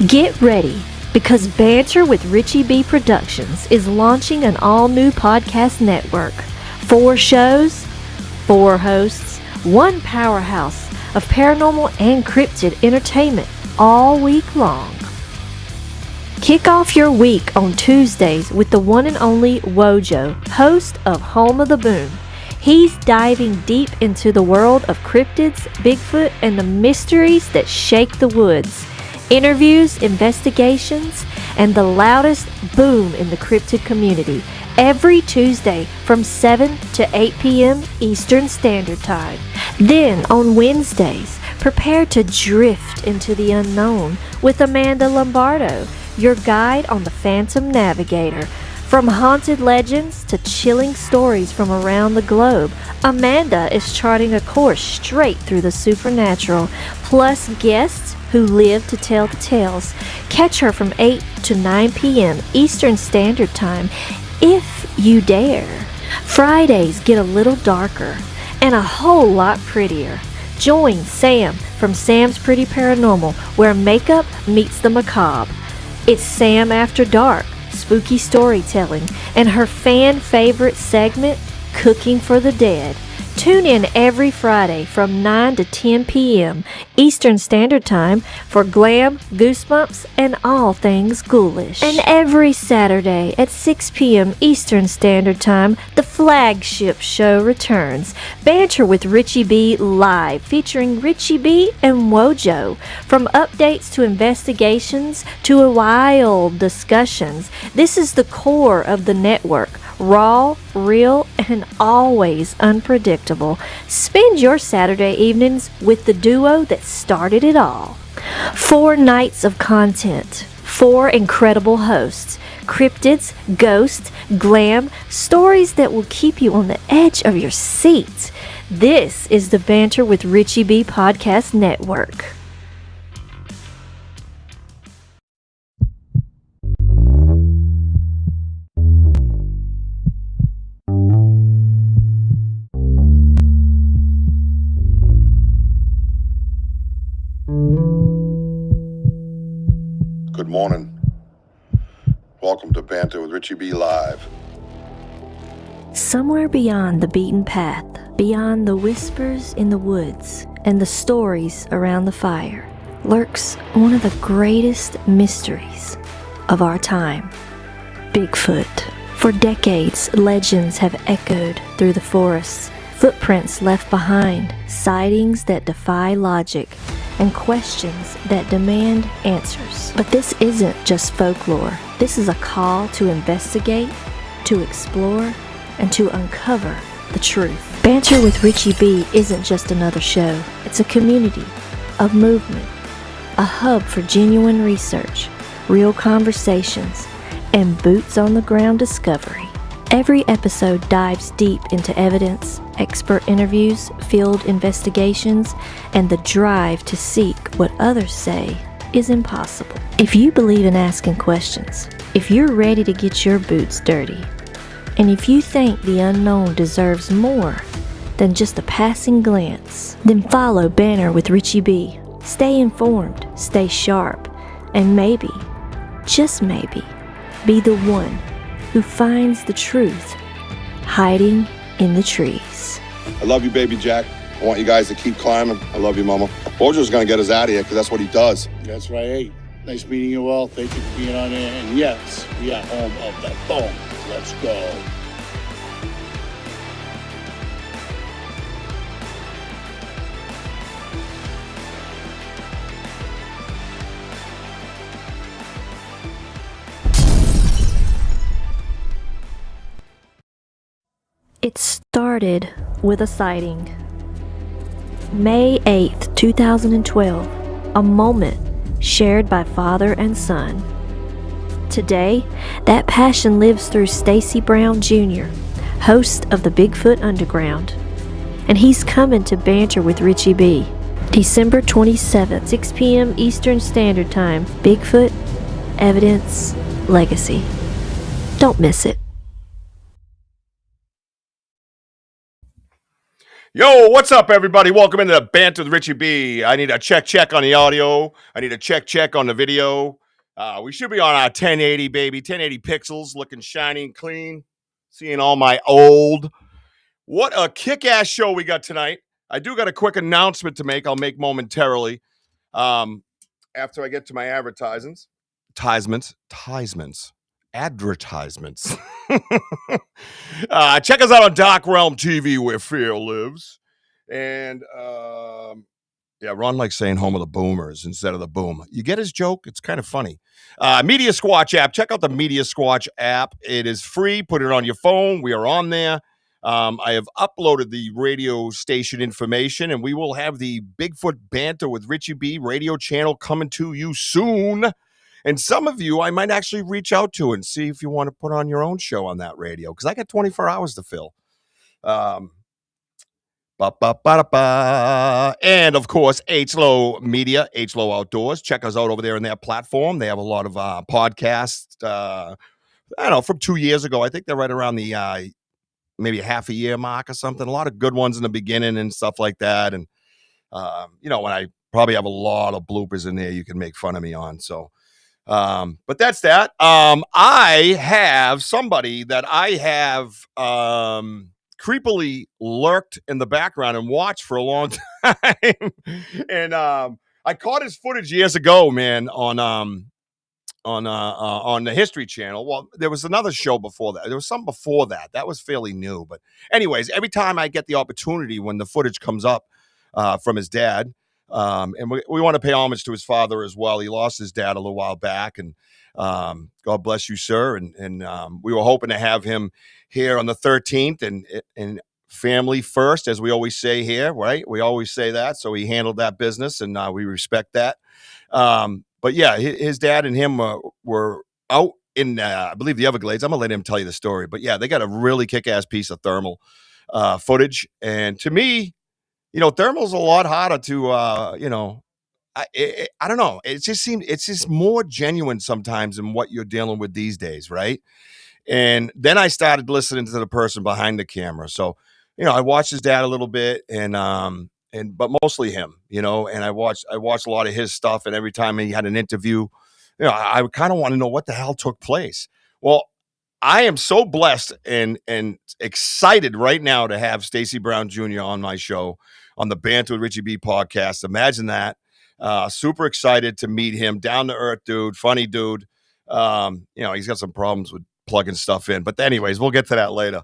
Get ready, because Banter with RichiebB Productions is launching an all-new podcast network. 4 shows, 4 hosts, 1 powerhouse of paranormal and cryptid entertainment all week long. Kick off your week on Tuesdays with the one and only Wojo, host of Home of the Boom. He's diving deep into the world of cryptids, Bigfoot, and the mysteries that shake the woods. Interviews, investigations, and the loudest boom in the cryptid community. Every Tuesday from 7 to 8 p.m. Eastern Standard Time. Then on Wednesdays, prepare to drift into the unknown with Amanda Lombardo, your guide on the Phantom Navigator. From haunted legends to chilling stories from around the globe, Amanda is charting a course straight through the supernatural, plus guests who live to tell the tales. Catch her from 8 to 9 p.m. Eastern Standard Time, if you dare. Fridays get a little darker and a whole lot prettier. Join Sam from Sam's Pretty Paranormal, where makeup meets the macabre. It's Sam After Dark, spooky storytelling, and her fan favorite segment, Cooking for the Dead. Tune in every Friday from 9 to 10 p.m. Eastern Standard Time for glam, goosebumps, and all things ghoulish. And every Saturday at 6 p.m. Eastern Standard Time, the flagship show returns, Banter with RichiebB Live, featuring RichiebB and Wojo. From updates to investigations to wild discussions, this is the core of the network. Raw, real, and always unpredictable. Spend your Saturday evenings with the duo that started it all. 4 nights of content, 4 incredible hosts, cryptids, ghosts, glam, stories that will keep you on the edge of your seat. This is the Banter with RichiebB Podcast Network. Good morning. Welcome to Banter with RichiebB Live. Somewhere beyond the beaten path, beyond the whispers in the woods and the stories around the fire, lurks one of the greatest mysteries of our time, Bigfoot. For decades, legends have echoed through the forests, footprints left behind, sightings that defy logic, and questions that demand answers. But this isn't just folklore. This is a call to investigate, to explore, and to uncover the truth. Banter with RichiebB isn't just another show. It's a community, a movement, a hub for genuine research, real conversations, and boots-on-the-ground discovery. Every episode dives deep into evidence, expert interviews, field investigations, and the drive to seek what others say is impossible. If you believe in asking questions, if you're ready to get your boots dirty, and if you think the unknown deserves more than just a passing glance, then follow Banter with RichiebB. Stay informed, stay sharp, and maybe, just maybe, be the one who finds the truth hiding in the trees. I love you, baby Jack. I want you guys to keep climbing. I love you, Mama. Bojo's gonna get us out of here because that's what he does. That's right. Hey, nice meeting you all. Thank you for being on there. And yes, we are home of the boom. Let's go. It started with a sighting. May 8th, 2012, a moment shared by father and son. Today, that passion lives through Stacey Brown Jr., host of the Bigfoot Underground, and he's coming to Banter with RichiebB. December 27th, 6 p.m. Eastern Standard Time. Bigfoot, Evidence, Legacy. Don't miss it. Yo, what's up, everybody? Welcome into the Banter with Richie B. I need a check on the audio. I need a check on the video. We should be on our 1080, baby. 1080 pixels, looking shiny and clean. Seeing all my old. What a kick-ass show we got tonight. I do got a quick announcement to make. I'll make momentarily after I get to my advertisements. Advertisements. Check us out on Dark Realm TV, where fear lives. And yeah, Ron likes saying home of the boomers instead of the boom. You get his joke? It's kind of funny. Media Squatch app. Check out the Media Squatch app. It is free. Put it on your phone. We are on there. I have uploaded the radio station information, and we will have the Bigfoot Banter with Richie B radio channel coming to you soon. And some of you I might actually reach out to and see if you want to put on your own show on that radio, because I got 24 hours to fill. And of course, HLO Media, HLO Outdoors. Check us out over there in their platform. They have a lot of podcasts. I don't know, from 2 years ago. I think they're right around the maybe half a year mark or something. A lot of good ones in the beginning and stuff like that. And, when I probably have a lot of bloopers in there you can make fun of me on. So, but that's that. I have somebody that I have creepily lurked in the background and watched for a long time. And I caught his footage years ago, man, on the History Channel. Well, there was another show before that. There was some before that. That was fairly new. But anyways, every time I get the opportunity when the footage comes up from his dad, and we want to pay homage to his father as well. He lost his dad a little while back, and God bless you, sir. And we were hoping to have him here on the 13th, and family first, as we always say here, right? We always say that. So he handled that business, and we respect that. But yeah, his dad and him were out in, I believe, the Everglades. I'm going to let him tell you the story. But yeah, they got a really kick-ass piece of thermal footage. And to me, thermal's a lot harder to, I don't know. It just seemed, it's just more genuine sometimes than what you're dealing with these days, right? And then I started listening to the person behind the camera. So, I watched his dad a little bit, but mostly him, and I watched a lot of his stuff. And every time he had an interview, I kind of want to know what the hell took place. Well, I am so blessed and excited right now to have Stacey Brown Jr. on my show on the Banter with Richie B podcast. Imagine that. Super excited to meet him. Down to earth dude, funny dude. He's got some problems with plugging stuff in, but anyways, we'll get to that later.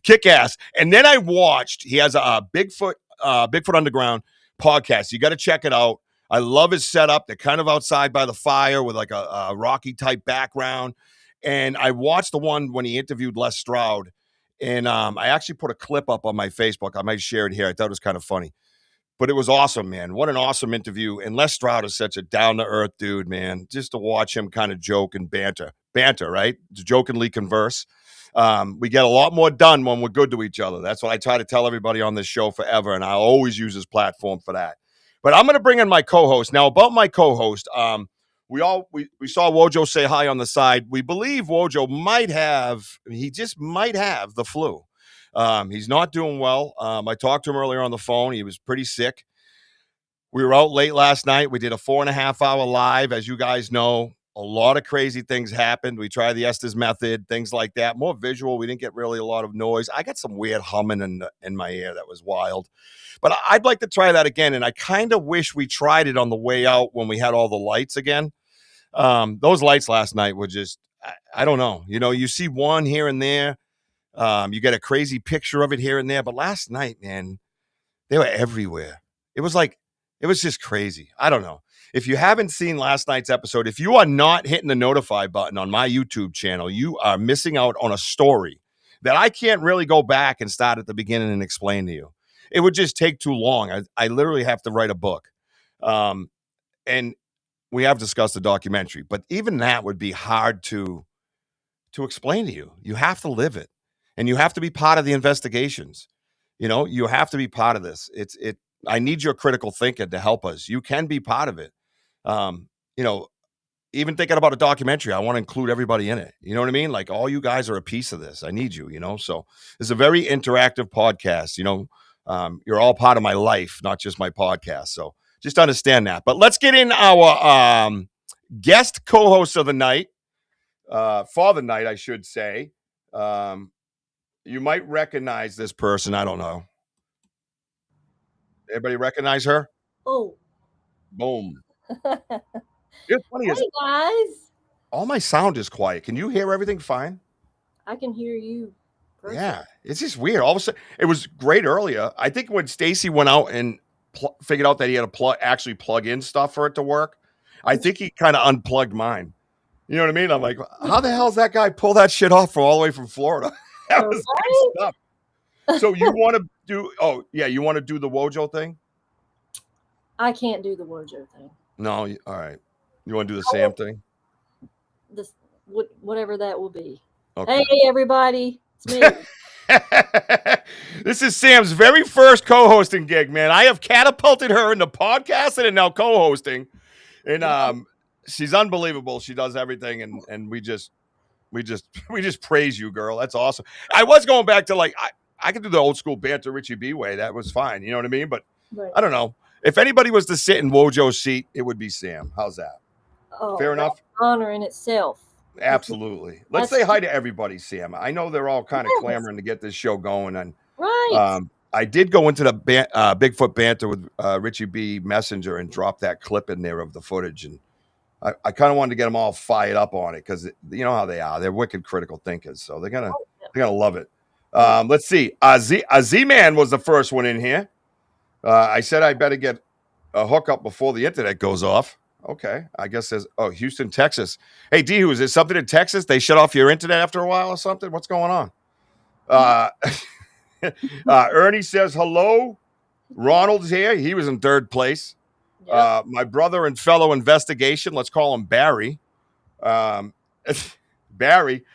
Kick ass. And then I watched, he has a Bigfoot Underground podcast. You got to check it out. I love his setup. They're kind of outside by the fire with like a rocky type background. And I watched the one when he interviewed Les Stroud. And I actually put a clip up on my Facebook. I might share it here. I thought it was kind of funny. But it was awesome, man. What an awesome interview. And Les Stroud is such a down-to-earth dude, man. Just to watch him kind of joke and banter. Banter, right? To jokingly converse. We get a lot more done when we're good to each other. That's what I try to tell everybody on this show forever, and I always use his platform for that. But I'm going to bring in my co-host. Now, about my co-host, we saw Wojo say hi on the side. We believe Wojo might have the flu. He's not doing well. I talked to him earlier on the phone. He was pretty sick. We were out late last night. We did a 4.5 hour live. As you guys know, a lot of crazy things happened. We tried the Estes method, things like that. More visual. We didn't get really a lot of noise. I got some weird humming in my ear that was wild. But I'd like to try that again. And I kind of wish we tried it on the way out when we had all the lights again. Those lights last night were just, I don't know. You see one here and there. You get a crazy picture of it here and there. But last night, man, they were everywhere. It was just crazy. I don't know. If you haven't seen last night's episode, if you are not hitting the notify button on my YouTube channel, you are missing out on a story that I can't really go back and start at the beginning and explain to you. It would just take too long. I literally have to write a book. And we have discussed the documentary, but even that would be hard to explain to you. You have to live it, and you have to be part of the investigations. You have to be part of this. I need your critical thinking to help us. You can be part of it. even thinking about a documentary, I want to include everybody in it. You know what I mean? Like all you guys are a piece of this. I need you, so it's a very interactive podcast. You're all part of my life, not just my podcast. So just understand that. But let's get in our guest co-host of the night, for the night, I should say. You might recognize this person. I don't know. Everybody recognize her? Oh. Boom. It's funny. Hey, guys. All my sound is quiet. Can you hear everything fine? I can hear you. Perfect. Yeah. It's just weird. All of a sudden, it was great earlier. I think when Stacey went out and figured out that he had to actually plug in stuff for it to work, I think he kind of unplugged mine. You know what I mean? I'm like, how the hell's that guy pull that shit off from all the way from Florida? That was good stuff. So you want to do? Oh yeah, you want to do the Wojo thing? I can't do the Wojo thing. No, all right. You want to do the Sam thing? Whatever that will be. Okay. Hey everybody, it's me. This is Sam's very first co-hosting gig, man. I have catapulted her into podcasting and now co-hosting, and she's unbelievable. She does everything, and we just praise you, girl. That's awesome. I was going back to I could do the old school BanterWithRichieB way. That was fine. You know what I mean? But Right. I don't know. If anybody was to sit in Wojo's seat, it would be Sam. How's that? Oh, fair enough? Honor in itself. Absolutely. Let's say hi to everybody, Sam. I know they're all kind of clamoring to get this show going. And Right. I did go into the Bigfoot Banter with RichiebB Messenger and drop that clip in there of the footage. And I kind of wanted to get them all fired up on it because you know how they are. They're wicked critical thinkers. So they're gonna love it. Let's see. Z-Man was the first one in here. I said I better get a hookup before the internet goes off. Okay. I guess there's Houston, Texas. Hey, D-Hoo, is there something in Texas? They shut off your internet after a while or something? What's going on? Ernie says hello. Ronald's here. He was in third place. Yep. My brother and fellow investigation, let's call him Barry. Barry.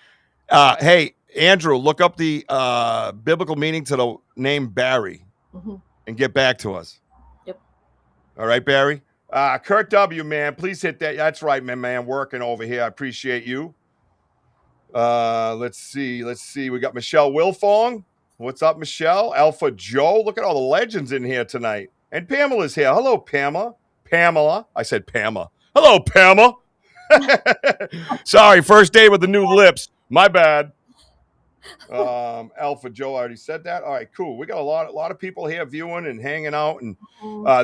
Hey, Andrew, look up the biblical meaning to the name Barry and get back to us. Yep. All right, Barry. Kurt W, man, please hit that. That's right, man, working over here. I appreciate you. Let's see. We got Michelle Wilfong. What's up, Michelle? Alpha Joe. Look at all the legends in here tonight. And Pamela's here. Hello, Pamela. I said Pamela. Hello, Pamela. Sorry, first day with the new lips. My bad. Alpha Joe, I already said that. All right, cool. We got a lot of people here viewing and hanging out. And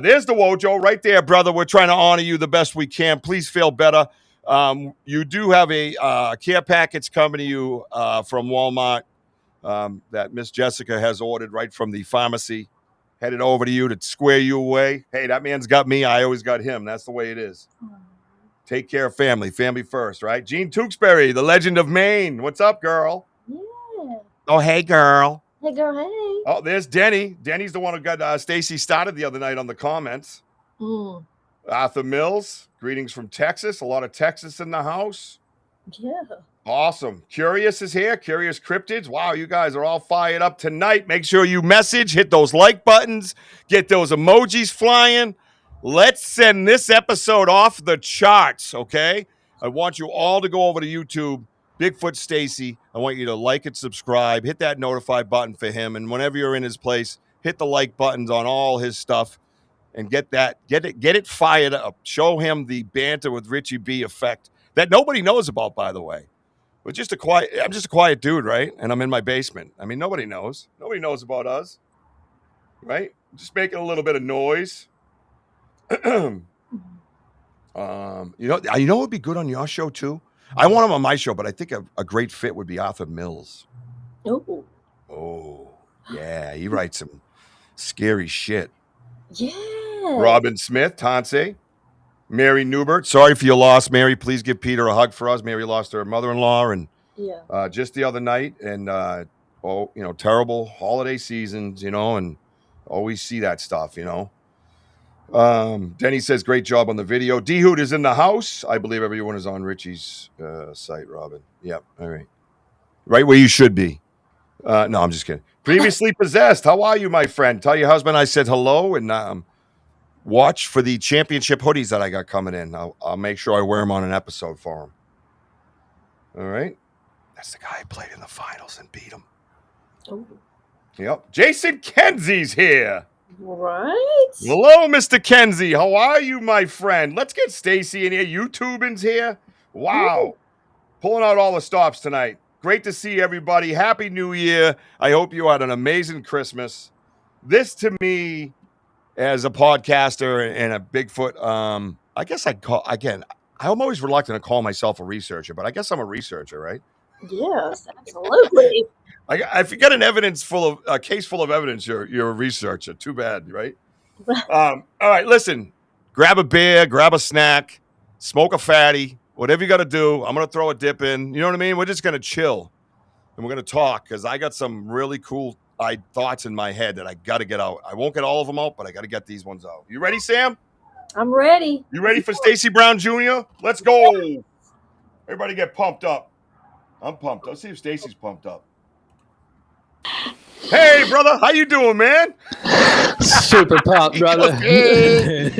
there's the Wojo right there, brother. We're trying to honor you the best we can. Please feel better. You do have a care package coming to you from Walmart that Miss Jessica has ordered right from the pharmacy. Headed over to you to square you away. Hey, that man's got me. I always got him. That's the way it is. Take care of family. Family first, right? Jean Tewksbury, the legend of Maine. What's up, girl? Yeah. Oh, hey, girl. Hey, girl. Hey. Oh, there's Denny. Denny's the one who got Stacey started the other night on the comments. Arthur Mills, greetings from Texas. A lot of Texas in the house. Yeah. Awesome. Curious is here. Curious Cryptids. Wow, you guys are all fired up tonight. Make sure you message, hit those like buttons, get those emojis flying. Let's send this episode off the charts, okay? I want you all to go over to YouTube, Bigfoot Stacey. I want you to like and subscribe. Hit that notify button for him. And whenever you're in his place, hit the like buttons on all his stuff and get it fired up. Show him the Banter with RichiebB effect that nobody knows about, by the way. But I'm just a quiet dude, right? And I'm in my basement. I mean, nobody knows. Nobody knows about us, right? Just making a little bit of noise. You know what would be good on your show too? I want him on my show, but I think a great fit would be Arthur Mills. Oh, yeah, he writes some scary shit. Yeah. Robin Smith, Tansey. Mary Newbert, sorry for your loss, Mary. Please give Peter a hug for us. Mary lost her mother-in-law and just the other night, and terrible holiday seasons, and always see that stuff, Denny says, great job on the video. D-Hoot is in the house. I believe everyone is on Richie's site, Robin. Yep, all right. Right where you should be. No, I'm just kidding. Previously Possessed, how are you, my friend? Tell your husband I said hello, and watch for the championship hoodies that I got coming in. I'll make sure I wear them on an episode for them. All right. That's the guy who played in the finals and beat him. Oh. Yep. Jason Kenzie's here. Right. Hello, Mr. Kenzie. How are you, my friend? Let's get Stacey in here. YouTubing's here. Wow. Ooh. Pulling out all the stops tonight. Great to see everybody. Happy New Year. I hope you had an amazing Christmas. This, to me, as a podcaster and a Bigfoot, I guess I'm always reluctant to call myself a researcher, but I guess I'm a researcher, right? Yes, absolutely. If you got a case full of evidence, you're a researcher. Too bad, right? All right, listen. Grab a beer, grab a snack, smoke a fatty, whatever you got to do. I'm gonna throw a dip in. You know what I mean? We're just gonna chill and we're gonna talk because I got some really cool thoughts in my head that I got to get out. I won't get all of them out, but I got to get these ones out. You ready, Sam? I'm ready. You ready for Stacey Brown Jr.? Let's go. Everybody get pumped up. I'm pumped. Let's see if Stacey's pumped up. Hey, brother. How you doing, man? Super pumped, brother. Hey.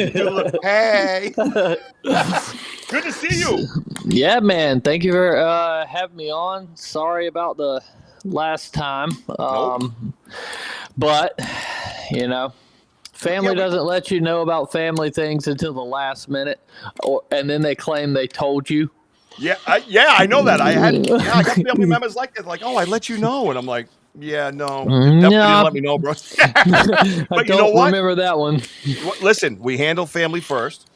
Good to see you. Yeah, man. Thank you for having me on. Sorry about the last time. Nope. But, family doesn't let you know about family things until the last minute, and then they claim they told you. Yeah, I know that. I got family members like that, like, oh, I let you know, and I'm like, yeah, no, definitely didn't let me know, bro. But you know what? Remember that one. Listen, we handle family first,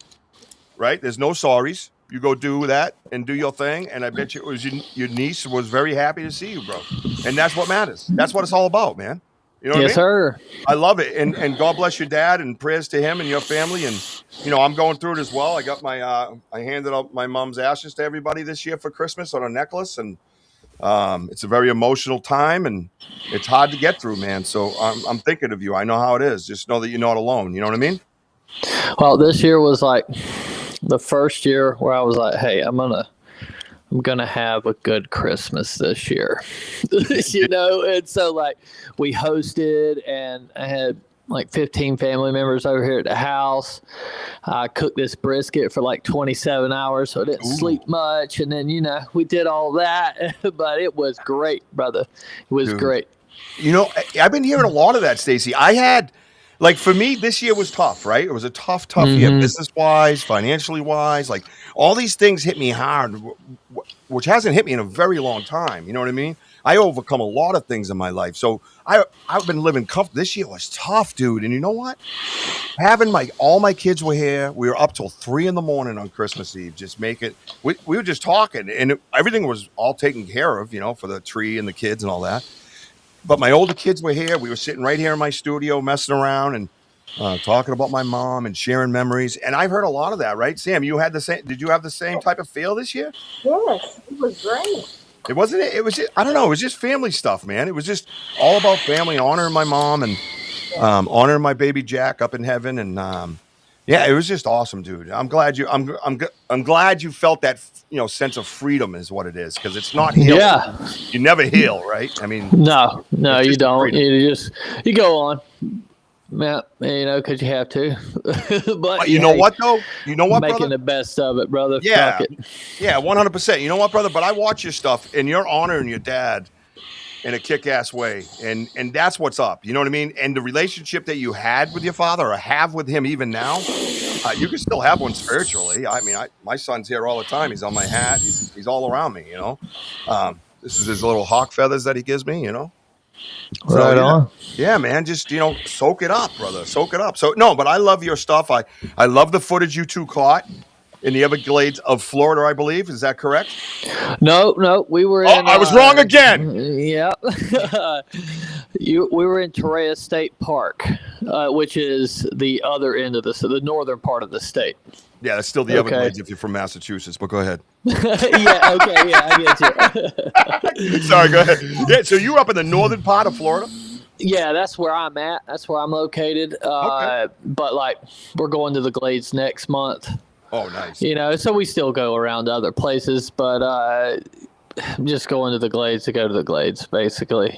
right? There's no sorries. You go do that and do your thing, and I bet you it was your niece was very happy to see you, bro. And that's what matters. That's what it's all about, man. You know what I mean? Yes, sir. I love it, and God bless your dad, and prayers to him and your family. And I'm going through it as well. I got my I handed out my mom's ashes to everybody this year for Christmas on a necklace, and it's a very emotional time, and it's hard to get through, man. So I'm thinking of you. I know how it is. Just know that you're not alone. You know what I mean? Well, this year was like the first year where I was like, hey, I'm gonna have a good Christmas this year. And so like we hosted, and I had like 15 family members over here at the house. I cooked this brisket for like 27 hours, so I didn't sleep much. And then, we did all that, but it was great, brother. It was great. I've been hearing a lot of that, Stacey. I had, like, for me, this year was tough, right? It was a tough year, business-wise, financially-wise. Like, all these things hit me hard, which hasn't hit me in a very long time. You know what I mean? I overcome a lot of things in my life. So I've been living comfortable. This year was tough, dude. And you know what? All my kids were here. We were up till 3 a.m. on Christmas Eve. We were just talking, and everything was all taken care of, for the tree and the kids and all that. But my older kids were here. We were sitting right here in my studio, messing around and talking about my mom and sharing memories. And I've heard a lot of that, right? Sam, did you have the same type of feel this year? Yes, it was great. It wasn't. It was just, I don't know. It was just family stuff, man. It was just all about family, honoring my mom and honoring my baby Jack up in heaven. And it was just awesome, dude. I'm glad you felt that sense of freedom is what it is, because it's not healing. Yeah, you never heal, right? I mean, no, you don't. You go on. Yeah, because you have to. But you know what, though? You know what, making brother? the best of it, brother. Yeah, 100%. You know what, brother? But I watch your stuff, and you're honoring your dad in a kick-ass way, and that's what's up. You know what I mean? And the relationship that you had with your father, or have with him even now, you can still have one spiritually. I mean, my son's here all the time. He's on my hat. He's all around me. This is his little hawk feathers that he gives me. So, right on. Yeah, man. Just, soak it up, brother. Soak it up. So, no, but I love your stuff. I love the footage you two caught in the Everglades of Florida, I believe. Is that correct? No. We were in... I was wrong again. Yeah. We were in Torreya State Park, which is the other end of the northern part of the state. Yeah, that's still the Everglades if you're from Massachusetts, but go ahead. Yeah, okay, yeah, I get you. Sorry, go ahead. Yeah, so you were up in the northern part of Florida? Yeah, that's where I'm at. That's where I'm located. But, we're going to the Glades next month. Oh, nice. So we still go around to other places, but I'm just going to the Glades to go to the Glades, basically,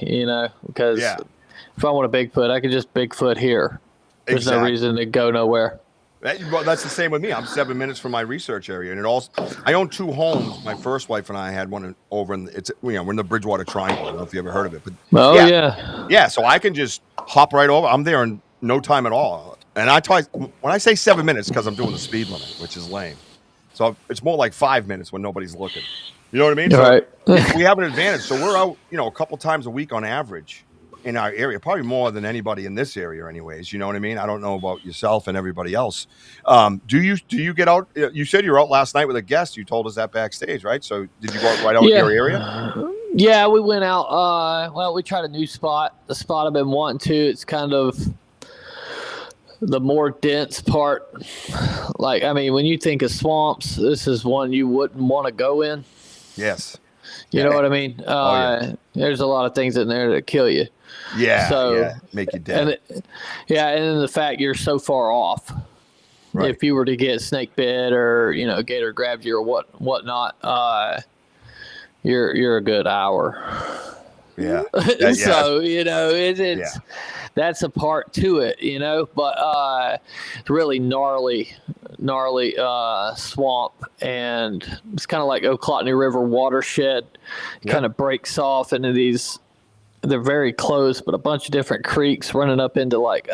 because if I want a Bigfoot, I can just Bigfoot here. There's no reason to go nowhere. Well, that's the same with me. I'm 7 minutes from my research area, and I own 2 homes. My first wife and I had one over in we're in the Bridgewater Triangle. I don't know if you ever heard of it, but yeah. So I can just hop right over. I'm there in no time at all. And when I say 7 minutes, because I'm doing the speed limit, which is lame. So it's more like 5 minutes when nobody's looking. You know what I mean? Right. So we have an advantage. So we're out, a couple times a week on average in our area, probably more than anybody in this area anyways. You know what I mean? I don't know about yourself and everybody else. Do you get out? You said you were out last night with a guest. You told us that backstage, right? So did you go right out in your area? Yeah, we went out. We tried a new spot. The spot I've been wanting to. It's kind of the more dense part. Like, I mean, when you think of swamps, this is one you wouldn't want to go in. Yes. You know what I mean? There's a lot of things in there that kill you. Yeah. So make you dead. and then the fact you're so far off. Right. If you were to get snake bit or gator grabbed you or whatnot, you're a good hour. Yeah. So it's that's a part to it, but it's really gnarly swamp, and it's kind of like Ochlockonee River watershed. Kind of breaks off into these. They're very close, but a bunch of different creeks running up into like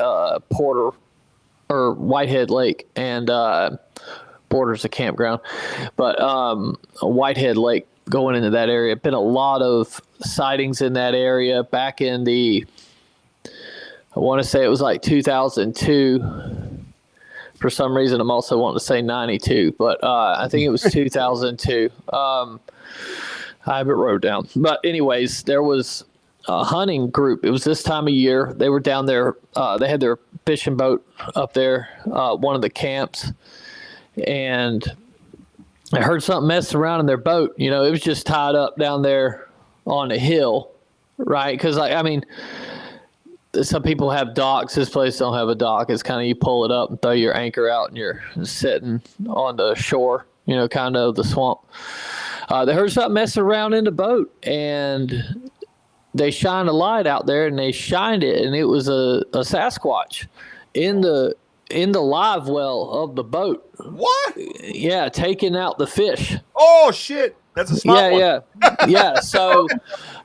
Porter or Whitehead Lake, and borders a campground, but Whitehead Lake going into that area. Been a lot of sightings in that area back in I want to say it was like 2002. For some reason, I'm also wanting to say 92, but I think it was 2002. I have it wrote down. But anyways, there was a hunting group. It was this time of year. They were down there. They had their fishing boat up there, one of the camps, and I heard something messing around in their boat. It was just tied up down there on the hill, right? Because, some people have docks. This place don't have a dock. It's kind of you pull it up and throw your anchor out, and you're sitting on the shore, kind of the swamp. They heard something messing around in the boat, and they shined a light out there, and they shined it, and it was a Sasquatch in the live well of the boat. What? Yeah, taking out the fish. Oh shit! That's a smart one. Yeah. So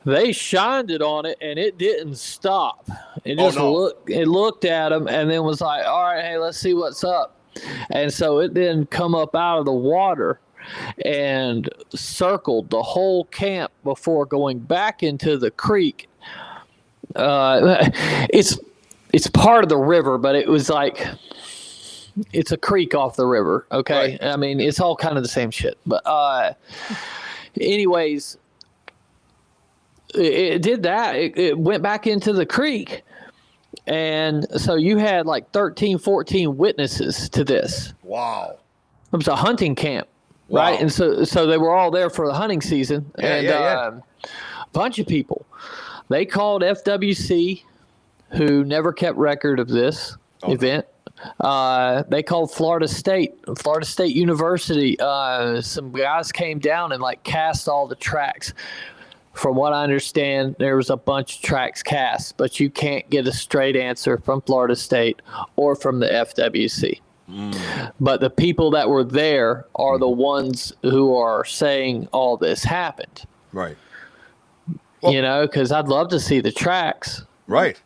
they shined it on it, and it didn't stop. It just looked at them, and then was like, "All right, hey, let's see what's up." And so it then come up out of the water and circled the whole camp before going back into the creek. It's part of the river, but it was like it's a creek off the river. Okay. Right. I mean, it's all kind of the same shit, but, anyways, it did that. It went back into the creek. And so you had like 13, 14 witnesses to this. Wow. It was a hunting camp. Right. Wow. And so they were all there for the hunting season. A bunch of people. They called FWC, who never kept record of this event. They called Florida State University. Some guys came down and cast all the tracks. From what I understand, there was a bunch of tracks cast, but you can't get a straight answer from Florida State or from the FWC. But the people that were there are the ones who are saying all this happened. Right. Well, because I'd love to see the tracks. Right.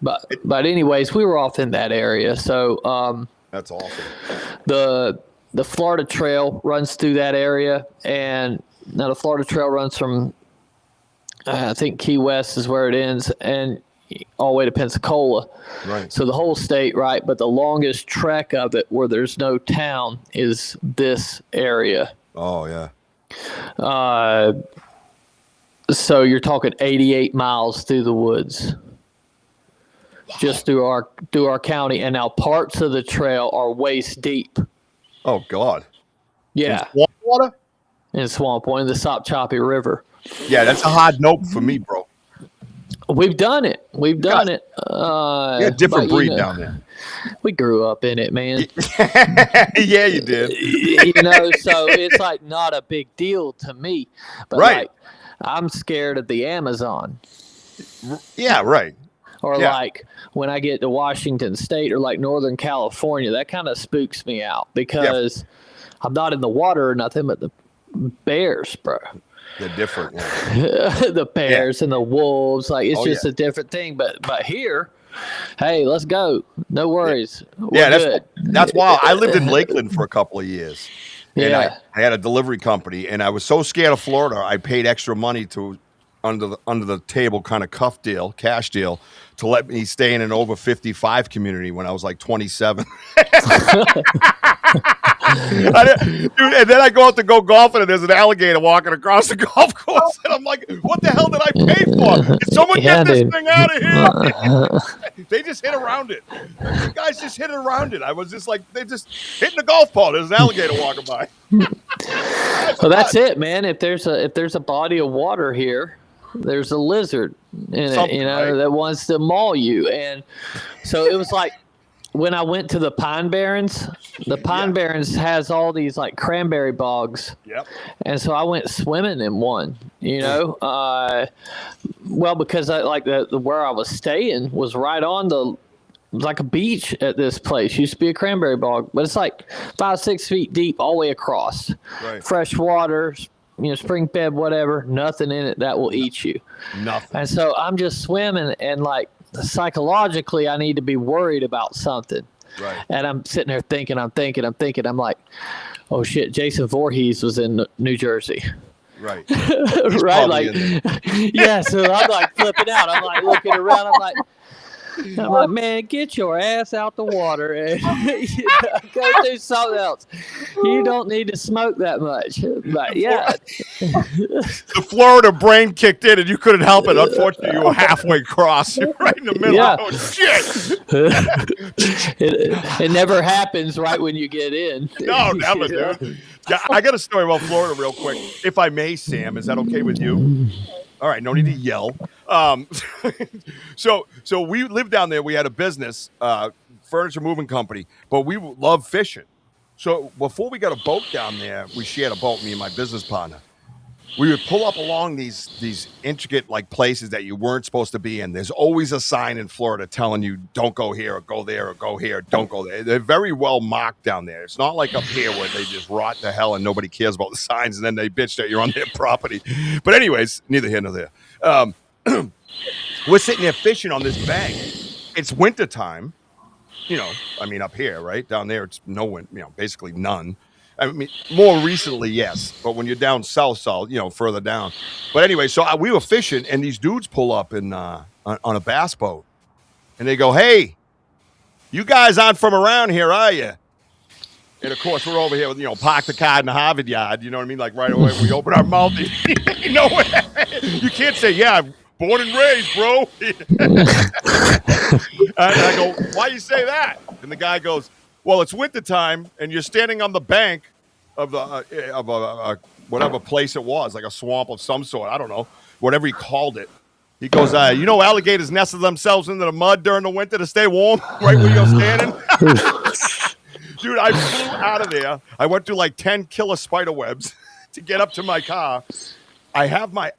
But anyways, we were off in that area. So that's awesome. The Florida Trail runs through that area, and now the Florida Trail runs from I think Key West is where it ends, and all the way to Pensacola. Right. So the whole state, right? But the longest trek of it, where there's no town, is this area. Oh yeah. So you're talking 88 miles through the woods. Wow. Just through our county, and now parts of the trail are waist deep. Oh God. Yeah. In swamp water? In swamp water, in the Sopchoppy River. Yeah, that's a hard note for me, bro. We've done it. Different breed down there. We grew up in it, man. Yeah, you did. So it's not a big deal to me. But right. I'm scared of the Amazon. Yeah, right. or like when I get to Washington State or like Northern California, that kind of spooks me out because I'm not in the water or nothing, but the bears, bro. They're different. The bears and the wolves, like it's just a different thing. But here, hey, let's go. No worries. That's wild. I lived in Lakeland for a couple of years. And Yeah. I had a delivery company, and I was so scared of Florida, I paid extra money to under the table kind of cash deal to let me stay in an over 55 community when I was like 27. Dude, and then I go out to go golfing, and there's an alligator walking across the golf course, and I'm like, "What the hell did I pay for? Did someone get this thing out of here?" They just hit around it. The guys just hit around it. I was just like, they just hitting the golf ball. There's an alligator walking by. So that's it, man. If there's a body of water here, there's a lizard in it, Right? that wants to maul you. And so it was like when I went to the Pine Barrens. The Pine Barrens has all these like cranberry bogs. Yep. And so I went swimming in one. Well, because I like the where I was staying was right on like a beach at this place. Used to be a cranberry bog, but it's like 5-6 feet deep all the way across. Right. Fresh water, spring fed, whatever, nothing in it that will eat you. Nothing. And so I'm just swimming, and like psychologically, I need to be worried about something. Right. And I'm sitting there thinking, I'm like, oh shit, Jason Voorhees was in New Jersey. Right. Right. Like, yeah. So I'm like flipping out. I'm like looking around. I'm like, man, get your ass out the water and go do something else. You don't need to smoke that much. But yeah. The Florida brain kicked in and you couldn't help it. Unfortunately, you were halfway across. You're right in the middle. Yeah. Oh, shit. It never happens right when you get in. No, never, dude. Yeah, I got a story about Florida real quick. If I may, Sam, is that okay with you? All right, no need to yell. So we lived down there. We had a business, furniture moving company, but we love fishing. So before we got a boat down there, we shared a boat, me and my business partner. We would pull up along these intricate like places that you weren't supposed to be in. There's always a sign in Florida telling you don't go here or go there or go here, don't go there. They're very well marked down there. It's not like up here where they just rot to hell and nobody cares about the signs and then they bitch that you're on their property. But anyways, neither here nor there. We're sitting there fishing on this bank. It's wintertime. Up here, right? Down there, it's no wind, basically none. I mean, more recently, yes. But when you're down south, further down. But anyway, so we were fishing, and these dudes pull up on a bass boat. And they go, hey, you guys aren't from around here, are you? And, of course, we're over here with, park the car in the Harvard yard. You know what I mean? Like, right away, we open our mouth. You can't say, yeah, I'm born and raised, bro. And I go, why you say that? And the guy goes, well, it's wintertime, and you're standing on the bank of whatever place it was, like a swamp of some sort. I don't know, whatever he called it. He goes, alligators nested themselves into the mud during the winter to stay warm, right where you're standing. Dude, I flew out of there. I went through like 10 killer spider webs to get up to my car. I'm on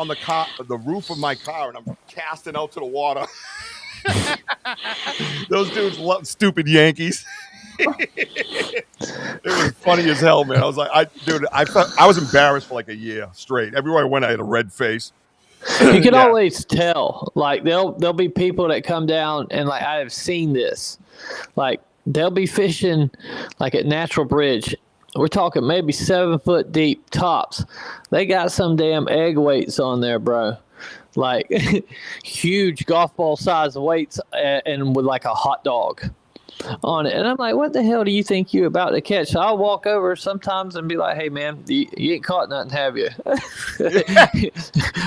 the roof of my car, and I'm casting out to the water. Those dudes love stupid Yankees. It was funny as hell, man. I was like, I was embarrassed for like a year straight. Everywhere I went, I had a red face. You can always tell. Like there'll be people that come down and like I have seen this. Like they'll be fishing like at Natural Bridge. We're talking maybe 7 foot deep tops. They got some damn egg weights on there, bro. Like huge golf ball size weights and with like a hot dog on it. And I'm like, what the hell do you think you're about to catch? So I'll walk over sometimes and be like, hey man, you ain't caught nothing, have you?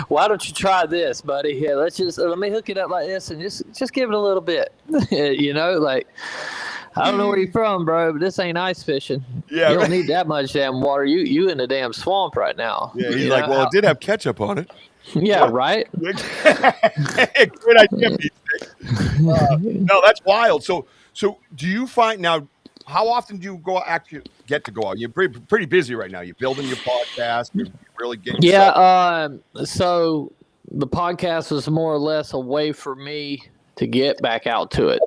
Why don't you try this, buddy? Yeah, let me hook it up like this and just give it a little bit. Like I don't know where you're from, bro, but this ain't ice fishing. Yeah, you don't need that much damn water. You in the damn swamp right now. Yeah, he's like, well, it did have ketchup on it. Yeah, right. Good idea. No, that's wild. So do you find now? How often do you get to go out? You're pretty busy right now. You're building your podcast. You're really getting. Yeah. So the podcast was more or less a way for me to get back out to it.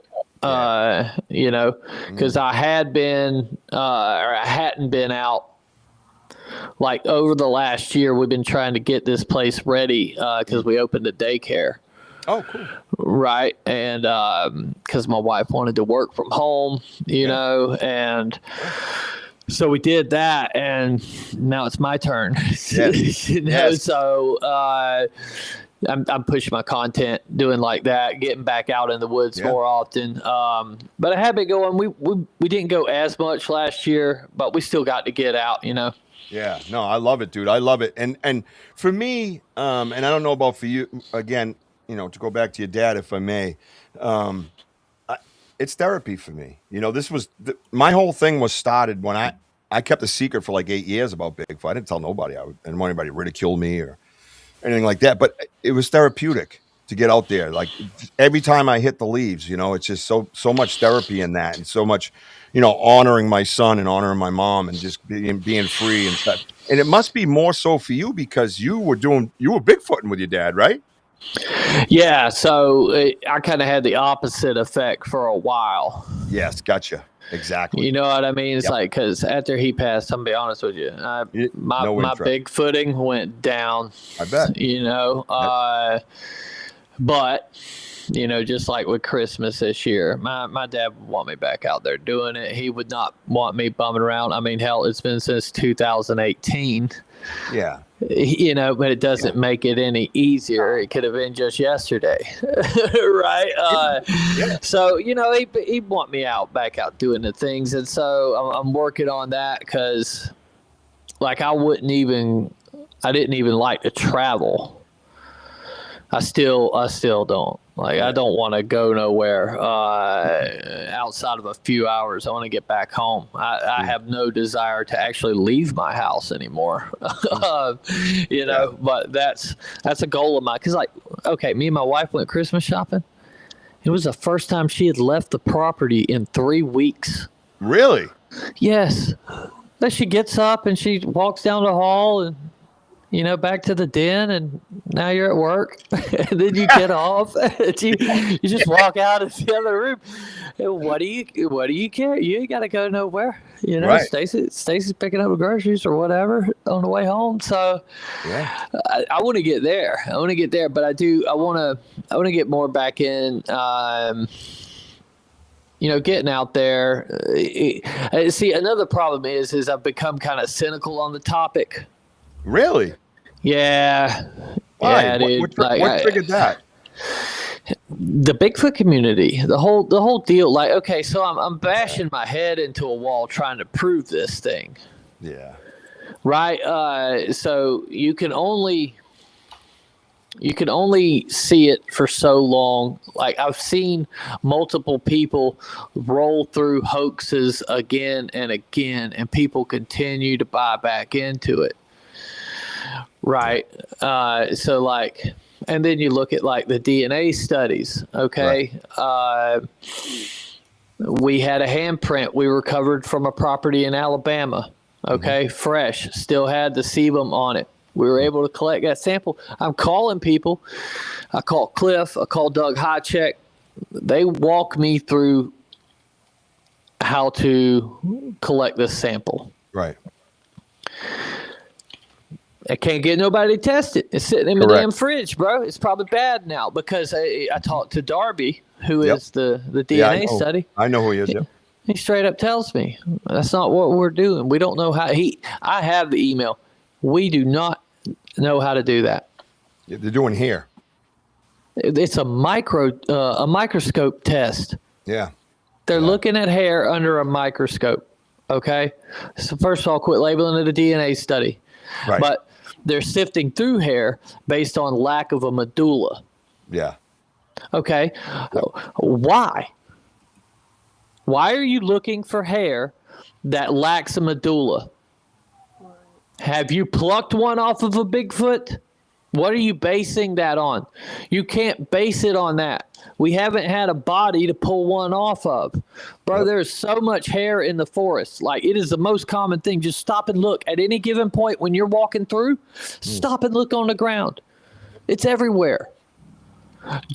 You know, because I hadn't been out. Like over the last year, we've been trying to get this place ready because we opened a daycare. Oh, cool. Right. And because my wife wanted to work from home, you know, and so we did that. And now it's my turn. Yes. You know, so I'm pushing my content, doing like that, getting back out in the woods more often. But I have been going. We didn't go as much last year, but we still got to get out, you know. Yeah, no, I love it, dude. I love it. And for me, and I don't know about for you, again, you know, to go back to your dad, if I may, it's therapy for me. You know, this was my whole thing was started when I kept a secret for like 8 years about Bigfoot. I didn't tell nobody. I didn't want anybody to ridicule me or anything like that. But it was therapeutic to get out there. Like every time I hit the leaves, you know, it's just so much therapy in that, and so much, you know, honoring my son and honoring my mom and just being free and stuff. And it must be more so for you because you were Bigfooting with your dad, right? Yeah. So I kind of had the opposite effect for a while. Yes. Gotcha. Exactly. You know what I mean? It's like, because after he passed, I'm going to be honest with you, my Bigfooting went down. I bet. You know, but you know, just like with Christmas this year, my dad would want me back out there doing it. He would not want me bumming around. I mean, hell, it's been since 2018. Yeah. You know, but it doesn't make it any easier. It could have been just yesterday. Right. So, you know, he'd want me back out doing the things. And so I'm working on that because like I didn't even like to travel. I still don't. Like, I don't want to go nowhere outside of a few hours. I want to get back home. I have no desire to actually leave my house anymore. You know, but that's a goal of mine. Because, like, okay, me and my wife went Christmas shopping. It was the first time she had left the property in 3 weeks. Really? Yes. Then she gets up and she walks down the hall and, you know, back to the den, and now you're at work. And then you get off. And you just walk out of the other room. And what do you care? You ain't got to go nowhere. You know, right. Stacey's picking up the groceries or whatever on the way home. So I want to get there. But I want to get more back in. You know, getting out there. See, another problem is I've become kind of cynical on the topic. Really? Yeah. Why? Yeah, dude. What triggered that? The Bigfoot community, the whole deal. Like, okay, so I'm bashing my head into a wall trying to prove this thing. Yeah. Right. So you can only see it for so long. Like, I've seen multiple people roll through hoaxes again and again, and people continue to buy back into it. Right. So like, and then you look at like the DNA studies. Okay. Right. We had a handprint we recovered from a property in Alabama. Okay. Mm-hmm. Fresh, still had the sebum on it. We were able to collect that sample. I'm calling people. I called Cliff. I called Doug Highcheck. They walk me through how to collect this sample. Right. I can't get nobody to test it. It's sitting in my damn fridge, bro. It's probably bad now because I talked to Darby, who is the DNA study. I know who he is, He straight up tells me that's not what we're doing. We don't know how. I have the email. We do not know how to do that. Yeah, they're doing hair. It's a microscope test. Yeah. They're looking at hair under a microscope. Okay. So first of all, quit labeling it a DNA study. Right. But they're sifting through hair based on lack of a medulla. Yeah. Okay. Why? Why are you looking for hair that lacks a medulla? Have you plucked one off of a Bigfoot? What are you basing that on? You can't base it on that. We haven't had a body to pull one off of. Bro, there's so much hair in the forest. Like, it is the most common thing. Just stop and look. At any given point when you're walking through, stop and look on the ground. It's everywhere.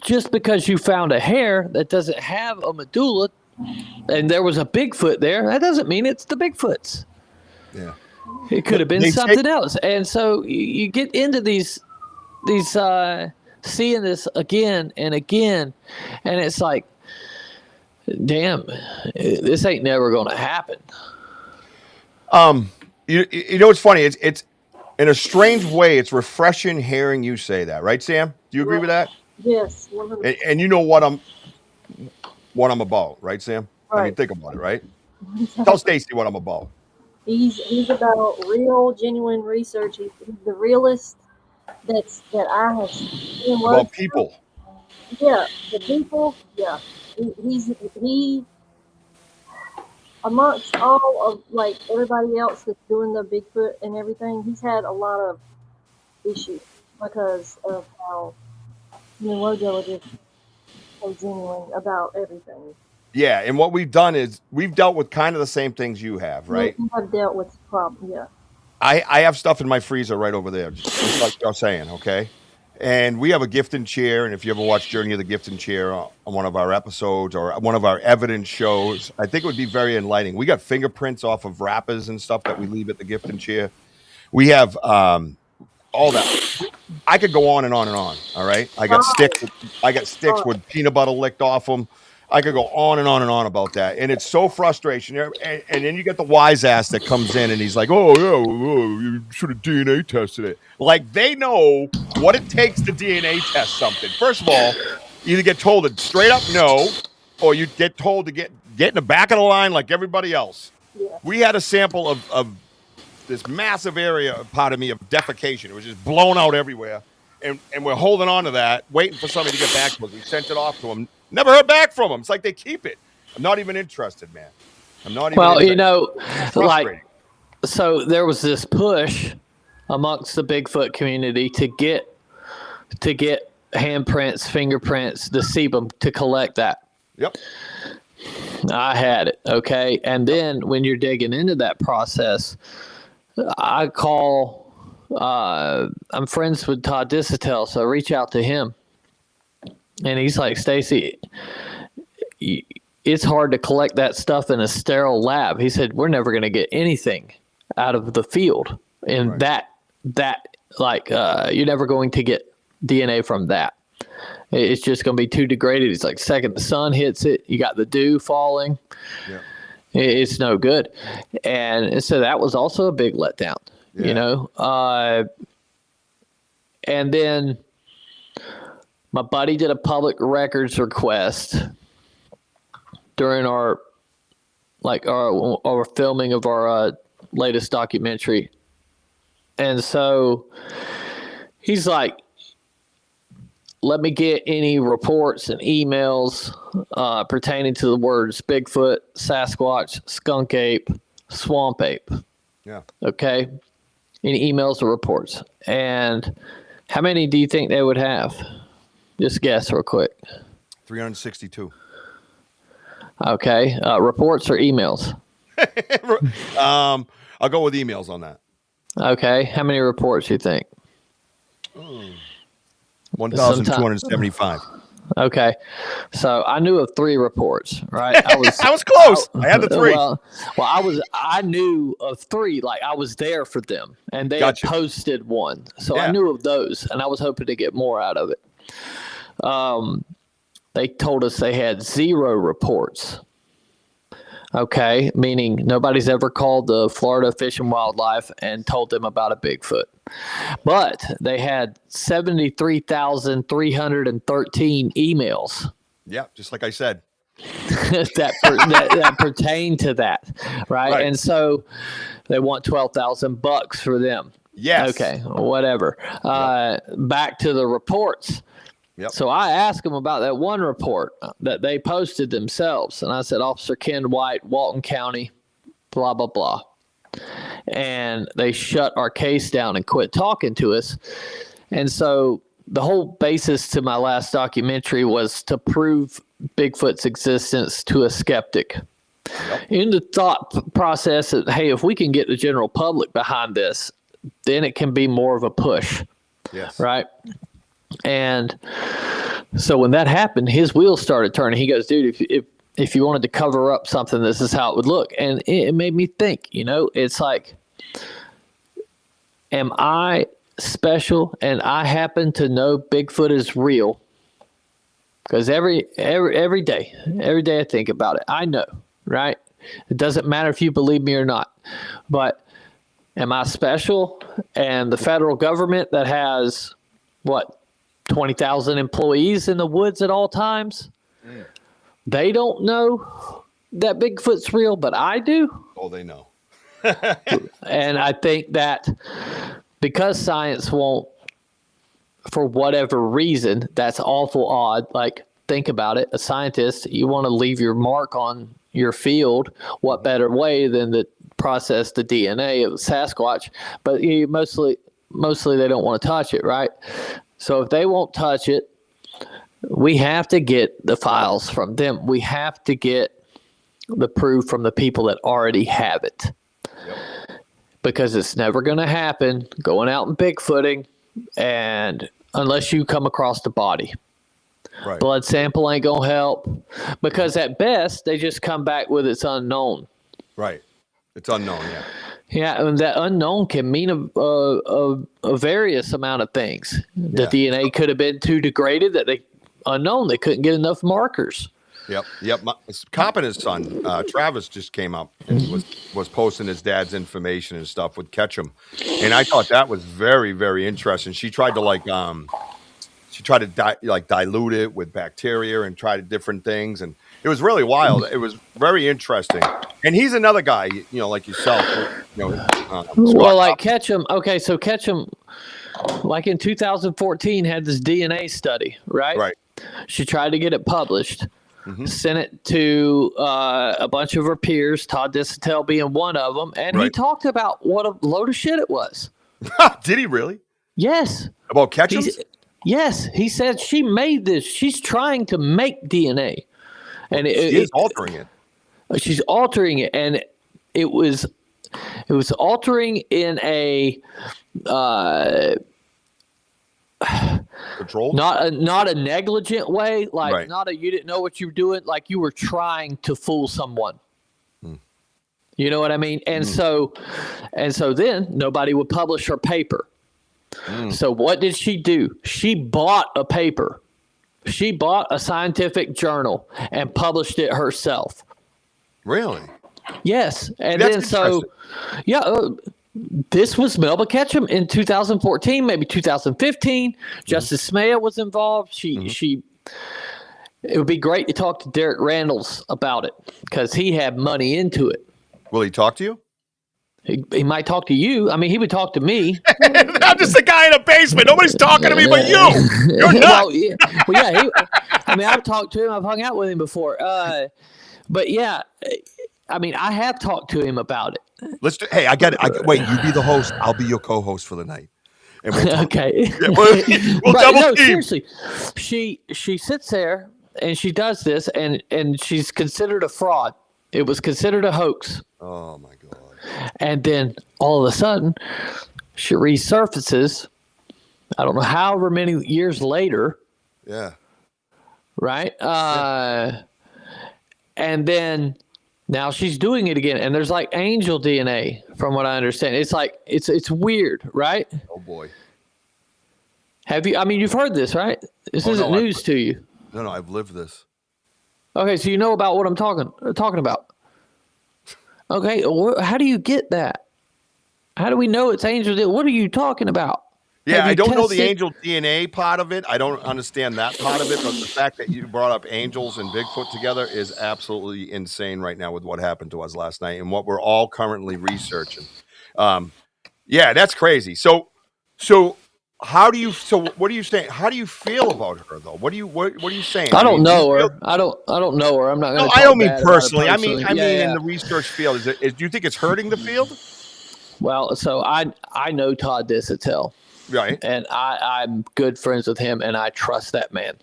Just because you found a hair that doesn't have a medulla and there was a Bigfoot there, that doesn't mean it's the Bigfoots. Yeah. It could have been something else. And so you get into these seeing this again and again, and it's like, damn, this ain't never going to happen. You know what's funny? It's in a strange way, it's refreshing hearing you say that, right, Sam? Do you agree with that? Yes. 100%. And you know what I'm about, right, Sam? Right. I mean, think about it, right? Tell Stacey what I'm about. He's about real, genuine research. He's the realest that I have seen. About people. Yeah, the people. Yeah, he amongst all of like everybody else that's doing the Bigfoot and everything. He's had a lot of issues because of how Wojo is so genuine about everything. Yeah, and what we've done is we've dealt with kind of the same things you have, right? I've dealt with the problem. Yeah. I have stuff in my freezer right over there, just like you're saying, okay? And we have a gift and chair, and if you ever watch Journey of the Gift and Chair on one of our episodes or one of our evidence shows, I think it would be very enlightening. We got fingerprints off of wrappers and stuff that we leave at the gift and chair. We have all that. I could go on and on and on, all right? I got sticks with peanut butter licked off them. I could go on and on and on about that. And it's so frustration. And then you get the wise ass that comes in and he's like, oh, you should have DNA tested it. Like, they know what it takes to DNA test something. First of all, you either get told a straight up no, or you get told to get in the back of the line like everybody else. Yeah. We had a sample of this massive area, part of me, of defecation. It was just blown out everywhere. And we're holding on to that, waiting for somebody to get back to us. We sent it off to them. Never heard back from them. It's like they keep it. I'm not even interested, man. I'm not even interested. Like, so there was this push amongst the Bigfoot community to get handprints, fingerprints, the sebum, to collect that. Yep. I had it, okay? And then when you're digging into that process, I call... I'm friends with Todd Disotell, so I reach out to him. And he's like, Stacey, it's hard to collect that stuff in a sterile lab. He said, we're never going to get anything out of the field. And right. You're never going to get DNA from that. It's just going to be too degraded. It's like, second the sun hits it, you got the dew falling. Yeah. It's no good. And so that was also a big letdown, and then my buddy did a public records request during our filming of our latest documentary. And so he's like, let me get any reports and emails pertaining to the words Bigfoot, Sasquatch, skunk ape, swamp ape. Yeah. Okay. Any emails or reports. And how many do you think they would have? Just guess real quick. 362. Okay. Reports or emails? I'll go with emails on that. Okay. How many reports do you think? 1,275. Okay. So I knew of 3 reports, right? I was close. I had the 3. I knew of 3. Like, I was there for them, and they had posted one. So I knew of those, and I was hoping to get more out of it. They told us they had 0 reports. Okay, meaning nobody's ever called the Florida Fish and Wildlife and told them about a Bigfoot. But they had 73,313 emails. Yeah, just like I said. that pertain to that, right? And so they want $12,000 for them. Yes. Okay, whatever. Back to the reports. Yep. So I asked them about that one report that they posted themselves. And I said, Officer Ken White, Walton County, blah, blah, blah. And they shut our case down and quit talking to us. And so the whole basis to my last documentary was to prove Bigfoot's existence to a skeptic. Yep. In the thought process that, hey, if we can get the general public behind this, then it can be more of a push. Yes. Right? And so when that happened, his wheels started turning. He goes, dude, if you wanted to cover up something, this is how it would look. And it made me think, it's like, am I special and I happen to know Bigfoot is real? Because every day I think about it, I know, right? It doesn't matter if you believe me or not. But am I special? And the federal government that has, 20,000 employees in the woods at all times, they don't know that Bigfoot's real, but I do. Oh, they know. And I think that because science won't, for whatever reason, that's awful odd. Like, think about it. A scientist, you want to leave your mark on your field. What better way than to process the DNA of Sasquatch? But mostly they don't want to touch it, right? So if they won't touch it, we have to get the files from them. We have to get the proof from the people that already have it. Yep. Because it's never going to happen going out and Bigfooting and unless you come across the body. Right. Blood sample ain't going to help because at best they just come back with it's unknown. Right. It's unknown, yeah. Yeah, and that unknown can mean a various amount of things. The DNA could have been too degraded that they couldn't get enough markers. Yep. Cop and his son, Travis, just came up and was posting his dad's information and stuff with Ketchum, and I thought that was very, very interesting. She tried to dilute it with bacteria and tried different things, and it was really wild. It was very interesting. And he's another guy, like yourself. Well, like Ketchum. Okay, so Ketchum, like in 2014, had this DNA study, right? Right. She tried to get it published. Mm-hmm. Sent it to a bunch of her peers, Todd Disotell being one of them, and he talked about what a load of shit it was. Did he really? Yes. About Ketchum? Yes. He said she made this. She's trying to make DNA. And she's altering it. She's altering it, and it was altering in a control, not a negligent way, like not a you didn't know what you were doing, like you were trying to fool someone. You know what I mean? And so then nobody would publish her paper. So what did she do? She bought a paper. She bought a scientific journal and published it herself. Really? Yes. And then this was Melba Ketchum in 2014, maybe 2015. Justice Smaya was involved. It would be great to talk to Derek Randalls about it because he had money into it. Will he talk to you? He might talk to you. I mean, he would talk to me. I'm just a guy in a basement. Nobody's talking to me but you. You're nuts. I've talked to him. I've hung out with him before. But yeah, I mean, I have talked to him about it. Hey, I get it. Wait, you be the host. I'll be your co-host for the night. And okay. We'll double team. Seriously, she sits there and she does this, and she's considered a fraud. It was considered a hoax. Oh my God. And then all of a sudden, she resurfaces. I don't know however many years later. Yeah. Right. And then now she's doing it again, and there's like angel DNA, from what I understand. It's like it's weird, right? Oh boy. Have you? I mean, you've heard this, right? This isn't news to you. No, I've lived this. Okay, so you know about what I'm talking about. Okay, how do you get that? How do we know it's angel DNA? What are you talking about? Yeah, I don't know the angel DNA part of it. I don't understand that part of it, but the fact that you brought up angels and Bigfoot together is absolutely insane right now with what happened to us last night and what we're all currently researching. Yeah, that's crazy. So what are you saying? How do you feel about her though? What are you saying? I don't know her. I don't know her. I'm not going to. I don't mean personally. I mean in the research field. Do you think it's hurting the field? Well, so I know Todd Disotell. Right. And I'm good friends with him, and I trust that man.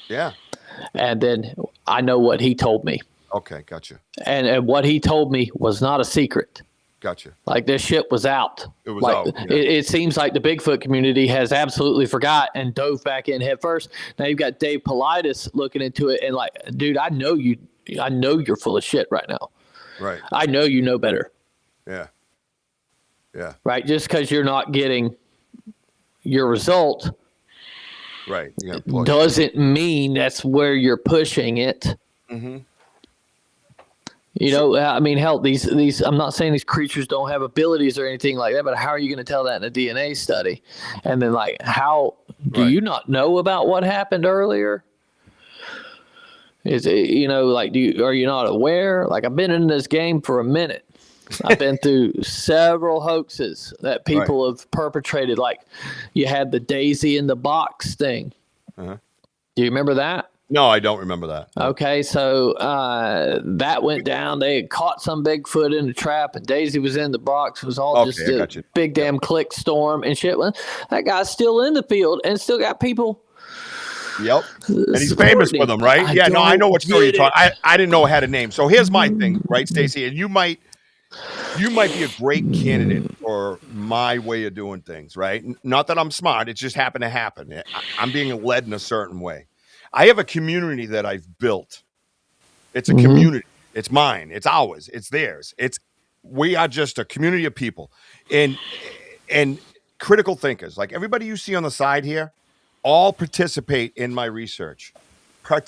Yeah. And then I know what he told me. Okay, gotcha. And what he told me was not a secret. Gotcha. Like this shit was out. It was like, out. Yeah. It seems like the Bigfoot community has absolutely forgot and dove back in head first. Now you've got Dave Politis looking into it and like, dude, I know you're full of shit right now. Right. I know you know better. Yeah. Yeah. Right. Just because you're not getting your result, right, doesn't mean that's where you're pushing it. Mm-hmm. You know, I mean, hell, these. I'm not saying these creatures don't have abilities or anything like that, but how are you going to tell that in a DNA study? And then, like, how do you not know about what happened earlier? Is it, you know, like, are you not aware? Like, I've been in this game for a minute. I've been through several hoaxes that people have perpetrated. Like, you had the Daisy in the box thing. Uh-huh. Do you remember that? No, I don't remember that. Okay, so that went down. They had caught some Bigfoot in the trap, and Daisy was in the box. It was all just a big damn click storm and shit. Well, that guy's still in the field and still got people. Yep, and he's famous for them, right? I know what story you're talking. I didn't know it had a name. So here's my thing, right, Stacey? And you might be a great candidate for my way of doing things, right? Not that I'm smart. It just happened to happen. I'm being led in a certain way. I have a community that I've built. It's a community. It's mine. It's ours. It's theirs. We are just a community of people and critical thinkers. Like everybody you see on the side here, all participate in my research. Not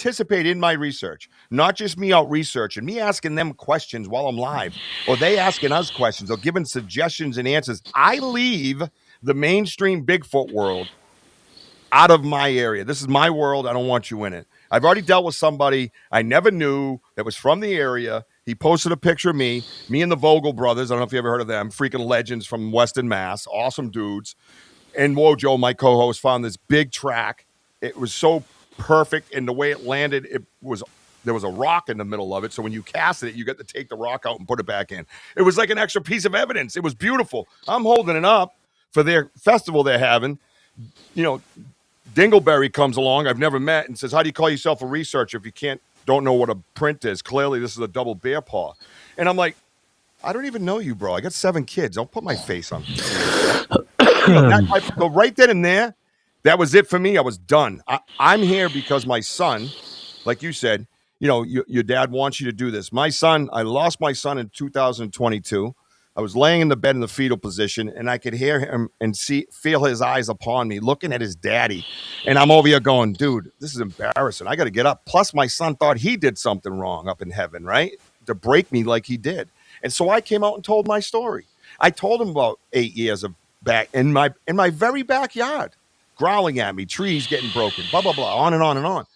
just me out researching, me asking them questions while I'm live, or they asking us questions, or giving suggestions and answers. I leave the mainstream Bigfoot world out of my area. This is my world. I don't want you in it. I've already dealt with somebody I never knew that was from the area. He posted a picture of me and the Vogel brothers. I don't know if you ever heard of them. Freaking legends from Western Mass. Awesome dudes. And Wojo, my co-host, found this big track. It was so perfect. And the way it landed, there was a rock in the middle of it. So when you cast it, you got to take the rock out and put it back in. It was like an extra piece of evidence. It was beautiful. I'm holding it up for their festival they're having. You know, Dingleberry comes along, I've never met, and says, how do you call yourself a researcher if you don't know what a print is? Clearly, this is a double bear paw. And I'm like, I don't even know you, bro. I got 7 kids. Don't put my face on. So right then and there, that was it for me. I was done. I'm here because my son, like you said, you know, your dad wants you to do this. My son, I lost my son in 2022. I was laying in the bed in the fetal position, and I could hear him and feel his eyes upon me, looking at his daddy. And I'm over here going, dude, this is embarrassing. I got to get up. Plus, my son thought he did something wrong up in heaven, right? To break me like he did. And so I came out and told my story. I told him about 8 years of back in my very backyard, growling at me, trees getting broken, blah, blah, blah, on and on and on.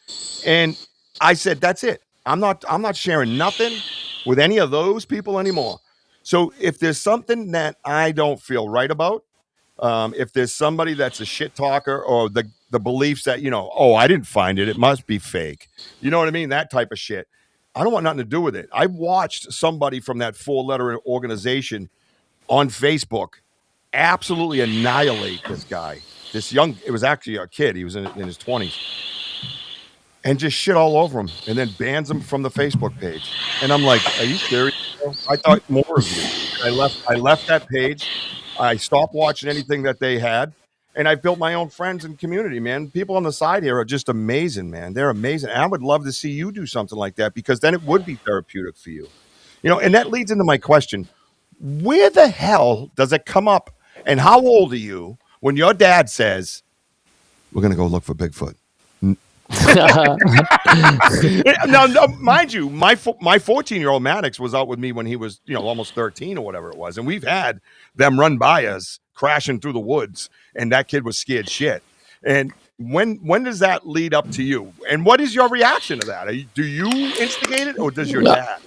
And I said, that's it. I'm not sharing nothing with any of those people anymore. So if there's something that I don't feel right about, if there's somebody that's a shit talker or the beliefs that, you know, oh, I didn't find it, it must be fake. You know what I mean? That type of shit. I don't want nothing to do with it. I watched somebody from that 4-letter organization on Facebook absolutely annihilate this guy. It was actually a kid. He was in his 20s. And just shit all over him, and then bans him from the Facebook page. And I'm like, are you serious? I thought more of you. I left that page. I stopped watching anything that they had, and I built my own friends and community, man. People on the side here are just amazing, man. They're amazing. And I would love to see you do something like that, because then it would be therapeutic for you. You know, and that leads into my question. Where the hell does it come up, and how old are you when your dad says, we're going to go look for Bigfoot? now, mind you, my 14-year-old Maddox was out with me when he was, you know, almost 13 or whatever it was, and we've had them run by us crashing through the woods, and that kid was scared shit. And when does that lead up to you? And what is your reaction to that? Do you instigate it, or does your dad?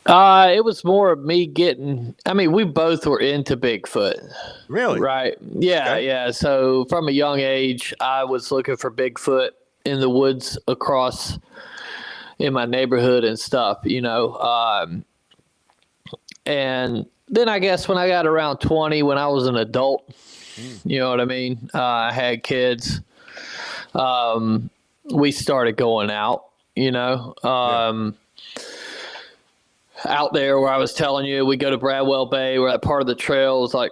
It was more of me we both were into Bigfoot. Really? Right. Yeah. Okay. Yeah. So from a young age, I was looking for Bigfoot in the woods across in my neighborhood and stuff, you know. And then I guess when I got around 20, when I was an adult, you know what I mean? I had kids. We started going out, you know. out there where I was telling you, we go to Bradwell Bay, where that part of the trail is like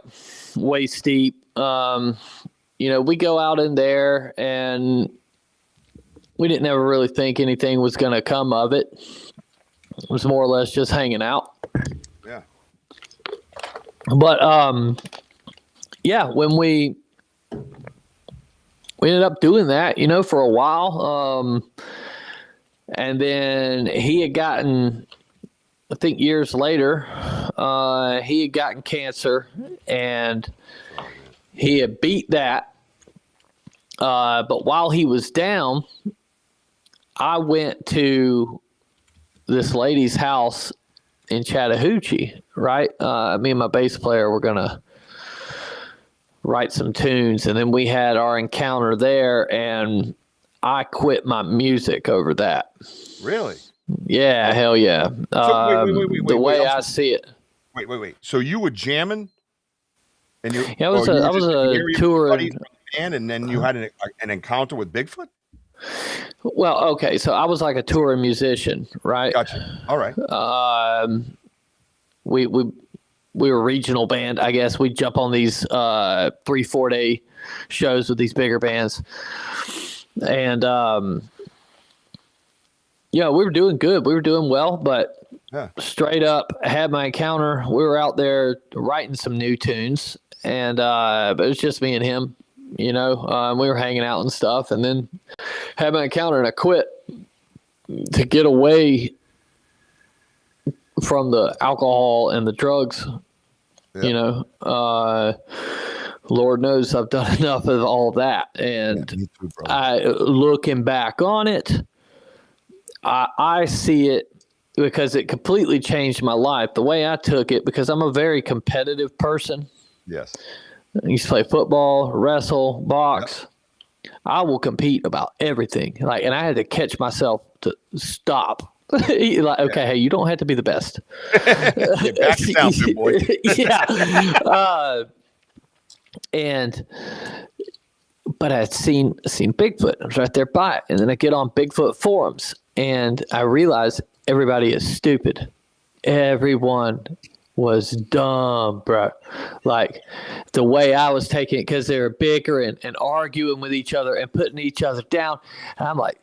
way steep. We go out in there, and we didn't ever really think anything was going to come of it. It was more or less just hanging out. Yeah. But when we ended up doing that, for a while, and then he had gotten, I think years later, he had gotten cancer, and he had beat that. But while he was down, I went to this lady's house in Chattahoochee, right? Me and my bass player were going to write some tunes, and then we had our encounter there, and I quit my music over that. Really? Yeah, hell yeah. Wait, the way I see it. Wait. So you were jamming? And I was a touring band, and then you had an encounter with Bigfoot? Well, okay, so I was like a touring musician, right? Gotcha. All right. We were a regional band, I guess. We'd jump on these 3-4 day shows with these bigger bands. And we were doing good. We were doing well, but straight up, I had my encounter. We were out there writing some new tunes, and but it was just me and him, we were hanging out and stuff, and then had my encounter, and I quit to get away from the alcohol and the drugs. Lord knows I've done enough of all that, and me too, brother. Looking back on it, I see it because it completely changed my life. The way I took it, because I'm a very competitive person. Yes. I used to play football, wrestle, box. Yep. I will compete about everything. And I had to catch myself to stop. Hey, you don't have to be the best. Back it down, good boy. Yeah. But I had seen Bigfoot. I was right there by it. And then I get on Bigfoot forums, and I realize everybody is stupid. Everyone was dumb, bro. Like the way I was taking it, because they were bickering and arguing with each other and putting each other down. And I'm like,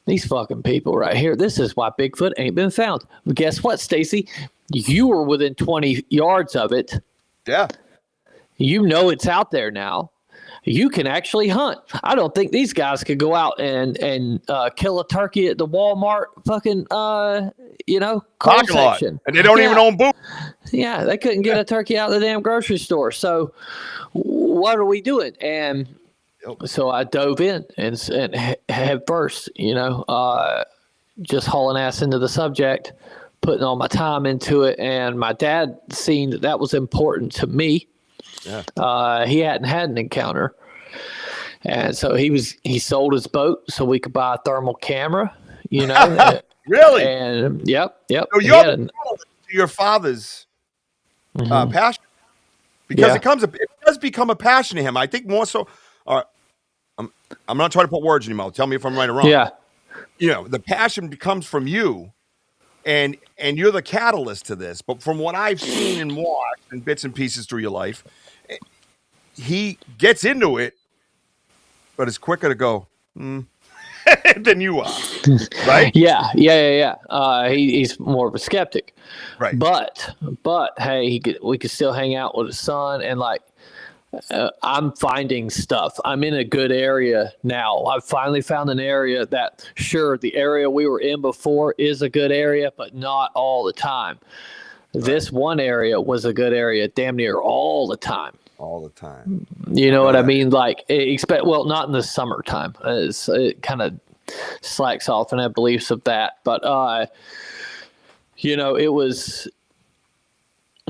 these fucking people right here, this is why Bigfoot ain't been found. But guess what, Stacey? You were within 20 yards of it. Yeah. It's out there now. You can actually hunt. I don't think these guys could go out and kill a turkey at the Walmart fucking clothes section. And they don't even own boots. Yeah, they couldn't get a turkey out of the damn grocery store. So what are we doing? And so I dove in and head first, just hauling ass into the subject, putting all my time into it. And my dad seen that was important to me. Yeah. He hadn't had an encounter, and so he sold his boat so we could buy a thermal camera. Really? And yep. So you're your father's passion, because it does become a passion to him. I think more so. I'm not trying to put words in your mouth. Tell me if I'm right or wrong. Yeah. The passion becomes from you, and you're the catalyst to this. But from what I've seen and watched and bits and pieces through your life, he gets into it, but it's quicker to go than you are, right? Yeah. He's more of a skeptic, right? But hey, we could still hang out with his son, and I'm finding stuff. I'm in a good area now. I've finally found an area that, sure, the area we were in before is a good area, but not all the time. Right. This one area was a good area damn near all the time. All the time. You know what I mean? Not in the summertime. It kind of slacks off, and I have beliefs of that. But, it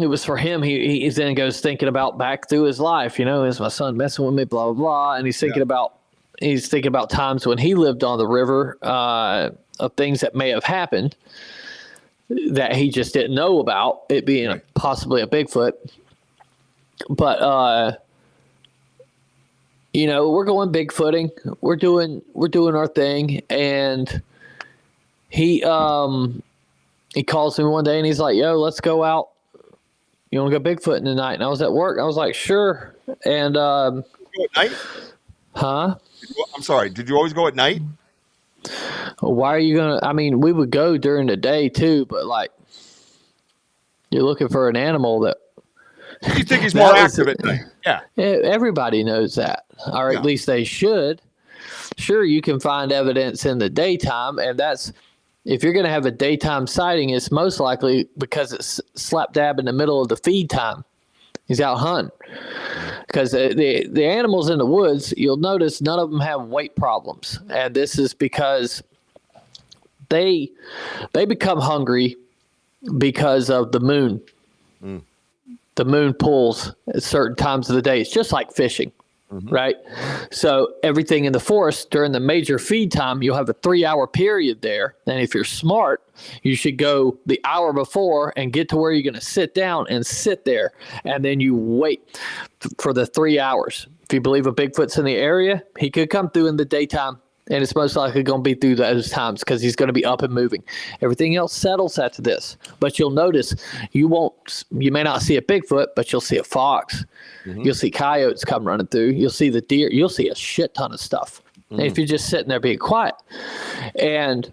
was for him. He then goes thinking about back through his life, is my son messing with me, blah, blah, blah. And he's thinking about times when he lived on the river, of things that may have happened that he just didn't know about, it being possibly a Bigfoot. But, we're going Bigfooting. We're doing our thing. And he, he calls me one day and he's like, "Yo, let's go out. You want to go Bigfooting tonight?" And I was at work. I was like, "Sure." And Did you go at night? huh? I'm sorry. Did you always go at night? Why are you gonna? I mean, we would go during the day too, but like, you're looking for an animal that. You think he's more active at night? Yeah. Everybody knows that, or at least they should. Sure, you can find evidence in the daytime, and that's if you're going to have a daytime sighting, it's most likely because it's slap dab in the middle of the feed time. He's out hunting. Because the animals in the woods, you'll notice none of them have weight problems, and this is because they become hungry because of the moon. The moon pulls at certain times of the day. It's just like fishing, right? So everything in the forest during the major feed time, you'll have a 3-hour period there. And if you're smart, you should go the hour before and get to where you're going to sit down and sit there. And then you wait for the 3 hours. If you believe a Bigfoot's in the area, he could come through in the daytime. And it's most likely going to be through those times because he's going to be up and moving. Everything else settles after this. But you'll notice you may not see a Bigfoot, but you'll see a fox. You'll see coyotes come running through. You'll see the deer. You'll see a shit ton of stuff. And if you're just sitting there being quiet. And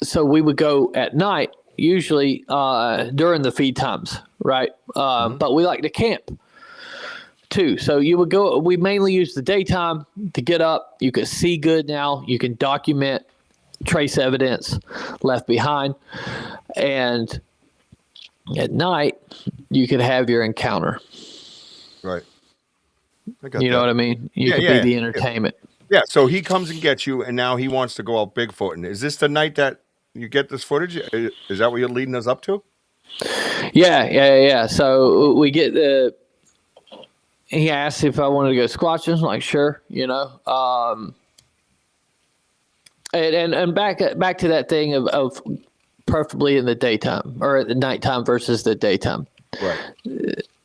so we would go at night, usually during the feed times, right? But we like to camp too. So you would go, we mainly use the daytime to get up. You can see good now. You can document trace evidence left behind. And at night, you could have your encounter. Right. You know what I mean? You could be the entertainment. Yeah. So he comes and gets you, and now he wants to go out Bigfooting. Is this the night that you get this footage? Is that what you're leading us up to? Yeah. So we get the. He asked if I wanted to go squatching. I'm like, sure, you know. And back to that thing of preferably in the daytime or at the nighttime versus the daytime. Right.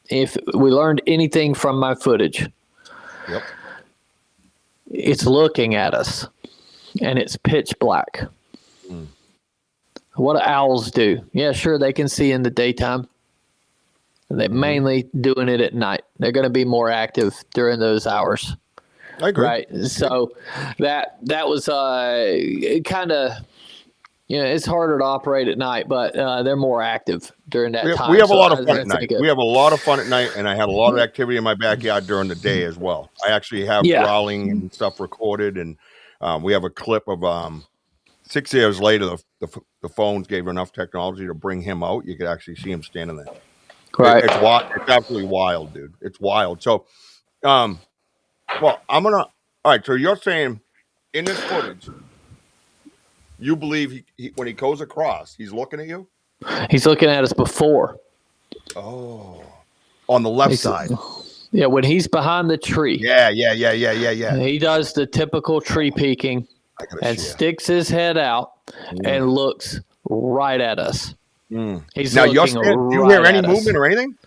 If we learned anything from my footage, it's looking at us, and it's pitch black. What do owls do? Yeah, sure, they can see in the daytime. They're mainly doing it at night. They're going to be more active during those hours. I agree. Right. So that was kind of, it's harder to operate at night, but they're more active during that time. We have a lot of fun at night. We have a lot of fun at night, and I had a lot of activity in my backyard during the day as well. I actually have growling and stuff recorded, and we have a clip of 6 years later, the phones gave enough technology to bring him out. You could actually see him standing there. Right. It's wild. It's absolutely wild, dude. It's wild. So, well, all right. So you're saying in this footage, you believe he when he goes across, he's looking at you? He's looking at us before. Oh, on the left side. Yeah, when he's behind the tree. Yeah. He does the typical tree peeking and sticks his head out and looks right at us. He's now, looking do you hear any movement or anything?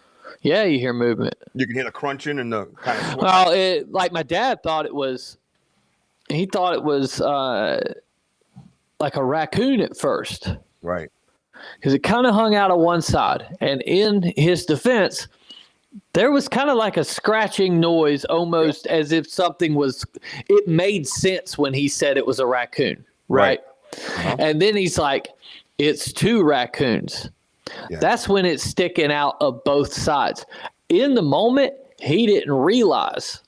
Yeah, you hear movement. You can hear the crunching and the kind of. Well, like my dad thought it was. He thought it was like a raccoon at first, right? Because it kind of hung out on one side, and in his defense, there was kind of like a scratching noise, almost as if something was. It made sense when he said it was a raccoon, right? And then he's like, it's two raccoons. Yeah. That's when it's sticking out of both sides. In the moment, he didn't realize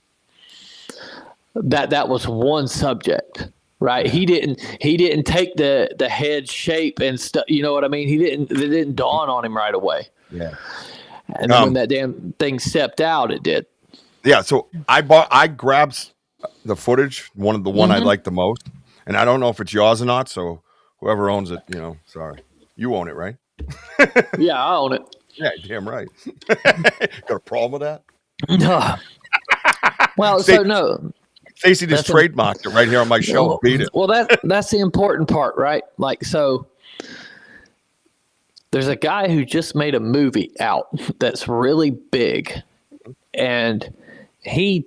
that was one subject, right? He didn't take the head shape and stuff. You know what I mean? It didn't dawn on him right away. Yeah. And then when that damn thing stepped out, it did. Yeah. So I grabbed the footage, one I like the most, and I don't know if it's yours or not. So whoever owns it, sorry, you own it, right? Yeah, I own it. Yeah, damn right. Got a problem with that? No. Well, so no. Stacey just trademarked it right here on my show. Beat it. Well, that's the important part, right? Like, so there's a guy who just made a movie out that's really big, and he's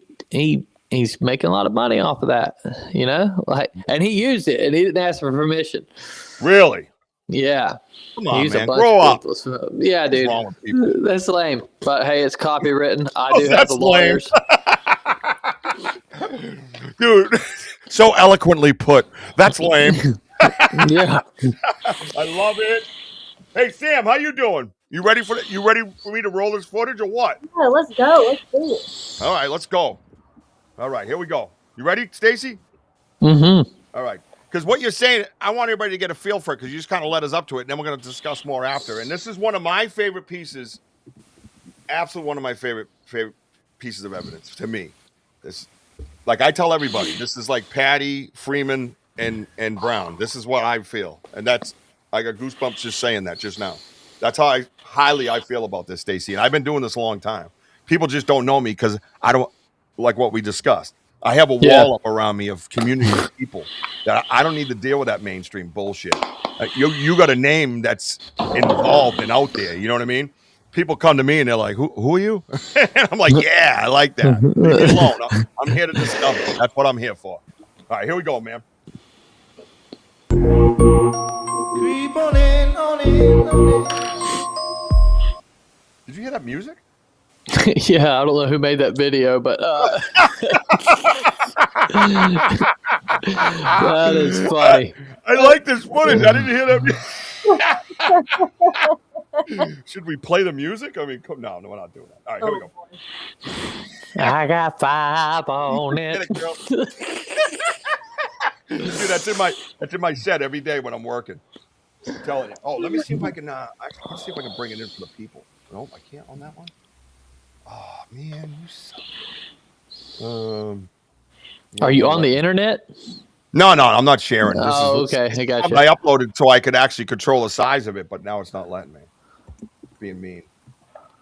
making a lot of money off of that, and he used it, and he didn't ask for permission. Really? Yeah. Come on, He's man. a bunch Grow of up. people. Yeah, dude. What's wrong with people? That's lame. But hey, it's copywritten. I Oh, do have that's the lawyers. Dude, so eloquently put. That's lame. Yeah. I love it. Hey, Sam, how you doing? You ready for me to roll this footage or what? Yeah, let's go. Let's do it. All right, let's go. All right, here we go. You ready, Stacey? Mm-hmm. All right. Because what you're saying, I want everybody to get a feel for it because you just kind of led us up to it, and then we're going to discuss more after. And this is one of my favorite pieces, absolutely one of my favorite pieces of evidence to me. This, like I tell everybody, this is like Patty, Freeman, and Brown. This is what I feel, and that's I got goosebumps just saying that just now. That's how highly I feel about this, Stacey. And I've been doing this a long time. People just don't know me because I don't like what we discussed. I have a wall up around me of community of people that I don't need to deal with that mainstream bullshit. You got a name that's involved and out there. You know what I mean? People come to me and they're like, who are you? And I'm like, yeah, I like that. Leave me alone. I'm here to discover. That's what I'm here for. All right, here we go, man. Creep on in, on in. Did you hear that music? Yeah, I don't know who made that video, but that is funny. I like this footage. I didn't hear that. Should we play the music? I mean, no, we're not doing that. All right, here we go. I got 5 on it. Get it, girl. Dude, that's in my set every day when I'm working. I'm telling you. Oh, let me see if I can. Let's see if I can bring it in for the people. Nope, I can't on that one. Oh man, you suck. Are you on the internet? No, I'm not sharing. Okay, I got you. I uploaded so I could actually control the size of it, but now it's not letting me. It's being mean.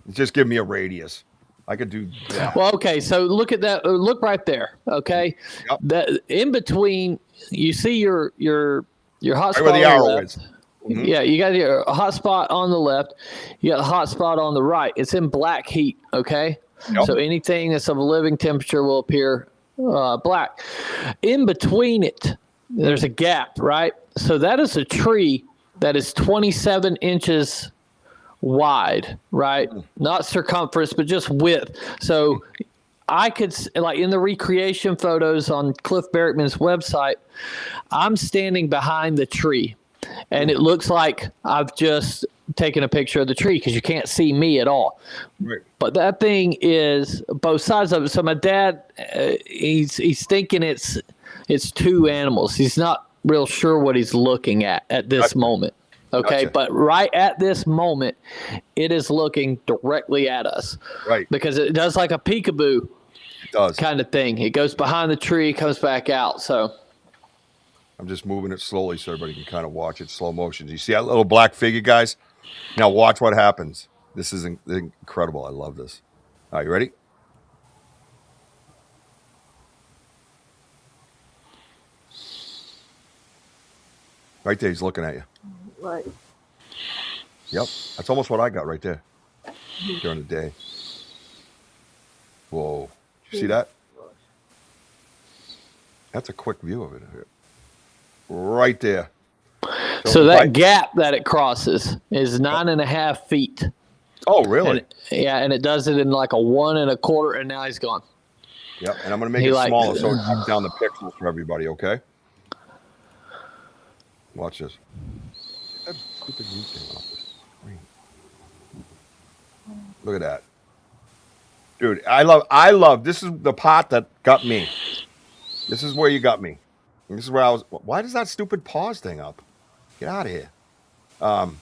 It's just giving me a radius. I could do that. Well, okay, so look at that. Look right there. Okay, Yep. That in between, you see your hot spot Right where the on the arrow left. is. Mm-hmm. Yeah, you got your hot spot on the left. You got a hot spot on the right. It's in black heat. Okay, Yep. so anything that's of a living temperature will appear black. In between it, there's a gap, right? So that is a tree that is 27 inches wide, right? Not circumference, but just width. So I could, like in the recreation photos on Cliff Barrickman's website, I'm standing behind the tree. And it looks like I've just taken a picture of the tree because you can't see me at all. Right. But that thing is both sides of it. So my dad, he's thinking it's 2 animals. He's not real sure what he's looking at this moment. Okay, Gotcha. but right at this moment, it is looking directly at us. Right. Because it does like a peekaboo kind of thing. It goes behind the tree, comes back out. So I'm just moving it slowly so everybody can kind of watch it slow motion. You see that little black figure, guys? Now watch what happens. This is incredible. I love this. All right, you ready? Right there, he's looking at you. Right. Yep, that's almost what I got right there during the day. Whoa, you see that? That's a quick view of it here. Right there. So that gap that it crosses is 9.5 feet. Oh, really? And it does it in like a 1 1/4, and now he's gone. Yep, and I'm going to make it smaller so it cuts down the pixels for everybody, okay? Watch this. Get that stupid mute thing off the screen. Look at that. Dude, I love, this is the part that got me. This is where you got me. This is where I was. Why does that stupid pause thing up? Get out of here.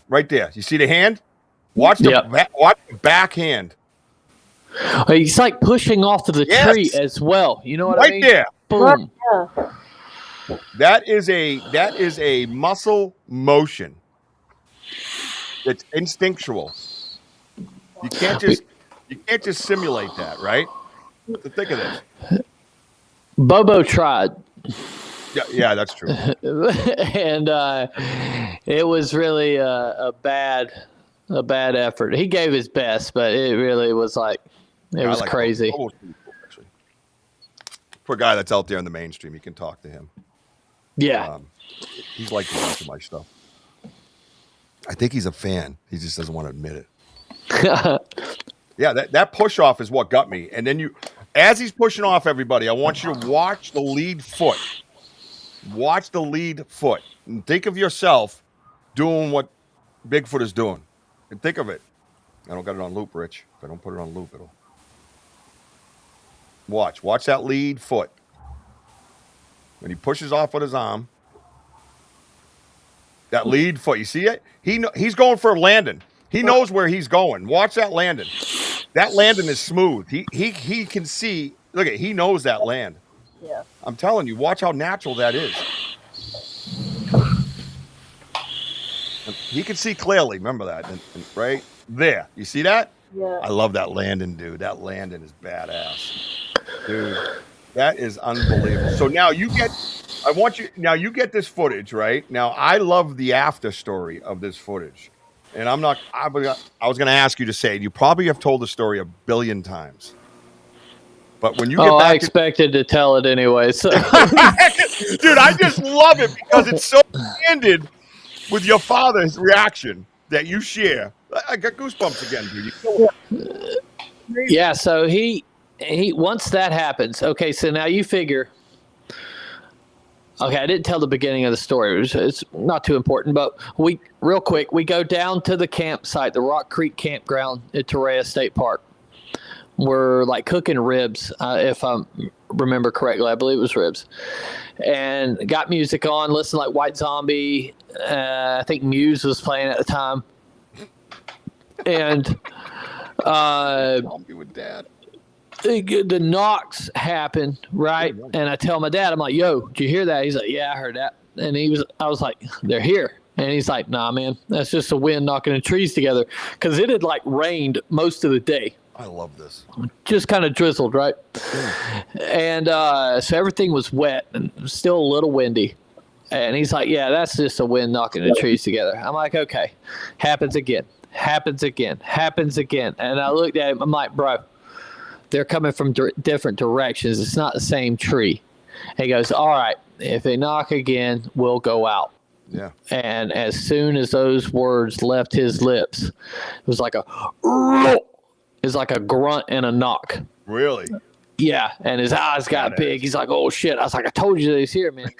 Right there. You see the hand? Watch the watch the backhand. He's like pushing off of the tree as well. You know what I mean? Right there. Boom. Yeah. That is a muscle motion. It's instinctual. You can't just simulate that, right? So think of this. Bobo tried. Yeah, that's true. And it was really a bad effort. He gave his best, but it really was like it was crazy. Poor guy that's out there in the mainstream. You can talk to him. Yeah. He's like the rest of my stuff. I think he's a fan. He just doesn't want to admit it. Yeah, that push off is what got me. And then as he's pushing off everybody, I want you to watch the lead foot. Watch the lead foot. And think of yourself doing what Bigfoot is doing. And think of it. I don't got it on loop, Rich. If I don't put it on loop, it'll. Watch that lead foot. When he pushes off with his arm. That lead foot, you see it? He's going for a landing. He knows where he's going. Watch that landing. That landing is smooth. He can see. Look he knows that land. Yeah. I'm telling you, watch how natural that is. He can see clearly. Remember that, and right there. You see that? Yeah. I love that landing, dude. That landing is badass, dude. That is unbelievable. So now you get this footage, right? Now I love the after story of this footage. And I was going to ask you to say, you probably have told the story 1 billion times. But when you get back I expected to tell it anyway. So. Dude, I just love it because it's so candid with your father's reaction that you share. I got goosebumps again, dude. Yeah, so he once that happens, okay, so now you figure, okay, I didn't tell the beginning of the story. It's not too important, but we go down to the campsite, the Rock Creek Campground at Torreya State Park. We're like cooking ribs, if I remember correctly. I believe it was ribs. And got music on, listened like White Zombie. I think Muse was playing at the time. And with Dad. The knocks happen, right? And I tell my dad, I'm like, yo, did you hear that? He's like, yeah, I heard that. And I was like, they're here. And he's like, nah, man, that's just the wind knocking the trees together. Because it had like rained most of the day. I love this. Just kind of drizzled, right? And so everything was wet and still a little windy. And he's like, yeah, that's just the wind knocking the trees together. I'm like, okay, happens again. And I looked at him, I'm like, bro, they're coming from different directions. It's not the same tree. And he goes, all right, if they knock again, we'll go out. Yeah. And as soon as those words left his lips, it was like a grunt and a knock. Really? Yeah. And his eyes got big. He's like, oh shit. I was like, I told you he's here, man.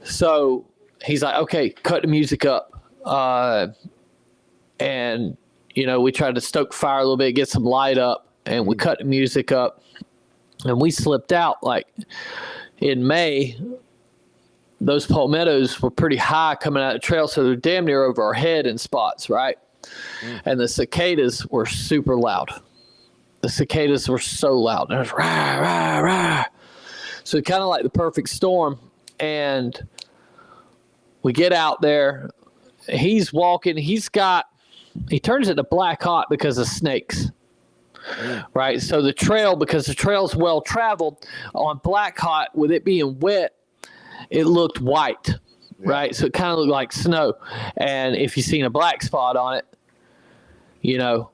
So he's like, okay, cut the music up. And we tried to stoke fire a little bit, get some light up, and we cut the music up, and we slipped out. Like in May, those palmettos were pretty high coming out of the trail, so they're damn near over our head in spots, right? And the cicadas were super loud. The cicadas were so loud. And it was rah, rah, rah. So kind of like the perfect storm. And we get out there. He's walking. He turns it to black hot because of snakes. Right? So the trail, because the trail's well traveled, on black hot, with it being wet, it looked white. Right? So it kind of looked like snow. And if you've seen a black spot on it,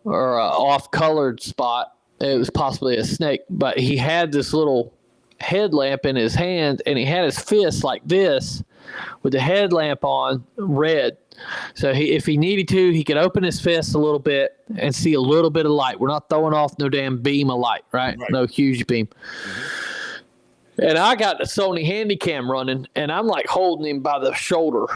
or a off-colored spot, it was possibly a snake. But he had this little headlamp in his hand, and he had his fist like this with the headlamp on, red. So if he needed to, he could open his fist a little bit and see a little bit of light. We're not throwing off no damn beam of light, right? No huge beam. And I got the Sony Handycam running, and I'm like holding him by the shoulder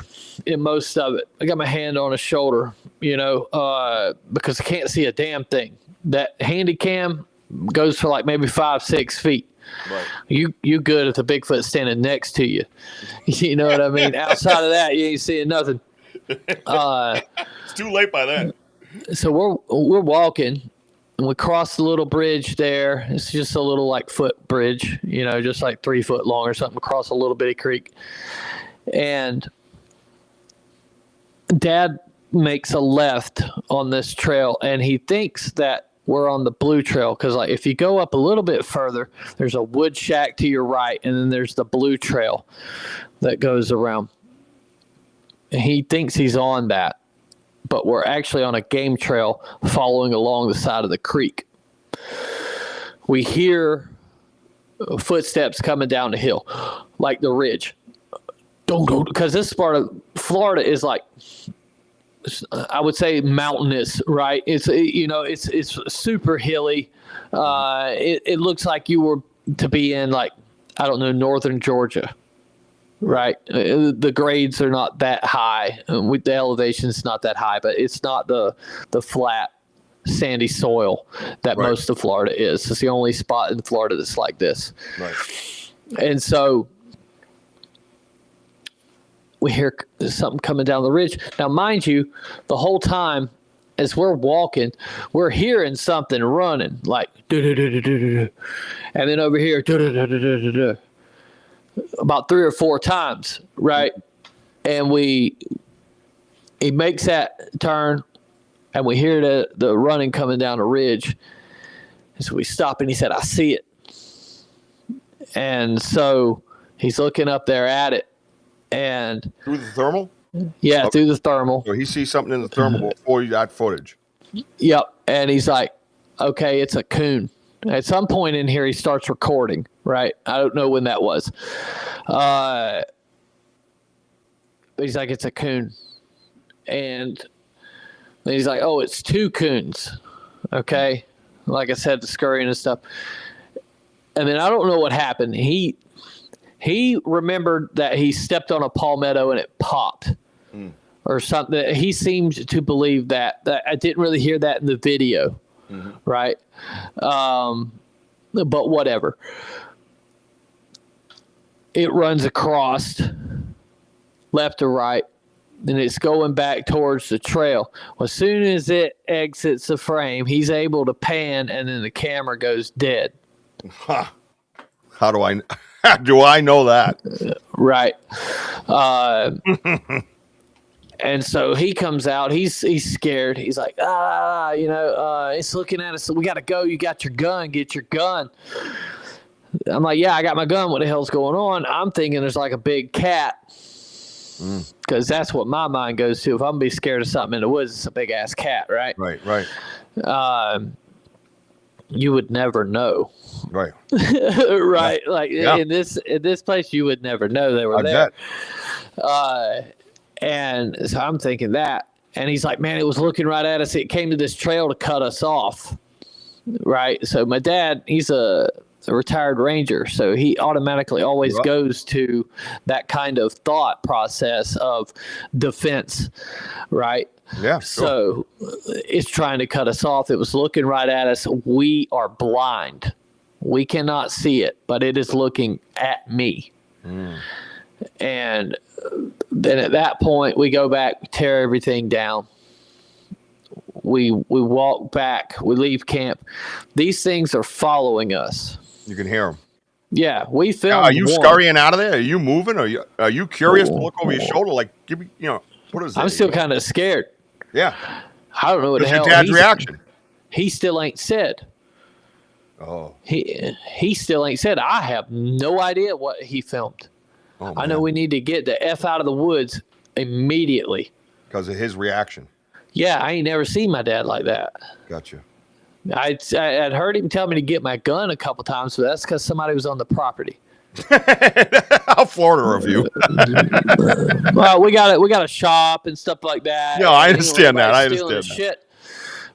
in most of it. I got my hand on his shoulder, because I can't see a damn thing. That Handycam goes for like maybe 5-6 feet. Right. You good if the Bigfoot's standing next to you. You know what I mean? Outside of that, you ain't seeing nothing. It's too late by then. So we're walking, and we cross the little bridge there. It's just a little like foot bridge, just like 3 foot long or something, across a little bitty creek. And Dad makes a left on this trail, and he thinks that we're on the blue trail, because like if you go up a little bit further, there's a wood shack to your right, and then there's the blue trail that goes around. And he thinks he's on that, but we're actually on a game trail following along the side of the creek. We hear footsteps coming down the hill, like the ridge. Don't go, because this part of Florida is like I would say mountainous, right? It's super hilly. It looks like you were to be in, like, I don't know, northern Georgia, right? The grades are not that high. With the elevation's not that high, but it's not the flat, sandy soil that most of Florida is. It's the only spot in Florida that's like this. Right. And so we hear something coming down the ridge. Now, mind you, the whole time as we're walking, we're hearing something running, like do-do-do-do-do-do. And then over here, do-do-do-do-do-do. About 3 or 4 times, right? And he makes that turn, and we hear the running coming down the ridge. And so we stop, and he said, I see it. And so he's looking up there at it. And through the thermal? Yeah, through the thermal. So he sees something in the thermal before you got footage. Yep. And he's like, okay, it's a coon. At some point in here, he starts recording, right? I don't know when that was. But he's like, it's a coon. And then he's like, oh, it's 2 coons. Okay. Like I said, the scurrying and stuff. And then I don't know what happened. He remembered that he stepped on a palmetto and it popped or something. He seemed to believe that I didn't really hear that in the video. Right. But whatever. It runs across left to right, and it's going back towards the trail. Well, as soon as it exits the frame, he's able to pan, and then the camera goes dead. Huh. How do I know that? Right. And so he comes out. He's scared. He's like, it's looking at us. We got to go. You got your gun. Get your gun. I'm like, yeah, I got my gun. What the hell's going on? I'm thinking there's like a big cat. Because that's what my mind goes to. If I'm going to be scared of something in the woods, it's a big-ass cat, right? Right. You would never know. Right. Right. Yeah. Like in this place, you would never know they were there. Bet. And so I'm thinking that. And he's like, man, it was looking right at us. It came to this trail to cut us off. Right. So my dad, he's a retired ranger. So he automatically always goes to that kind of thought process of defense. Right. Yeah. So it's trying to cut us off. It was looking right at us. We are blind. We cannot see it, but it is looking at me. And then at that point, we go back, tear everything down. We walk back. We leave camp. These things are following us. You can hear them. Yeah, we filmed. Are you scurrying out of there? Are you moving? Are you curious to look over your shoulder? Like, give me, what is that? I'm still kind of scared. Yeah. I don't know what the hell. Your dad's reaction? He still ain't said. Oh. He still ain't said. I have no idea what he filmed. Oh, I know we need to get the F out of the woods immediately. Because of his reaction. Yeah, I ain't never seen my dad like that. Gotcha. I'd heard him tell me to get my gun a couple times, but that's because somebody was on the property. How Florida of you. Well, we got a shop and stuff like that. Yeah, I understand that. I understand that. Shit.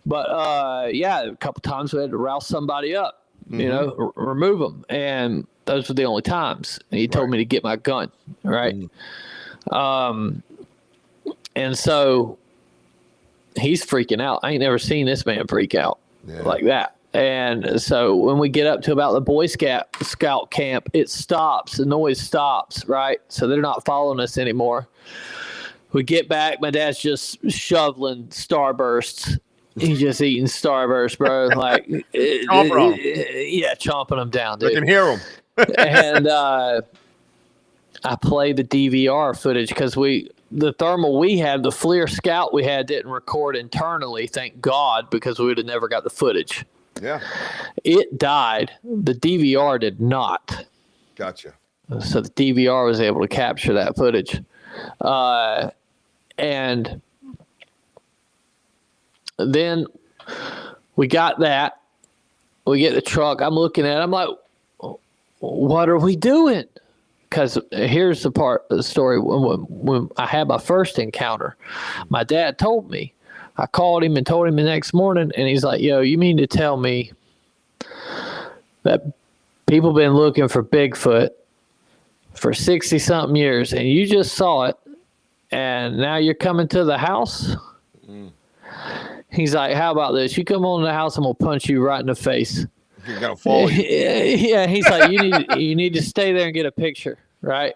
But yeah, a couple times we had to rouse somebody up, remove them, and those were the only times. And he told me to get my gun, right? And so he's freaking out. I ain't never seen this man freak out like that. And so when we get up to about the Boy Scout camp, it stops. The noise stops, right? So they're not following us anymore. We get back. My dad's just shoveling Starbursts. He's just eating Starburst, bro. Like, chomping them down, dude. I can hear them. And I play the DVR footage because the thermal we had, the FLIR Scout we had, didn't record internally, thank God, because we would have never got the footage. Yeah. It died. The DVR did not. Gotcha. So the DVR was able to capture that footage. And then we got that. We get the truck. I'm looking at it. I'm like, what are we doing? because here's the part of the story. When I had my first encounter, my dad told me. I called him and told him the next morning, and he's like, "Yo, you mean to tell me that people been looking for Bigfoot for 60-something years, and you just saw it, and now you're coming to the house?" He's like, "How about this? You come on to the house, I'm gonna punch you right in the face." You're gonna fall. Yeah, he's like, you need to stay there and get a picture, right?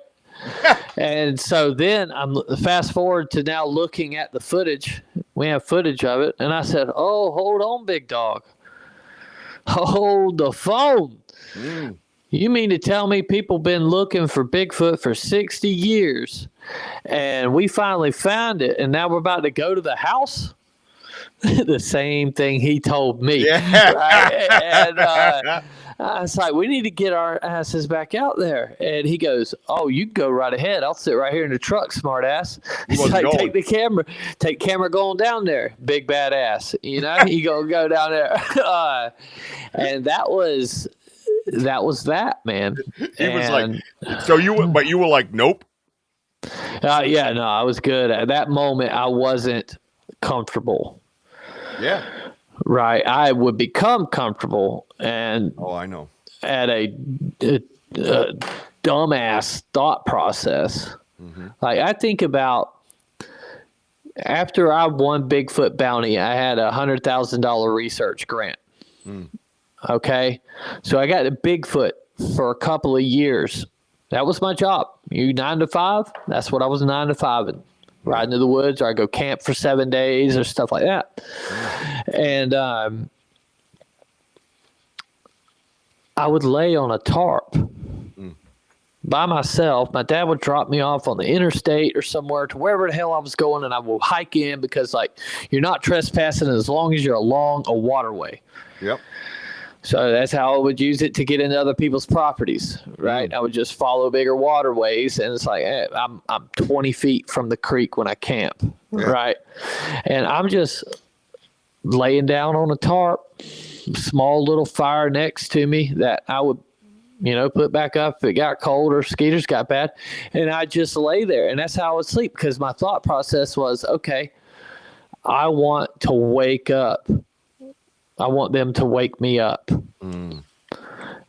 And so then I'm fast forward to now looking at the footage. We have footage of it, and I said, "Oh, hold on, big dog. Hold the phone. You mean to tell me people been looking for Bigfoot for 60 years, and we finally found it, and now we're about to go to the house?" The same thing he told me. Yeah. Right? And I was like, "We need to get our asses back out there." And he goes, "Oh, you go right ahead. I'll sit right here in the truck, smart ass." He's like, going. take camera going down there, big bad ass. You know, you gonna go down there. And that was that, man. He was like, so you were like, nope. Yeah, no, I was good. At that moment, I wasn't comfortable. Yeah. Right. I would become comfortable and I know. At a dumbass thought process. Like I think about after I won Bigfoot Bounty, I had $100,000 research grant. Okay. So I got a Bigfoot for a couple of years. That was my job. You 9 to 5. That's what I was 9 to 5 in. Ride into the woods, or I go camp for 7 days or stuff like that. And I would lay on a tarp by myself. My dad would drop me off on the interstate or somewhere to wherever the hell I was going, and I will hike in because, like, you're not trespassing as long as you're along a waterway. Yep. So that's how I would use it to get into other people's properties, right? I would just follow bigger waterways, and it's like, hey, I'm 20 feet from the creek when I camp, right? And I'm just laying down on a tarp, small little fire next to me that I would, put back up if it got cold or mosquitoes got bad, and I just lay there, and that's how I would sleep because my thought process was, okay, I want to wake up. I want them to wake me up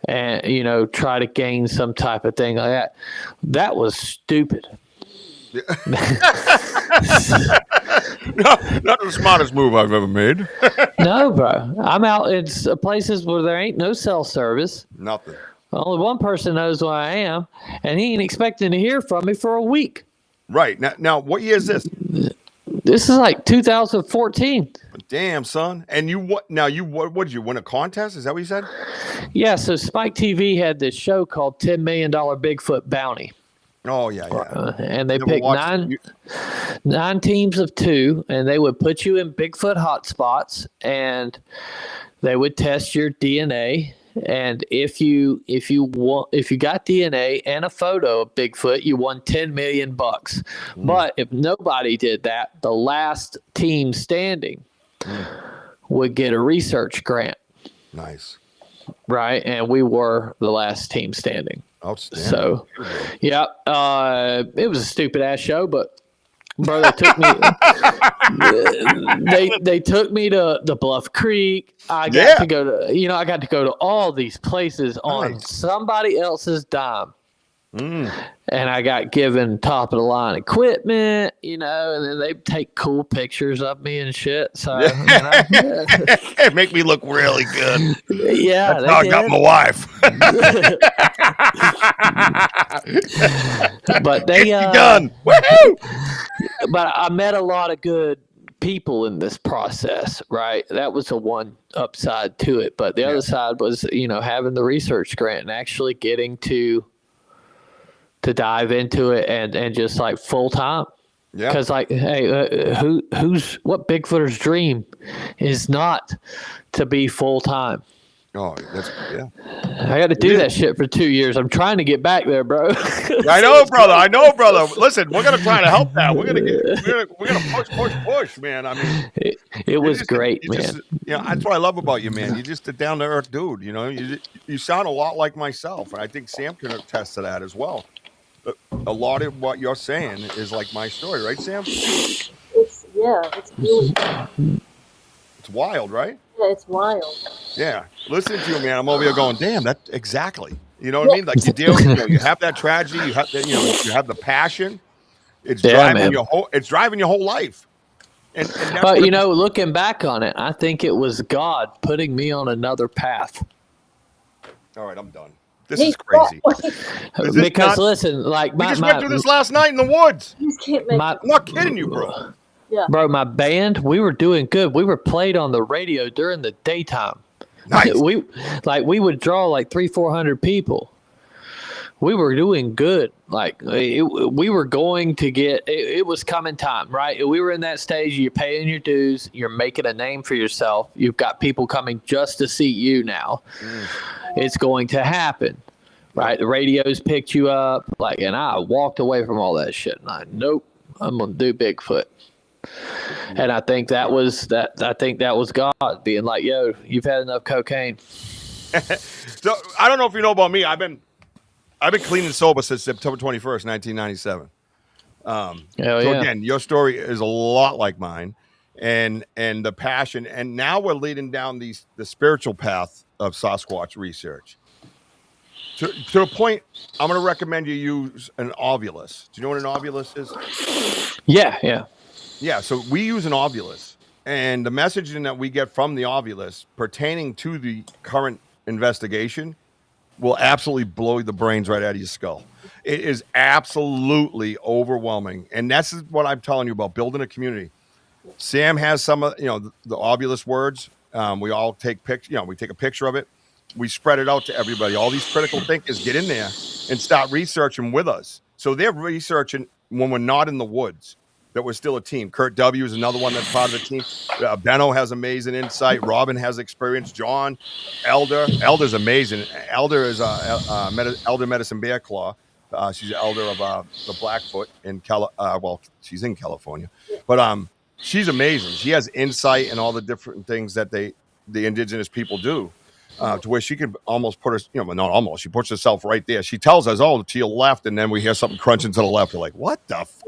and, try to gain some type of thing like that. That was stupid. No, not the smartest move I've ever made. No, bro. I'm out in places where there ain't no cell service. Nothing. Only one person knows where I am, and he ain't expecting to hear from me for a week. Right. Now what year is this? This is like 2014. Damn, son. And what did you win a contest? Is that what you said? Yeah, so Spike TV had this show called $10 Million Bigfoot Bounty. Oh, yeah. And they picked nine teams of 2, and they would put you in Bigfoot hotspots, and they would test your DNA. And if you got DNA and a photo of Bigfoot, you won $10 million. But if nobody did that, the last team standing would get a research grant. Nice. Right, and we were the last team standing. Outstanding. So, yeah, it was a stupid ass show, but bro, they took me. they took me to the Bluff Creek. I got to go to, I got to go to all these places on somebody else's dime. And I got given top of the line equipment, and then they take cool pictures of me and shit. So it make me look really good. Yeah, that's how I got my wife. But they done. Woohoo! But I met a lot of good people in this process, right? That was the one upside to it. But the other side was, having the research grant and actually getting to dive into it and just like full time. Yeah. Because like, hey, what Bigfooter's dream is not to be full time. Oh, I got to do that shit for 2 years. I'm trying to get back there, bro. I know, brother. Listen, we're gonna try to help that. We're gonna push, man. I mean, it was great, man. That's what I love about you, man. You're just a down to earth dude. You sound a lot like myself, and I think Sam can attest to that as well. a lot of what you're saying is like my story, right, Sam? It's really, It's wild, right? yeah, it's wild. Yeah. Listening to you, man, I'm over here going, damn, that exactly. You know what I mean? Like you have that tragedy, you have you have the passion. It's driving your whole life. And but looking back on it, I think it was God putting me on another path. All right, I'm done. This is crazy. Because listen, like we just went through this last night in the woods. You can't make I'm not kidding you, bro. Yeah. Bro, my band, we were doing good. We were played on the radio during the daytime. Nice. We would draw like 300-400 people. We were doing good. Like we were going to get. It was coming time, right? We were in that stage. You're paying your dues. You're making a name for yourself. You've got people coming just to see you now. It's going to happen, right? The radio's picked you up. Like, and I walked away from all that shit. And nope, I'm gonna do Bigfoot. And I think that was God being like, yo, you've had enough cocaine. So I don't know if you know about me. I've been clean and sober since September 21st, 1997. Again, your story is a lot like mine, and the passion. And now we're leading down the spiritual path of Sasquatch research. To the point, I'm going to recommend you use an ovulus. Do you know what an ovulus is? Yeah. Yeah, so we use an ovulus, and the messaging that we get from the ovulus pertaining to the current investigation will absolutely blow the brains right out of your skull. It is absolutely overwhelming, and that's what I'm telling you about building a community. Sam has some of the ovulus words. We all take we take a picture of it. We spread it out to everybody. All these critical thinkers get in there and start researching with us. So they're researching when we're not in the woods. That we're still a team. Kurt W. is another one that's part of the team. Benno has amazing insight. Robin has experience. John, Elder's amazing. Elder is Elder Medicine Bear Claw. She's an elder of the Blackfoot in she's in California, but she's amazing. She has insight in all the different things that the indigenous people do. To where she can almost put her, not almost, she puts herself right there. She tells us, to your left, and then we hear something crunching to the left. We're like, what the f-?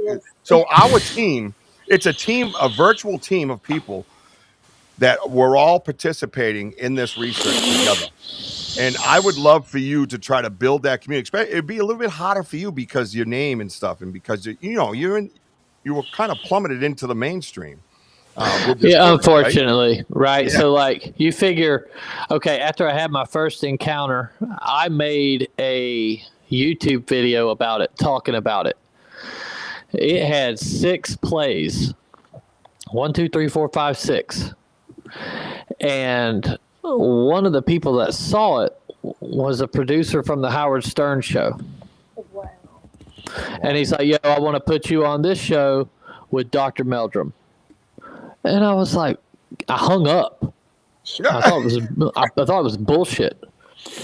So our team, it's a virtual team of people that we're all participating in this research together. And I would love for you to try to build that community. It'd be a little bit harder for you because your name and stuff, and because you were kind of plummeted into the mainstream. Unfortunately, right? Yeah. So like you figure, okay, after I had my first encounter, I made a YouTube video about it, talking about it. It had 6 plays. 1, 2, 3, 4, 5, 6. And one of the people that saw it was a producer from the Howard Stern show. Wow. And he's like, yo, I want to put you on this show with Dr. Meldrum. And I was like, I hung up. I thought it was bullshit.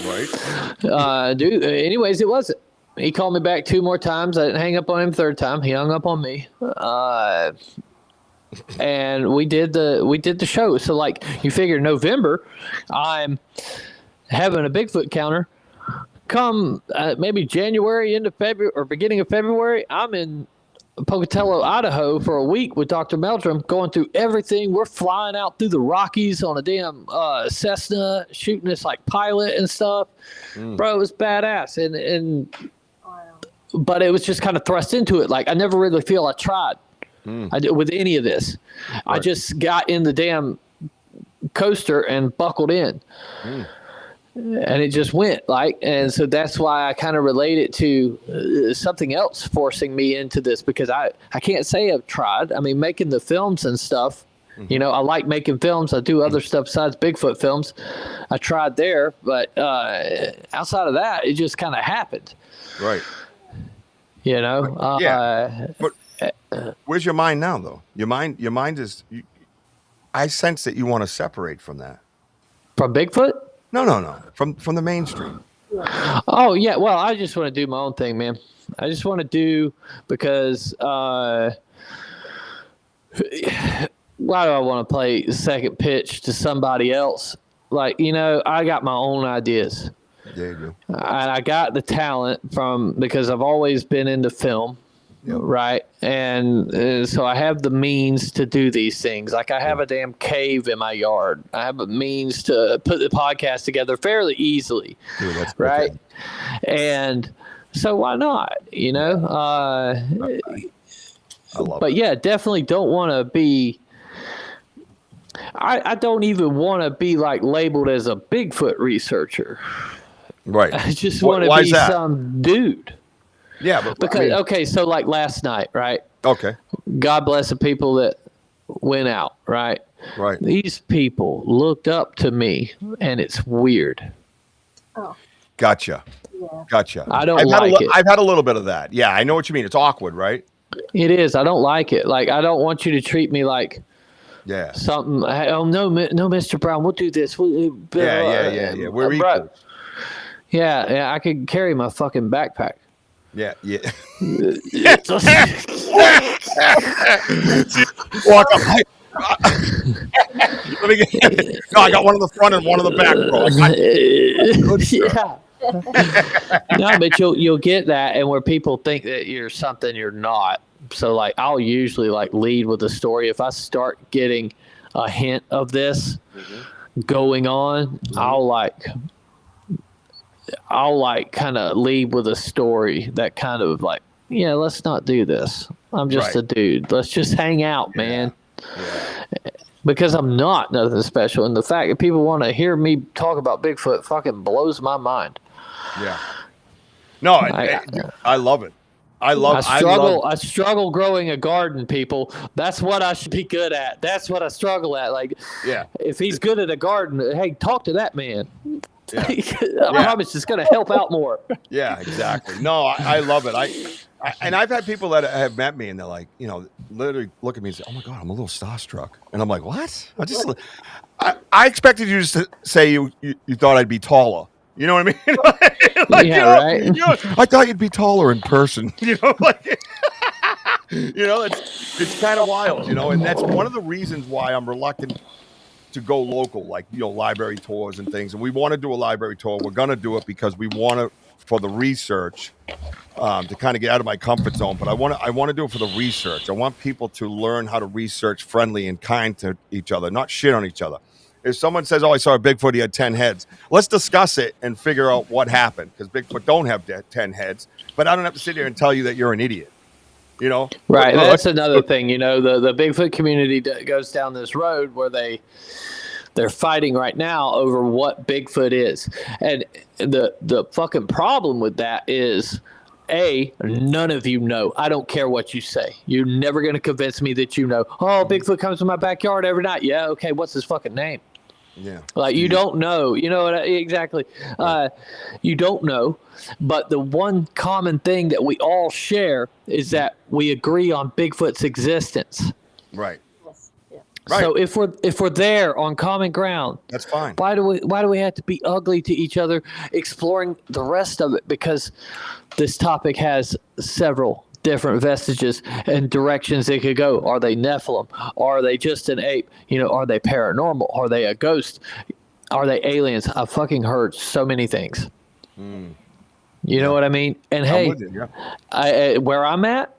Right. Dude. Anyways, it wasn't. He called me back 2 more times. I didn't hang up on him 3rd time. He hung up on me. And we did the show. So like you figure November, I'm having a Bigfoot counter. Come maybe January into February or beginning of February, I'm in Pocatello, Idaho for a week with Dr. Meldrum, going through everything. We're flying out through the Rockies on a damn Cessna, shooting this like pilot and stuff. Bro, it was badass. And but it was just kind of thrust into it. Like I never really feel I tried with any of this. Right. I just got in the damn coaster and buckled in. And it just went and so that's why I kind of relate it to something else forcing me into this, because I can't say I've tried. I mean, making the films and stuff, I like making films. I do other stuff besides Bigfoot films. I tried there, but outside of that, it just kind of happened. Right. But where's your mind now, though? Your mind is. I sense that you want to separate from that. From Bigfoot? No. From the mainstream. Oh yeah. Well, I just want to do my own thing, man. I just want to do because why do I want to play second pitch to somebody else? Like, I got my own ideas. Yeah, you do. I got the talent because I've always been into film. Yep. Right. And so I have the means to do these things. Like I have a damn cave in my yard. I have a means to put the podcast together fairly easily. Dude, that's right. perfect. And so why not? You know? I love but it. Yeah, definitely don't want to be. I don't even want to be like labeled as a Bigfoot researcher. Right. I just want to be some dude. Yeah, but because okay, so like last night, right? Okay. God bless the people that went out, right? Right. These people looked up to me, and it's weird. Oh. Gotcha. Yeah. Gotcha. I don't like it. I've had a little bit of that. Yeah, I know what you mean. It's awkward, right? It is. I don't like it. Like I don't want you to treat me like something. Oh no, Mr. Brown, we'll do this. Yeah. We're equal. Yeah, I could carry my fucking backpack. Yeah. Walk up. I got one in the front and one in the back, bro. No, but you'll get that, and where people think that you're something you're not. So like, I'll usually like lead with a story. If I start getting a hint of this going on, I'll kind of lead with a story that kind of like, yeah, let's not do this. I'm just a dude. Let's just hang out, man. Yeah. Because I'm not nothing special. And the fact that people want to hear me talk about Bigfoot fucking blows my mind. Yeah. No, I love it. I struggle growing a garden, people. That's what I should be good at. That's what I struggle at. Like, if he's good at a garden, hey, talk to that man. Yeah. I promise it's going to help out more. Yeah, exactly. No, I love it. And I've had people that have met me and they're like, literally look at me and say, "Oh my God, I'm a little starstruck." And I'm like, "What?" I expected you just to say you thought I'd be taller. You know what I mean? Right. I thought you'd be taller in person. It's kind of wild, and that's one of the reasons why I'm reluctant to go local, like library tours and things. And we want to do a library tour. We're gonna do it because we want to for the research to kind of get out of my comfort zone. But I want to do it for the research. I want people to learn how to research friendly and kind to each other, not shit on each other. If someone says, "Oh, I saw a Bigfoot, he had 10 heads," let's discuss it and figure out what happened, because Bigfoot don't have 10 heads. But I don't have to sit here and tell you that you're an idiot. Right. That's another thing. The Bigfoot community goes down this road where they're fighting right now over what Bigfoot is, and the fucking problem with that is, none of you know. I don't care what you say. You're never going to convince me that you know. Oh, Bigfoot comes to my backyard every night. Yeah, okay. What's his fucking name? Yeah. Like, you don't know. You know what? Exactly. You don't know. But the one common thing that we all share is that we agree on Bigfoot's existence. Right. Right. So if we're there on common ground, that's fine. Why do we have to be ugly to each other exploring the rest of it? Because this topic has several different vestiges and directions it could go. Are they Nephilim? Are they just an ape? Are they paranormal? Are they a ghost? Are they aliens? I've fucking heard so many things. You know what I mean? And where I'm at,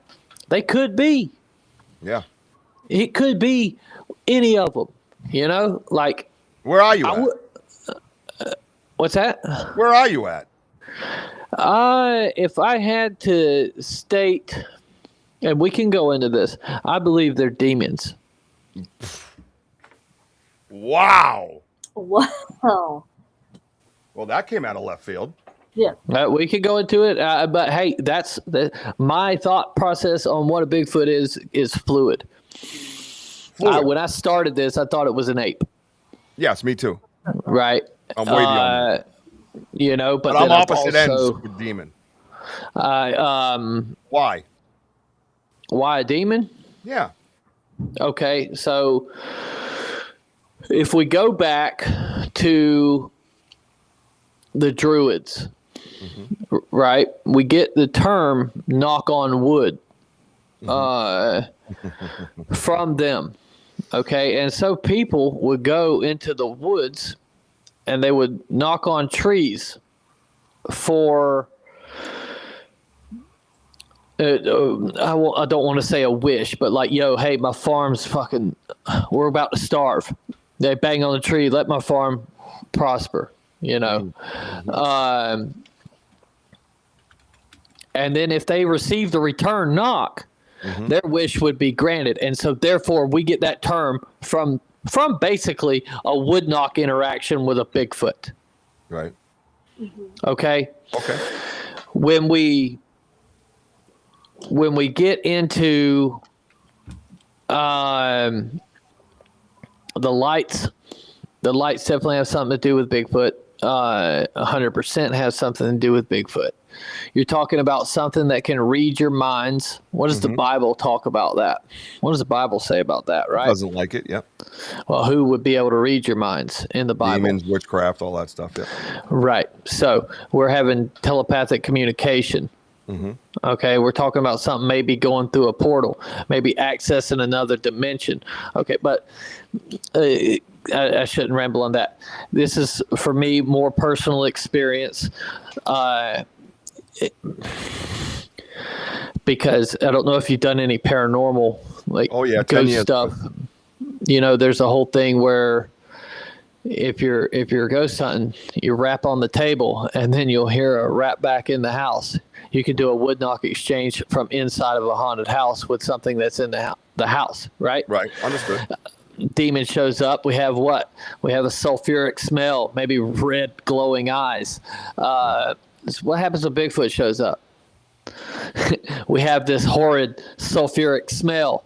they could be. Yeah. It could be any of them, like. Where are you at? What's that? Where are you at? If I had to state, and we can go into this, I believe they're demons. Wow. Wow. Well, that came out of left field. Yeah. We could go into it, but hey, that's my thought process on what a Bigfoot is fluid. When I started this, I thought it was an ape. Yes, me too. Right. I'm way beyond that. But I'm opposite ends with demon. Why? Why a demon? Yeah. Okay, so if we go back to the Druids, right, we get the term knock on wood from them. Okay, and so people would go into the woods and they would knock on trees for I don't want to say a wish, but like, yo, hey, my farm's fucking, we're about to starve. They bang on the tree, let my farm prosper, you know. And then if they receive the return knock, their wish would be granted. And so therefore we get that term from basically a wood knock interaction with a Bigfoot. Right. Okay. Okay. When we get into the lights definitely have something to do with Bigfoot. 100% has something to do with Bigfoot. You're talking about something that can read your minds. What does the Bible talk about that? What does the Bible say about that, right? Doesn't like it, yeah. Well, who would be able to read your minds in the Bible? Demons, witchcraft, all that stuff, yeah. Right. So we're having telepathic communication. Okay, we're talking about something maybe going through a portal, maybe accessing another dimension. Okay, but I shouldn't ramble on that. This is, for me, more personal experience. Because I don't know if you've done any paranormal, like ghost stuff. You know, there's a whole thing where if you're ghost hunting, you rap on the table and then you'll hear a rap back in the house. You can do a wood knock exchange from inside of a haunted house with something that's in the house, right? Right, understood. Demon shows up. We have what? We have a sulfuric smell, maybe red glowing eyes. What happens when Bigfoot shows up? We have this horrid sulfuric smell,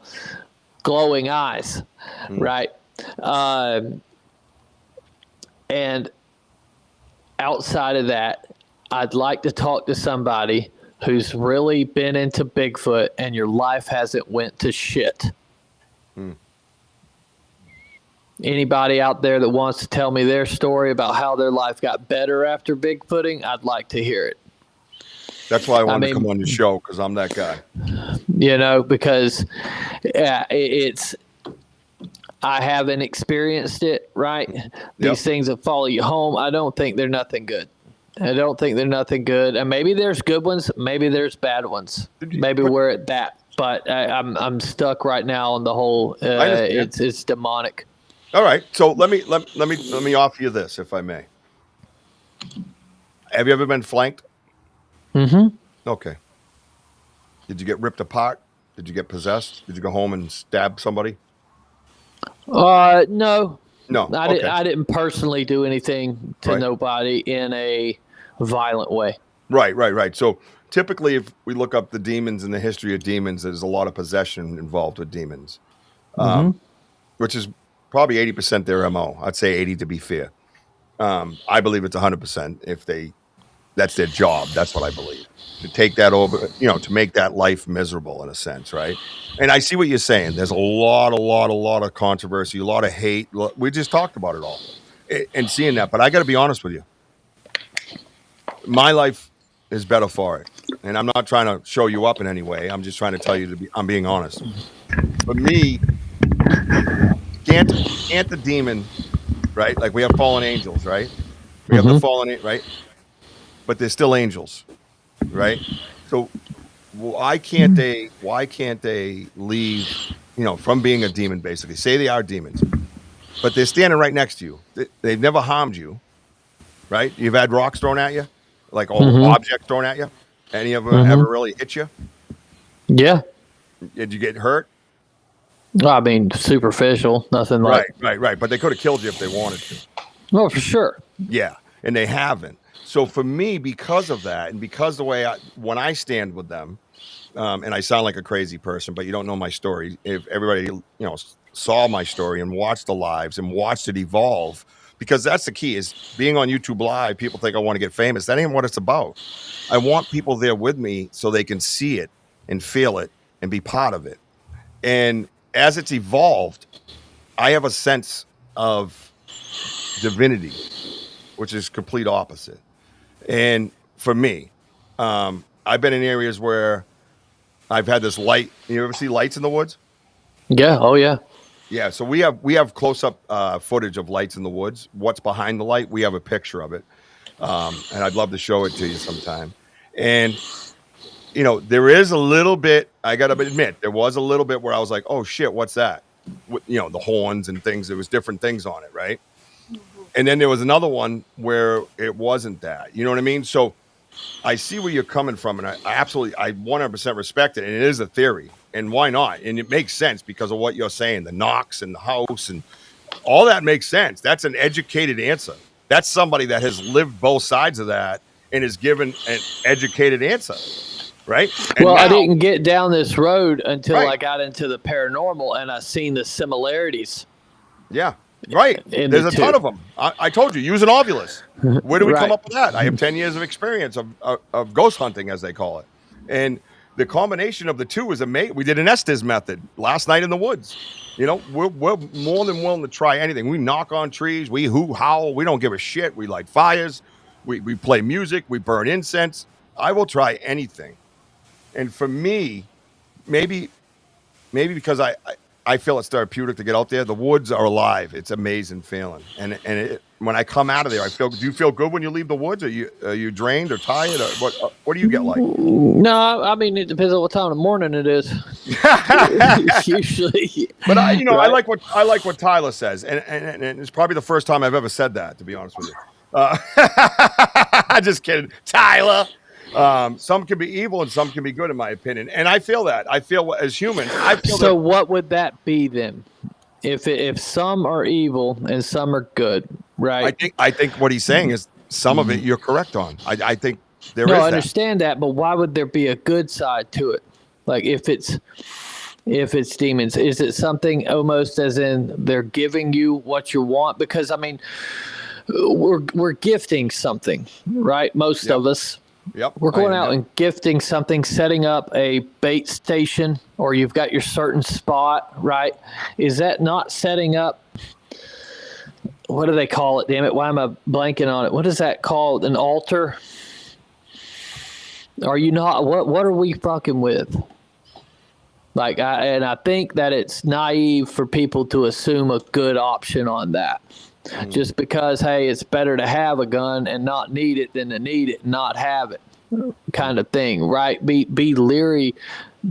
glowing eyes, right? And outside of that, I'd like to talk to somebody who's really been into Bigfoot and your life hasn't went to shit. Anybody out there that wants to tell me their story about how their life got better after Bigfooting, I'd like to hear it. That's why I wanted to come on your show, because I'm that guy. You know, because I haven't experienced it, right? These things that follow you home, I don't think they're nothing good. And maybe there's good ones, maybe there's bad ones. Maybe we're at that. But I'm stuck right now on the whole. It's demonic. All right, so let me offer you this, if I may. Have you ever been flanked? Okay. Did you get ripped apart? Did you get possessed? Did you go home and stab somebody? No. I didn't personally do anything to nobody in a violent way. Right. So typically, if we look up the demons and the history of demons, there's a lot of possession involved with demons, which is probably 80% their MO. I'd say 80 to be fair. I believe it's 100% that's their job. That's what I believe. To take that over, to make that life miserable in a sense, right? And I see what you're saying. There's a lot of controversy, a lot of hate. We just talked about it all and seeing that. But I got to be honest with you. My life is better for it. And I'm not trying to show you up in any way. I'm just trying to tell you I'm being honest. For me, can't the demon, right? Like we have fallen angels, right? We have the fallen, right? But they're still angels, right? So why can't they leave, from being a demon, basically? Say they are demons, but they're standing right next to you. They've never harmed you, right? You've had rocks thrown at you, like objects thrown at you. Any of them ever really hit you? Yeah. Did you get hurt? I mean, superficial, nothing like. Right. But they could have killed you if they wanted to. Oh, for sure. Yeah, and they haven't. So for me, because of that, and because the way when I stand with them, and I sound like a crazy person, but you don't know my story. If everybody, saw my story and watched the lives and watched it evolve, because that's the key is being on YouTube Live. People think I want to get famous. That ain't what it's about. I want people there with me so they can see it and feel it and be part of it. And as it's evolved, I have a sense of divinity, which is complete opposite. And for me, I've been in areas where I've had this light. You ever see lights in the woods? Yeah. Oh, yeah. Yeah. So we have close-up footage of lights in the woods. What's behind the light? We have a picture of it. And I'd love to show it to you sometime. And there is a little bit, I gotta admit, there was a little bit where I was like, oh shit, what's that? The horns and things. There was different things on it, right? And then there was another one where it wasn't that. You know what I mean? So I see where you're coming from, and I 100% respect it. And it is a theory, and why not? And it makes sense because of what you're saying, the knocks and the house and all that makes sense. That's an educated answer. That's somebody that has lived both sides of that and is given an educated answer, right? And well, now, I didn't get down this road until Right. I got into the paranormal, and I seen the similarities. yeah, right. In There's the a two. ton of them. I told you, use an ovulus. Where do we come Right. up with that? I have 10 years of experience of ghost hunting, as they call it. And the combination of the two is amazing. We did an Estes method last night in the woods. We're more than willing to try anything. We knock on trees. We howl. We don't give a shit. We light fires. We play music. We burn incense. I will try anything. And for me, maybe because I feel it's therapeutic to get out there. The woods are alive. It's amazing feeling. And when I come out of there, do you feel good when you leave the woods? Are you drained or tired? Or what do you get like? No, I mean, it depends on what time of the morning it is. Usually. But I Right. I like what Tyler says, and it's probably the first time I've ever said that, to be honest with you. Just kidding, Tyler. Some can be evil and some can be good, in my opinion, and I feel that. I feel as humans. I feel So what would that be then? If some are evil and some are good, right? I think what he's saying is some of it you're correct on. I think there No, is I that. understand that, but why would there be a good side to it? Like if it's demons, is it something almost as in they're giving you what you want? Because I mean, we're gifting something, right? Most Yep. of us. Yep, We're going I am, out yeah. and gifting something, setting up a bait station, or you've got your certain spot, right? Is that not setting up? What do they call it? Damn it! Why am I blanking on it? What is that called? An altar? Are you not? What are we fucking with? Like, I think that it's naive for people to assume a good option on that. Just because, hey, it's better to have a gun and not need it than to need it and not have it, kind of thing, right? Be leery.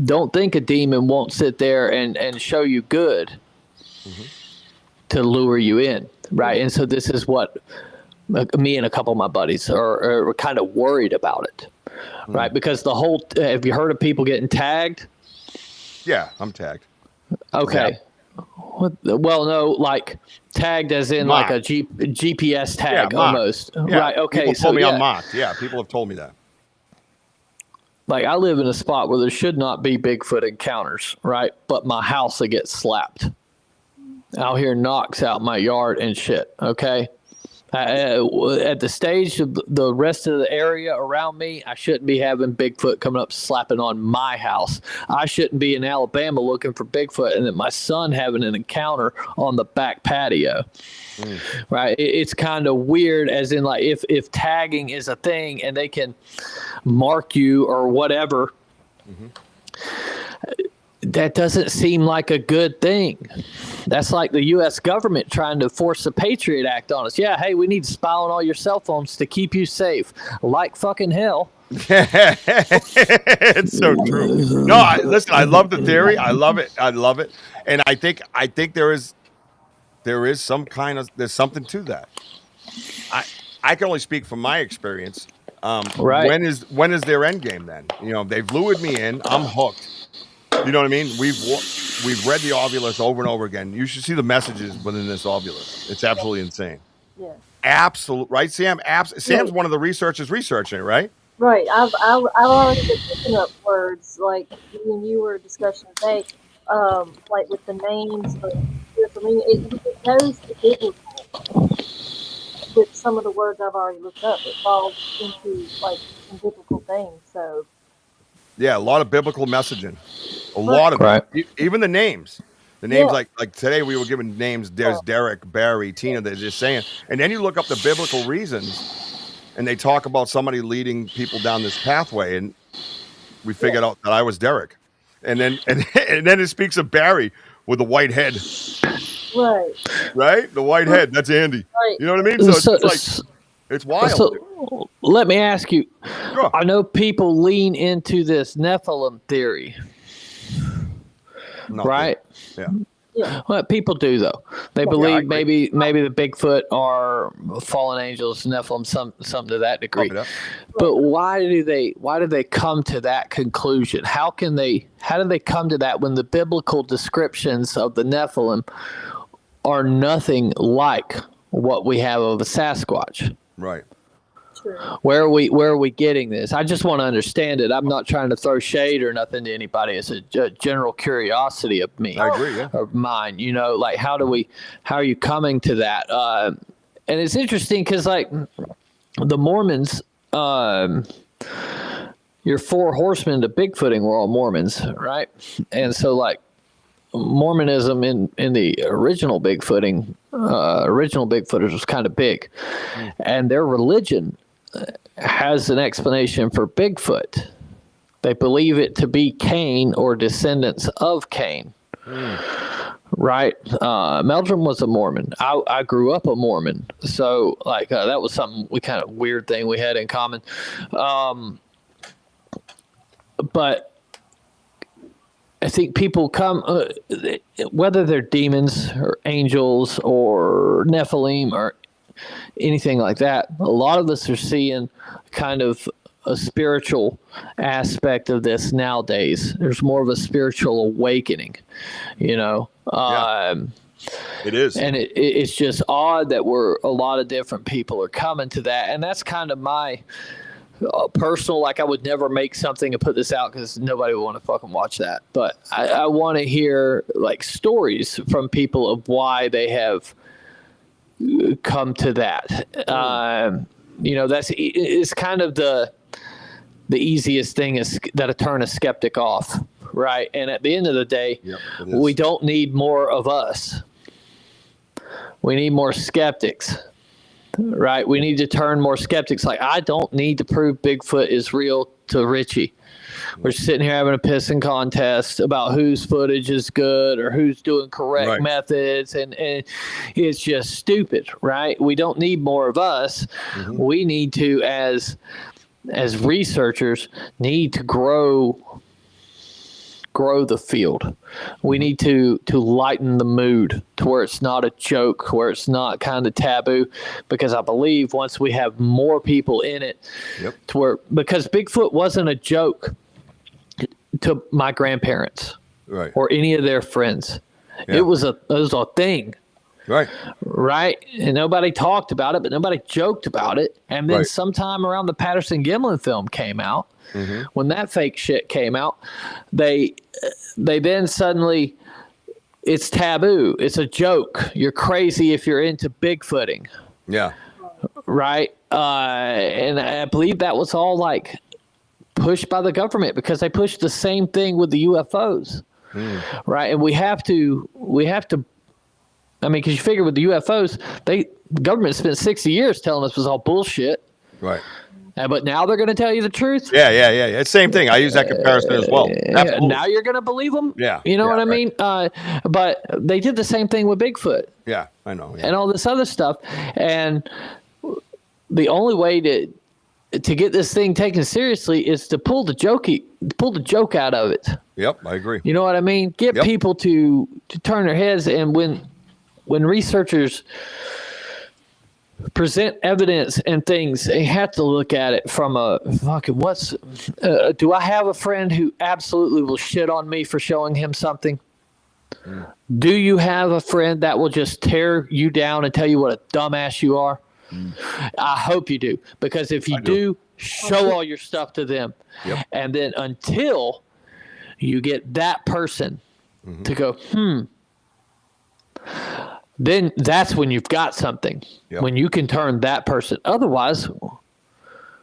Don't think a demon won't sit there and show you good to lure you in, right? And so this is what me and a couple of my buddies are kind of worried about it, right? Because the whole, have you heard of people getting tagged? Yeah, I'm tagged. Okay. Yeah. Well, no, like tagged as in Marked. like a GPS tag Yeah, marked. almost. Yeah, Right. Okay. People So told me yeah, I'm marked. Yeah, people have told me that. like I live in a spot where there should not be Bigfoot encounters, right? But my house will get slapped. I'll hear knocks out my yard and shit. Okay. At the stage of the rest of the area around me, I shouldn't be having Bigfoot coming up slapping on my house. I shouldn't be in Alabama looking for Bigfoot and then my son having an encounter on the back patio. Right? It's kind of weird, as in like if tagging is a thing and they can mark you or whatever. That doesn't seem like a good thing. That's like the U.S. government trying to force the Patriot Act on us. Yeah, hey, we need to spy on all your cell phones to keep you safe. Like fucking hell. It's so true. No, listen, I love the theory. I love it. And I think there is some kind of, there's something to that. I can only speak from my experience. Right. When is their end game then? They've lured me in. I'm hooked. You know what I mean? We've read the ovulus over and over again. You should see the messages within this ovulus. It's absolutely insane. Yeah. Absolute, right, Sam? Sam's one of the researchers researching it, right? Right. I've already been picking up words like when you were discussing today, like with the names of spiritual meaning. It goes to biblical with some of the words I've already looked up. It falls into like some biblical things. So Yeah, a lot of biblical messaging. A lot of Right. it. Even the names. The names Yeah. like today we were given names. There's Derek, Barry, Tina. They're just saying. And then you look up the biblical reasons and they talk about somebody leading people down this pathway. And we figured out that I was Derek. And then and then it speaks of Barry with the white head. right. Right? The white head. That's Andy. Right. You know what I mean? So it's So- like it's wild. let me ask you. Sure. I know people lean into this Nephilim theory, right? Yeah. Yeah. Well, people do though. They believe maybe the Bigfoot are fallen angels, Nephilim, something to that degree. But why do they come to that conclusion? How do they come to that when the biblical descriptions of the Nephilim are nothing like what we have of a Sasquatch? Right. Where are we getting this? I just want to understand it. I'm not trying to throw shade or nothing to anybody. It's a general curiosity of me. I agree, yeah. Of mine, like how are you coming to that? And it's interesting because like the Mormons, your four horsemen to Bigfooting were all Mormons, right? And so like Mormonism in the original Bigfooting, original Bigfooters was kind of big, and their religion has an explanation for Bigfoot. They believe it to be Cain or descendants of Cain. Right? Meldrum was a Mormon. I grew up a Mormon, so like that was something kind of weird thing we had in common. But I think people come, whether they're demons or angels or Nephilim or anything like that, a lot of us are seeing kind of a spiritual aspect of this nowadays. There's more of a spiritual awakening, It is. And it's just odd that a lot of different people are coming to that. And that's kind of my personal, like I would never make something and put this out because nobody would want to fucking watch that. But I want to hear like stories from people of why they have come to that. It's kind of the easiest thing is that'll turn a skeptic off, right? And at the end of the day, we don't need more of us. We need more skeptics, right? We need to turn more skeptics. Like, I don't need to prove Bigfoot is real to Richie. We're sitting here having a pissing contest about whose footage is good or who's doing correct methods, and it's just stupid, right? We don't need more of us. We need to, as researchers, need to grow the field. We need to lighten the mood to where it's not a joke, where it's not kind of taboo, because I believe once we have more people in it, to where, because Bigfoot wasn't a joke to my grandparents or any of their friends. It was a thing. Right. And nobody talked about it, but nobody joked about it. And then sometime around the Patterson-Gimlin film came out, when that fake shit came out, they then suddenly, it's taboo. It's a joke. You're crazy if you're into Bigfooting. Yeah. Right. And I believe that was all like pushed by the government, because they pushed the same thing with the UFOs. Right. And we have to, I mean, because you figure with the UFOs, the government spent 60 years telling us it was all bullshit. Right. But now they're going to tell you the truth. Yeah. It's the same thing. I use that comparison as well. Absolutely. Now you're going to believe them. Yeah. You know what I mean? But they did the same thing with Bigfoot. Yeah, I know. Yeah. And all this other stuff. And the only way to get this thing taken seriously is to pull the joke out of it. Yep, I agree. You know what I mean? Get people to turn their heads, and when researchers present evidence and things, they have to look at it from a fucking do I have a friend who absolutely will shit on me for showing him something? Do you have a friend that will just tear you down and tell you what a dumbass you are? I hope you do, because if you do, show all your stuff to them. And then until you get that person to go, then that's when you've got something. When you can turn that person. Otherwise,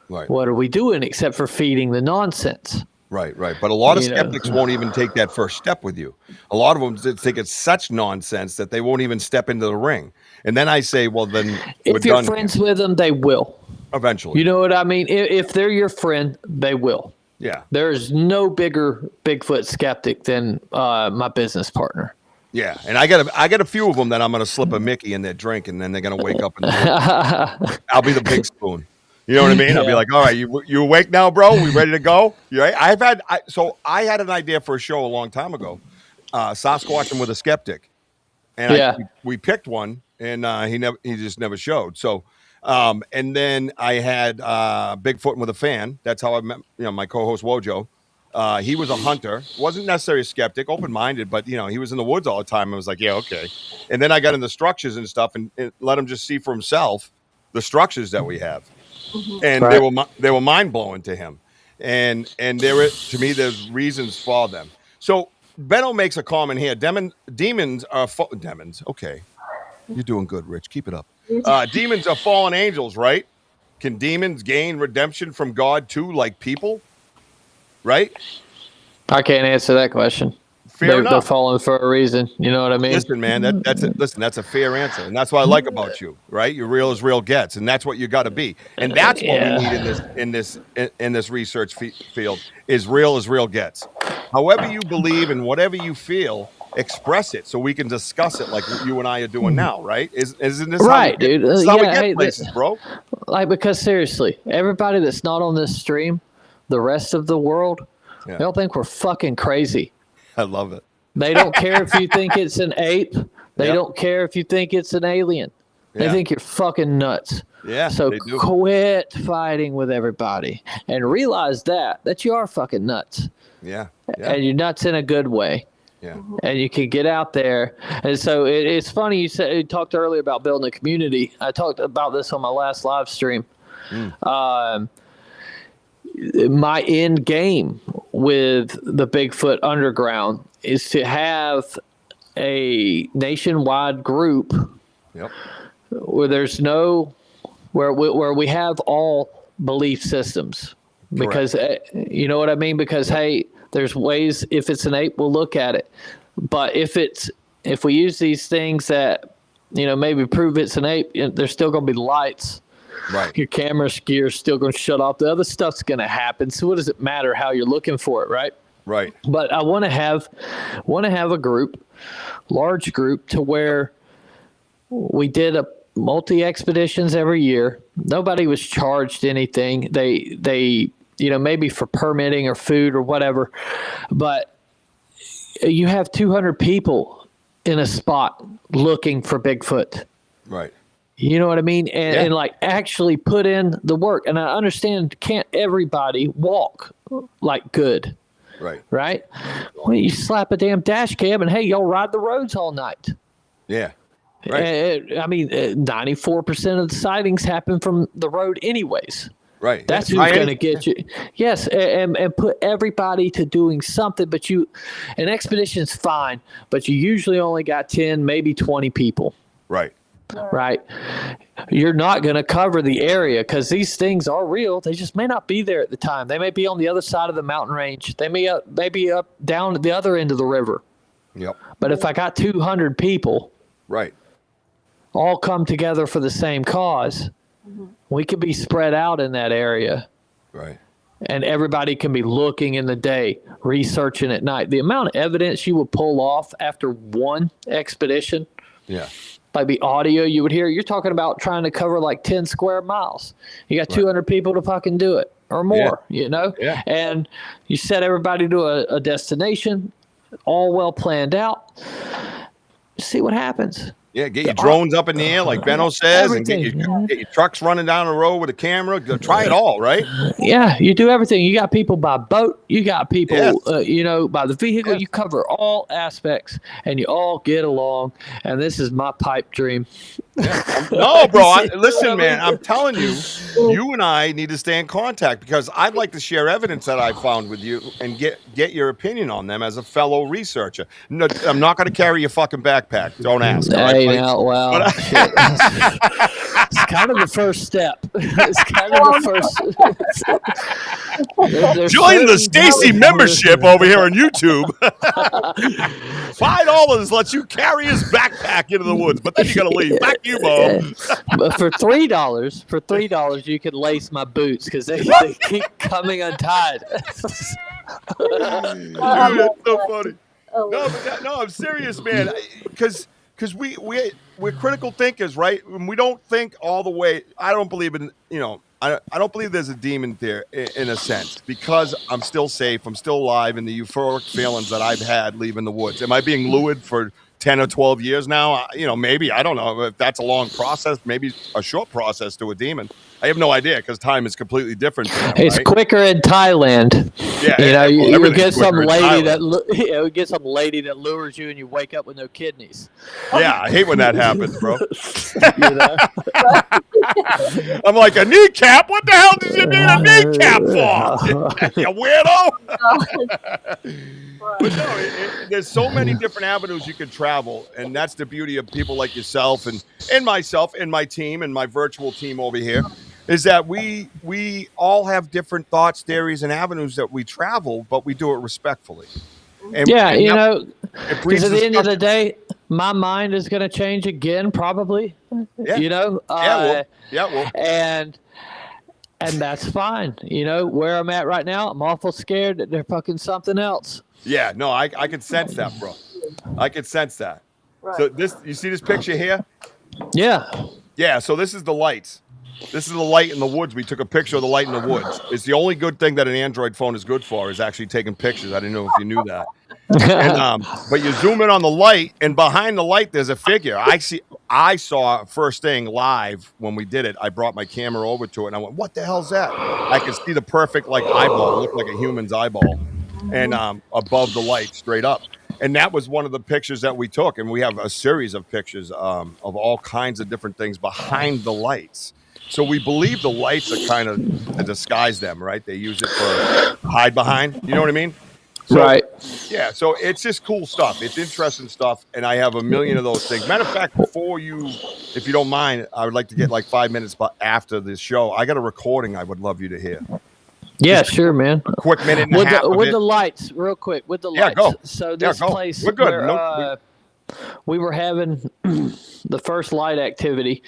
what are we doing except for feeding the nonsense? Right. But a lot of skeptics won't even take that first step with you. A lot of them think it's such nonsense that they won't even step into the ring. And then I say, well, then if you're friends with them, they will. Eventually. You know what I mean? If they're your friend, they will. Yeah. There's no bigger Bigfoot skeptic than my business partner. Yeah, and I got a few of them that I'm going to slip a Mickey in their drink, and then they're going to wake up and I'll be the big spoon. You know what I mean? Yeah. I'll be like, all right, you awake now, bro? We ready to go? You right? I had an idea for a show a long time ago, Sasquatching with a Skeptic, and we picked one, and he just never showed. So, and then I had Bigfoot with a Fan. That's how I met, my co-host Wojo. He was a hunter, wasn't necessarily a skeptic, open-minded, but he was in the woods all the time. I was like, yeah, okay. And then I got into structures and stuff, and let him just see for himself the structures that we have, and they were mind-blowing to him. And to me, there's reasons for them. So Benno makes a comment here. Demons are demons. Okay, you're doing good, Rich. Keep it up. Demons are fallen angels, right? Can demons gain redemption from God too, like people? Right? I can't answer that question. They're falling for a reason. You know what I mean? Listen, man, that's a fair answer. And that's what I like about you, right? You're real as real gets. And that's what you got to be. And that's what we need in this research field is real as real gets. However you believe and whatever you feel, express it so we can discuss it like you and I are doing now, right? Isn't this right, dude? This is how we get places, bro. Like, because seriously, everybody that's not on this stream, the rest of the world, they don't think we're fucking crazy. I love it. They don't care if you think it's an ape. They don't care if you think it's an alien. They think you're fucking nuts. Yeah. So quit fighting with everybody and realize that you are fucking nuts. Yeah. And you're nuts in a good way. Yeah. And you can get out there. And so it's funny you talked earlier about building a community. I talked about this on my last live stream. My end game with the Bigfoot Underground is to have a nationwide group where there's where we have all belief systems. Because you know what I mean? Because hey, there's ways, if it's an ape, we'll look at it. But if we use these things that maybe prove it's an ape, there's still gonna be lights. Right. Your camera gear is still going to shut off. The other stuff's going to happen. So what does it matter how you're looking for it, right? Right. But I want to have a large group to where we did a multi-expeditions every year. Nobody was charged anything. They maybe for permitting or food or whatever. But you have 200 people in a spot looking for Bigfoot. Right. You know what I mean? And like actually put in the work. And I understand can't everybody walk like good. Right. Right? Well, you slap a damn dash cam and hey, y'all ride the roads all night. Yeah. Right. 94% of the sightings happen from the road anyways. Right. That's who's going to get you. Yes. And put everybody to doing something, but an expedition's fine, but you usually only got 10, maybe 20 people. Right. Right. You're not going to cover the area because these things are real. They just may not be there at the time. They may be on the other side of the mountain range. They may be up down at the other end of the river. Yep. But if I got 200 people, all come together for the same cause, we could be spread out in that area. Right. And everybody can be looking in the day, researching at night. The amount of evidence you would pull off after one expedition. Yeah. Like the audio you would hear, you're talking about trying to cover like 10 square miles. You got 200 people to fucking do it or more, Yeah. And you set everybody to a destination, all well planned out. See what happens. Yeah, get your drones up in the air, like Benno says, and get your trucks running down the road with a camera. Try it all, right? Yeah, you do everything. You got people by boat. You got people, by the vehicle. Yes. You cover all aspects, and you all get along. And this is my pipe dream. Yeah. No, bro. Listen, man. I'm telling you, you and I need to stay in contact because I'd like to share evidence that I found with you and get your opinion on them as a fellow researcher. No, I'm not going to carry your fucking backpack. Don't ask. Hey, now, well, it's kind of the first step. It's kind of the first. Join the Stacey membership over here on YouTube. $5 lets you carry his backpack into the woods, but then you got to leave. Back to you, Bo. But for $3, you can lace my boots because they keep coming untied. Dude, it's so funny. No, I'm serious, man. Because we're critical thinkers, right? And we don't think all the way. I don't believe in, I don't believe there's a demon there in a sense, because I'm still safe. I'm still alive, and the euphoric feelings that I've had leaving the woods. Am I being lured for 10 or 12 years now? Maybe. I don't know if that's a long process, maybe a short process to a demon. I have no idea, because time is completely different to them, It's right? quicker in Thailand. Yeah, you get some lady that lures you, and you wake up with no kidneys. Yeah, I hate when that happens, bro. I'm like, a kneecap? What the hell did you need a kneecap for? You weirdo. But no, there's so many different avenues you can travel, and that's the beauty of people like yourself and myself and my team and my virtual team over here, is that we all have different thoughts, theories, and avenues that we travel, but we do it respectfully. And, because at the end of the day, my mind is going to change again, probably. Yeah. And that's fine. Where I'm at right now, I'm awful scared that they're fucking something else. Yeah, no, I can sense that, bro. I can sense that. Right. So you see this picture here? Yeah. Yeah, so this is the lights. This is the light in the woods. We took a picture of the light in the woods. It's the only good thing that an Android phone is good for, is actually taking pictures. I didn't know if you knew that. And, but you zoom in on the light, and behind the light, there's a figure. I saw first thing live when we did it. I brought my camera over to it, and I went, "What the hell's that?" I could see the perfect eyeball. It looked like a human's eyeball, and above the light, straight up. And that was one of the pictures that we took. And we have a series of pictures of all kinds of different things behind the lights. So we believe the lights are kind of to disguise them, right? They use it for hide behind. You know what I mean? So, right. Yeah. So it's just cool stuff. It's interesting stuff. And I have a million of those things. Matter of fact, before if you don't mind, I would like to get 5 minutes after this show. I got a recording I would love you to hear. Yeah, sure, man. A quick minute and a half. With the lights, real quick. With the lights. Go. So this place, we're good. Where, we were having the first light activity.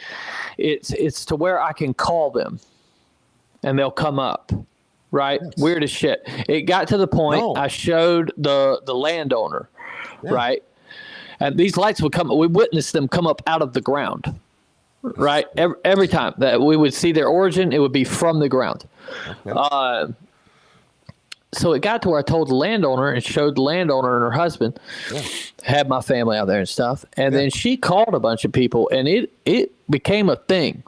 It's to where I can call them, and they'll come up. Right? Yes. Weird as shit. It got to the point I showed the landowner, right? And these lights would come. We witnessed them come up out of the ground. Right? Every time that we would see their origin, it would be from the ground. Okay. So it got to where I told the landowner and showed the landowner and her husband, had my family out there and stuff. And then she called a bunch of people, and it became a thing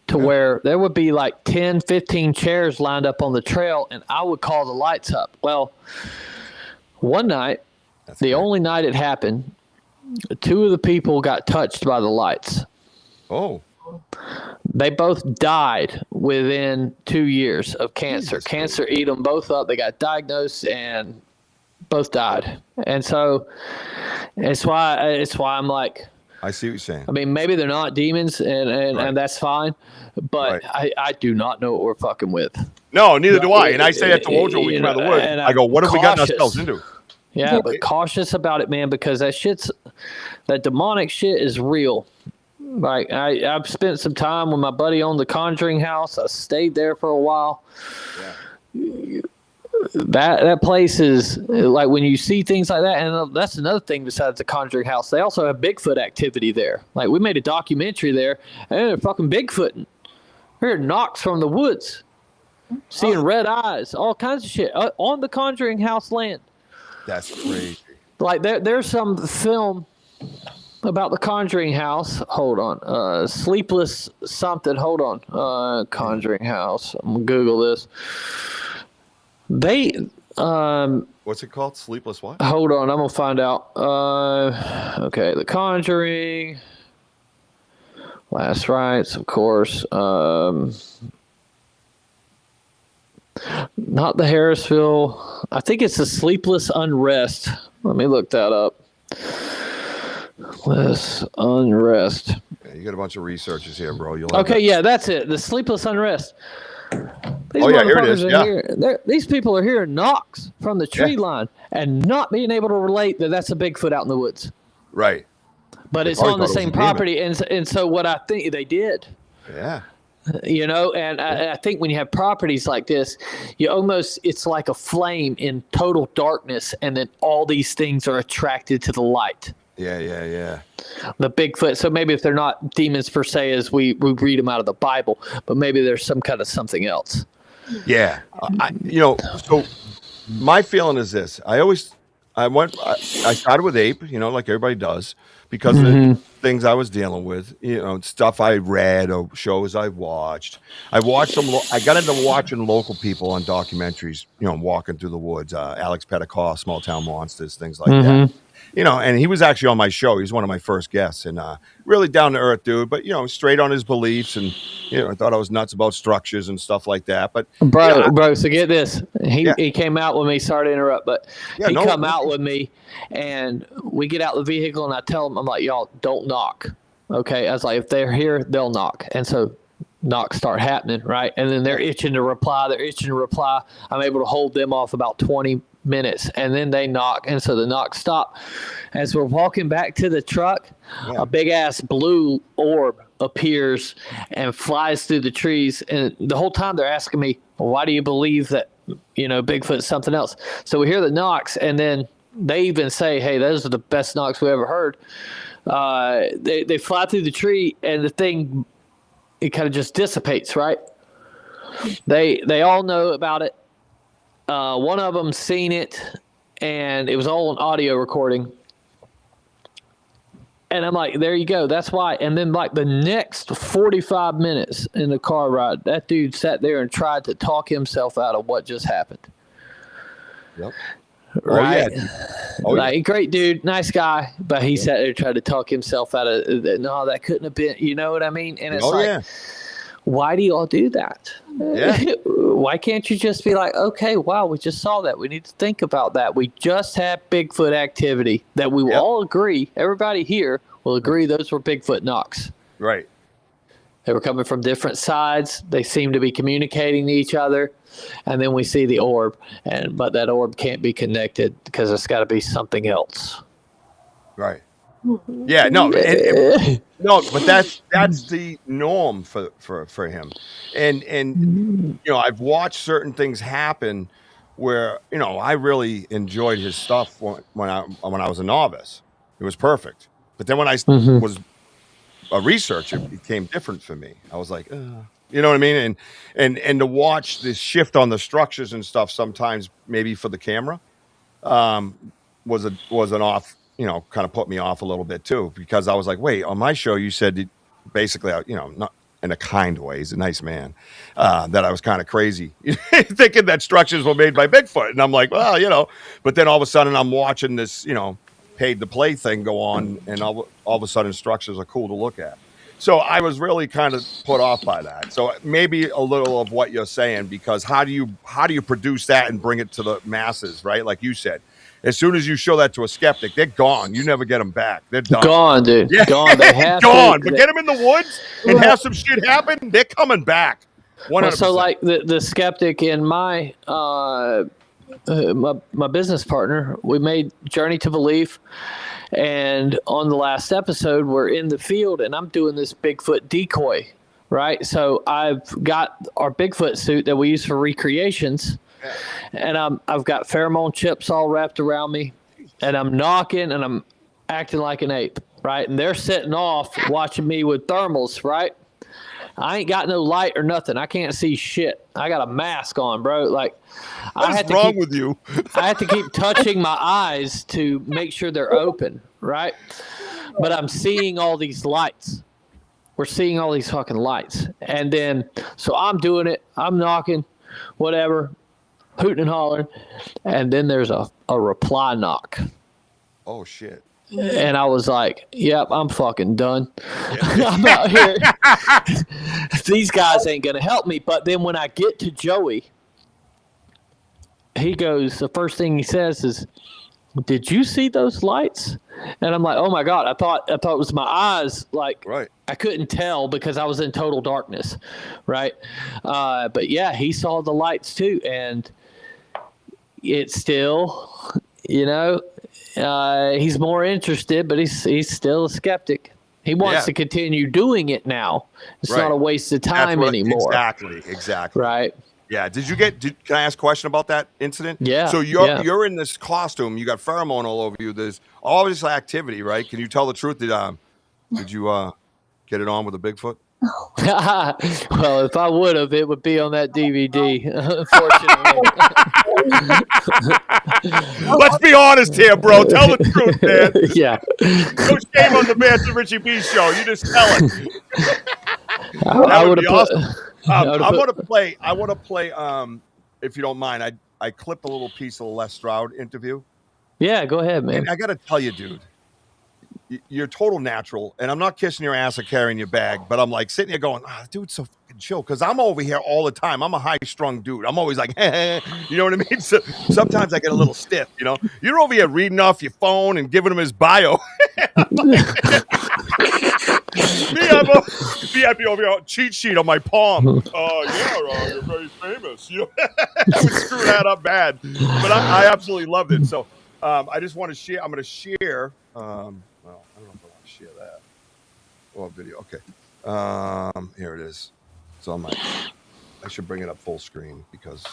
to where there would be 10, 15 chairs lined up on the trail, and I would call the lights up. Well, one night, only night it happened, 2 of the people got touched by the lights. Oh. They both died within 2 years of cancer. Jesus cancer ate them both up. They got diagnosed and both died. And so it's why I'm like, I see what you're saying. I mean, maybe they're not demons, and that's fine, but I do not know what we're fucking with. No, neither do I. And I say that to Wojo when we come out of the woods. I go, what have we gotten ourselves into? Yeah, but cautious about it, man, because that demonic shit is real. I've spent some time with my buddy on the Conjuring house. I stayed there for a while. Yeah. That place is when you see things like that, and that's another thing besides the Conjuring house. They also have Bigfoot activity there. We made a documentary there, and they're fucking Bigfooting. We heard knocks from the woods, seeing red eyes, all kinds of shit on the Conjuring house land. That's crazy. There's some film about the Conjuring house. Hold on. Sleepless something. Hold on. Conjuring house. I'm going to Google this. They what's it called? Sleepless what? Hold on, I'm gonna find out. Okay, The Conjuring, Last Rites, of course. Not the Harrisville. I think it's the Sleepless Unrest. Let me look that up. Sleepless Unrest. Yeah, you got a bunch of researchers here, bro. Yeah, that's it. The Sleepless Unrest. Here it is. Yeah. These people are hearing knocks from the tree line and not being able to relate that that's a Bigfoot out in the woods. Right. But it's on the same property. And so what I think they did. Yeah. And I think when you have properties like this, it's like a flame in total darkness, and then all these things are attracted to the light. Yeah. The Bigfoot. So maybe if they're not demons per se, as we read them out of the Bible, but maybe there's some kind of something else. Yeah. So my feeling is this. I started with ape, like everybody does, because of the things I was dealing with, stuff I read or shows I watched. I watched some. I got into watching local people on documentaries, walking through the woods. Alex Petticoff, Small Town Monsters, things like that. And he was actually on my show. He was one of my first guests, and really down to earth dude, but straight on his beliefs, and I thought I was nuts about structures and stuff like that. But bro, so get this, he came out with me. Sorry to interrupt, but he come out with me, and we get out the vehicle, and I tell him, I'm like, y'all don't knock, okay? I was like, if they're here, they'll knock, and so knocks start happening, right? And then they're itching to reply. I'm able to hold them off about 20 minutes, and then they knock, and so the knocks stop. As we're walking back to the truck, a big ass blue orb appears and flies through the trees, and the whole time they're asking me, well, why do you believe that Bigfoot's something else? So we hear the knocks, and then they even say, hey, those are the best knocks we ever heard. They fly through the tree, and the thing, it kind of just dissipates, right? They all know about it. One of them seen it, and it was all an audio recording. And I'm like, there you go. That's why. And then like the next 45 minutes in the car ride, that dude sat there and tried to talk himself out of what just happened. Yep. Right? Oh, yeah. Like, great dude, nice guy. But he sat there and tried to talk himself out of it. No, that couldn't have been, you know what I mean? And it's why do you all do that? Yeah. Why can't you just be like, okay, wow, we just saw that. We need to think about that. We just had Bigfoot activity that we will all agree, everybody here will agree those were Bigfoot knocks. Right. They were coming from different sides. They seem to be communicating to each other. And then we see the orb, but that orb can't be connected because it's got to be something else. Right. Yeah, no, but that's the norm for him, and I've watched certain things happen where I really enjoyed his stuff when I was a novice. It was perfect, but then when I was a researcher, it became different for me. I was like, you know what I mean, and to watch this shift on the structures and stuff sometimes maybe for the camera was an off. Kind of put me off a little bit too, because I was like, wait, on my show, you said basically, not in a kind way, he's a nice man, that I was kind of crazy thinking that structures were made by Bigfoot. And I'm like, well, but then all of a sudden I'm watching this, paid to play thing go on, and all of a sudden structures are cool to look at. So I was really kind of put off by that. So maybe a little of what you're saying, because how do you produce that and bring it to the masses, right? Like you said. As soon as you show that to a skeptic, they're gone. You never get them back. They're done. Gone, dude. Yeah. Gone. They have gone. But get them in the woods and have some shit happen. They're coming back. 100%. Well, so like the skeptic and my business partner, we made Journey to Belief, and on the last episode, we're in the field, and I'm doing this Bigfoot decoy, right? So I've got our Bigfoot suit that we use for recreations. And I've got pheromone chips all wrapped around me, and I'm knocking, and I'm acting like an ape, right? And they're sitting off watching me with thermals, right? I ain't got no light or nothing. I can't see shit. I got a mask on, bro. Like, what's wrong with you? I have to keep touching my eyes to make sure they're open, right? But I'm seeing all these lights. We're seeing all these fucking lights. And then, so I'm doing it. I'm knocking, whatever. Hooting and hollering, and then there's a reply knock. Oh shit! And I was like, "Yep, I'm fucking done. I'm out here. These guys ain't gonna help me." But then when I get to Joey, he goes. The first thing he says is, "Did you see those lights?" And I'm like, "Oh my god! I thought it was my eyes. Like, right. I couldn't tell because I was in total darkness, right? But yeah, he saw the lights too, and." It's still, he's more interested, but he's still a skeptic. He wants to continue doing it now. It's not a waste of time anymore. Exactly. Right. Yeah. Can I ask a question about that incident? Yeah. So you're in this costume. You got pheromone all over you. There's all this activity, right? Can you tell the truth? Did you get it on with a Bigfoot? Well, if I would have, it would be on that DVD. Unfortunately. Let's be honest here, bro. Tell the truth, man. Yeah. No shame on the BanterWithRichieB show. You just tell it. I would be awesome. I want to play. If you don't mind, I clipped a little piece of the Les Stroud interview. Yeah, go ahead, man. And I got to tell you, dude, you're total natural. And I'm not kissing your ass or carrying your bag, but I'm like sitting here going, dude, so fucking chill. Because I'm over here all the time. I'm a high-strung dude. I'm always like, you know what I mean? So sometimes I get a little stiff, you know? You're over here reading off your phone and giving him his bio. I'd be over here, cheat sheet on my palm. You're very famous. You know, I would screw that up bad, but I absolutely loved it. So I just want to share. I'm going to share. Well, I don't know if I want to share that. Oh, video. Okay. Here it is. So I should bring it up full screen because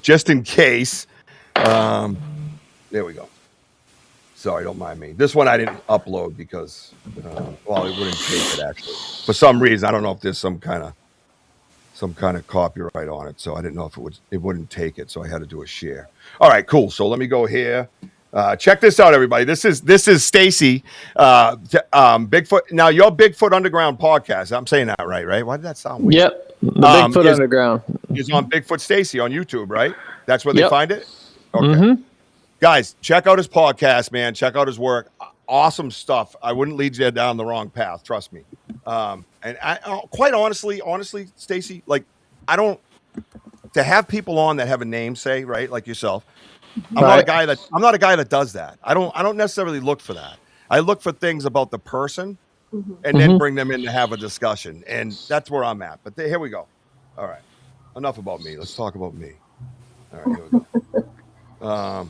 just in case. There we go. Sorry, don't mind me. This one I didn't upload because, it wouldn't take it actually. For some reason, I don't know if there's some kind of copyright on it, so I didn't know if it wouldn't take it, so I had to do a share. All right, cool. So let me go here. Check this out, everybody. This is Stacey, Bigfoot. Now your Bigfoot Underground podcast. I'm saying that right? Why did that sound weird? Yep, the Bigfoot Underground is on Bigfoot Stacey on YouTube, right? That's where they find it. Okay. Mm-hmm. Guys, check out his podcast, man. Check out his work. Awesome stuff. I wouldn't lead you down the wrong path. Trust me. And I quite honestly, Stacey, like to have people on that have a namesake, right? Like yourself. I'm not a guy that does that. I don't necessarily look for that. I look for things about the person and then bring them in to have a discussion. And that's where I'm at. But here we go. All right. Enough about me. Let's talk about me. All right, here we go.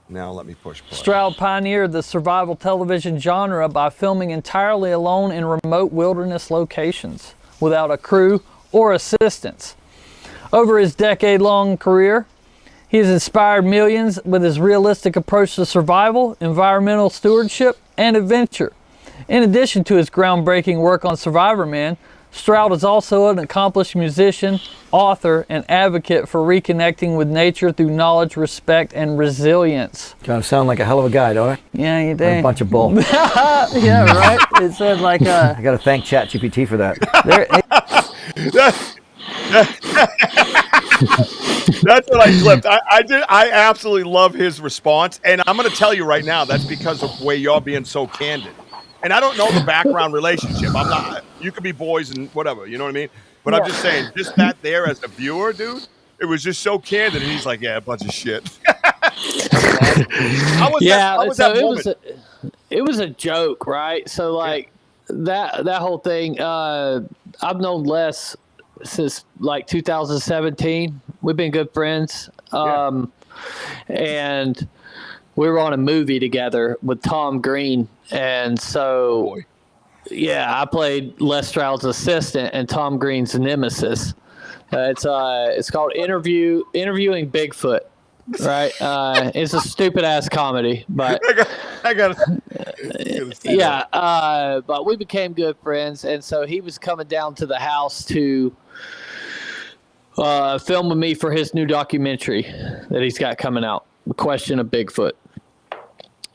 Now let me push play. Stroud pioneered the survival television genre by filming entirely alone in remote wilderness locations without a crew or assistance. Over his decade-long career, he has inspired millions with his realistic approach to survival, environmental stewardship, and adventure. In addition to his groundbreaking work on Survivor Man, Stroud is also an accomplished musician, author, and advocate for reconnecting with nature through knowledge, respect, and resilience. Kind of sound like a hell of a guy, don't I? Yeah, you do. I'm a bunch of bull. Yeah, right? It said like... I got to thank ChatGPT for that. That's what I clipped. I absolutely love his response. And I'm going to tell you right now, that's because of the way you're being so candid. And I don't know the background relationship. You could be boys and whatever, you know what I mean? But I'm just saying, just that there as a viewer, dude, it was just so candid. And he's like, yeah, a bunch of shit. How was that moment? It was a joke, right? So like that whole thing, I've known Les since like 2017. We've been good friends. And we were on a movie together with Tom Green. And so, I played Les Stroud's assistant and Tom Green's nemesis. It's called Interviewing Bigfoot, right? It's a stupid ass comedy, but but we became good friends, and so he was coming down to the house to film with me for his new documentary that he's got coming out, The Question of Bigfoot.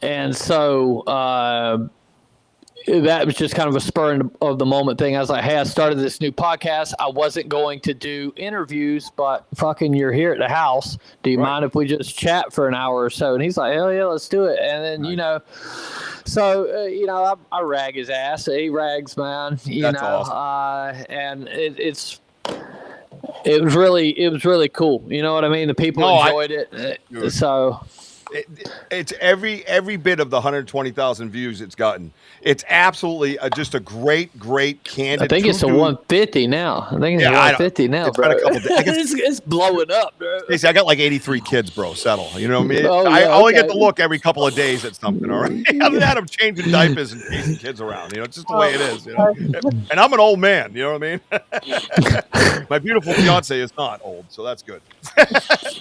And so that was just kind of a spur of the moment thing. I was like, hey, I started this new podcast. I wasn't going to do interviews, but fucking you're here at the house. Do you mind if we just chat for an hour or so? And he's like, hell yeah, let's do it. And then, I rag his ass. He rags mine, That's awesome. And it was really cool. You know what I mean? The people enjoyed it. It's every bit of the 120,000 views it's gotten. It's absolutely just a great candid. I think it's a 150 now. I think it's 150 now, it's bro. been a couple It's blowing up, bro. Stacey, I got like 83 kids, bro. Settle. You know what I mean? Oh, I yeah, only okay. get to look every couple of days at something, all right? Other than that, I'm changing diapers and chasing kids around. You know, it's just the way it is. You know? And I'm an old man. You know what I mean? My beautiful fiance is not old, so that's good.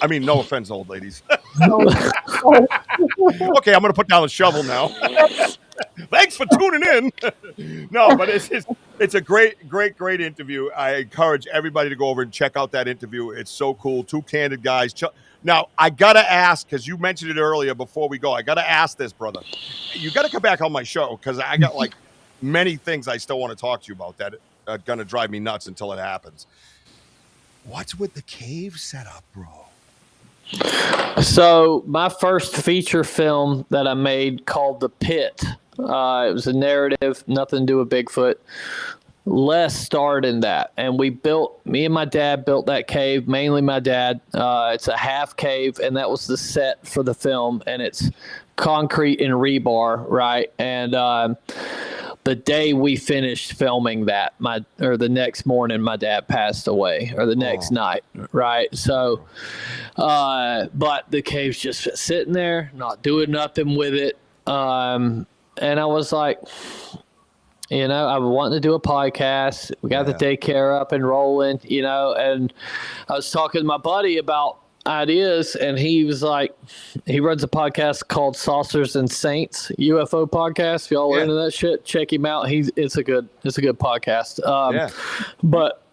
I mean, no offense, old ladies. Okay, I'm going to put down the shovel now. Thanks for tuning in. No, but it's a great interview. I encourage everybody to go over and check out that interview. It's so cool. Two candid guys. Now, I got to ask, because you mentioned it earlier before we go, I got to ask this, brother. You got to come back on my show, because I got like many things I still want to talk to you about that are going to drive me nuts until it happens. What's with the cave setup, bro? So my first feature film that I made called The Pit. It was a narrative, nothing to do with Bigfoot. Les starred in that, and me and my dad built that cave, mainly my dad. It's a half cave, and that was the set for the film, and it's concrete and rebar, right? And the day we finished filming that, the next morning, my dad passed away, or the next night, right? So, but the cave's just sitting there, not doing nothing with it. And I was like, you know, I wanted to do a podcast. We got the daycare up and rolling, you know, and I was talking to my buddy about ideas, and he was like, he runs a podcast called Saucers and Saints, UFO podcast. If y'all are into that shit, check him out. It's a good podcast. But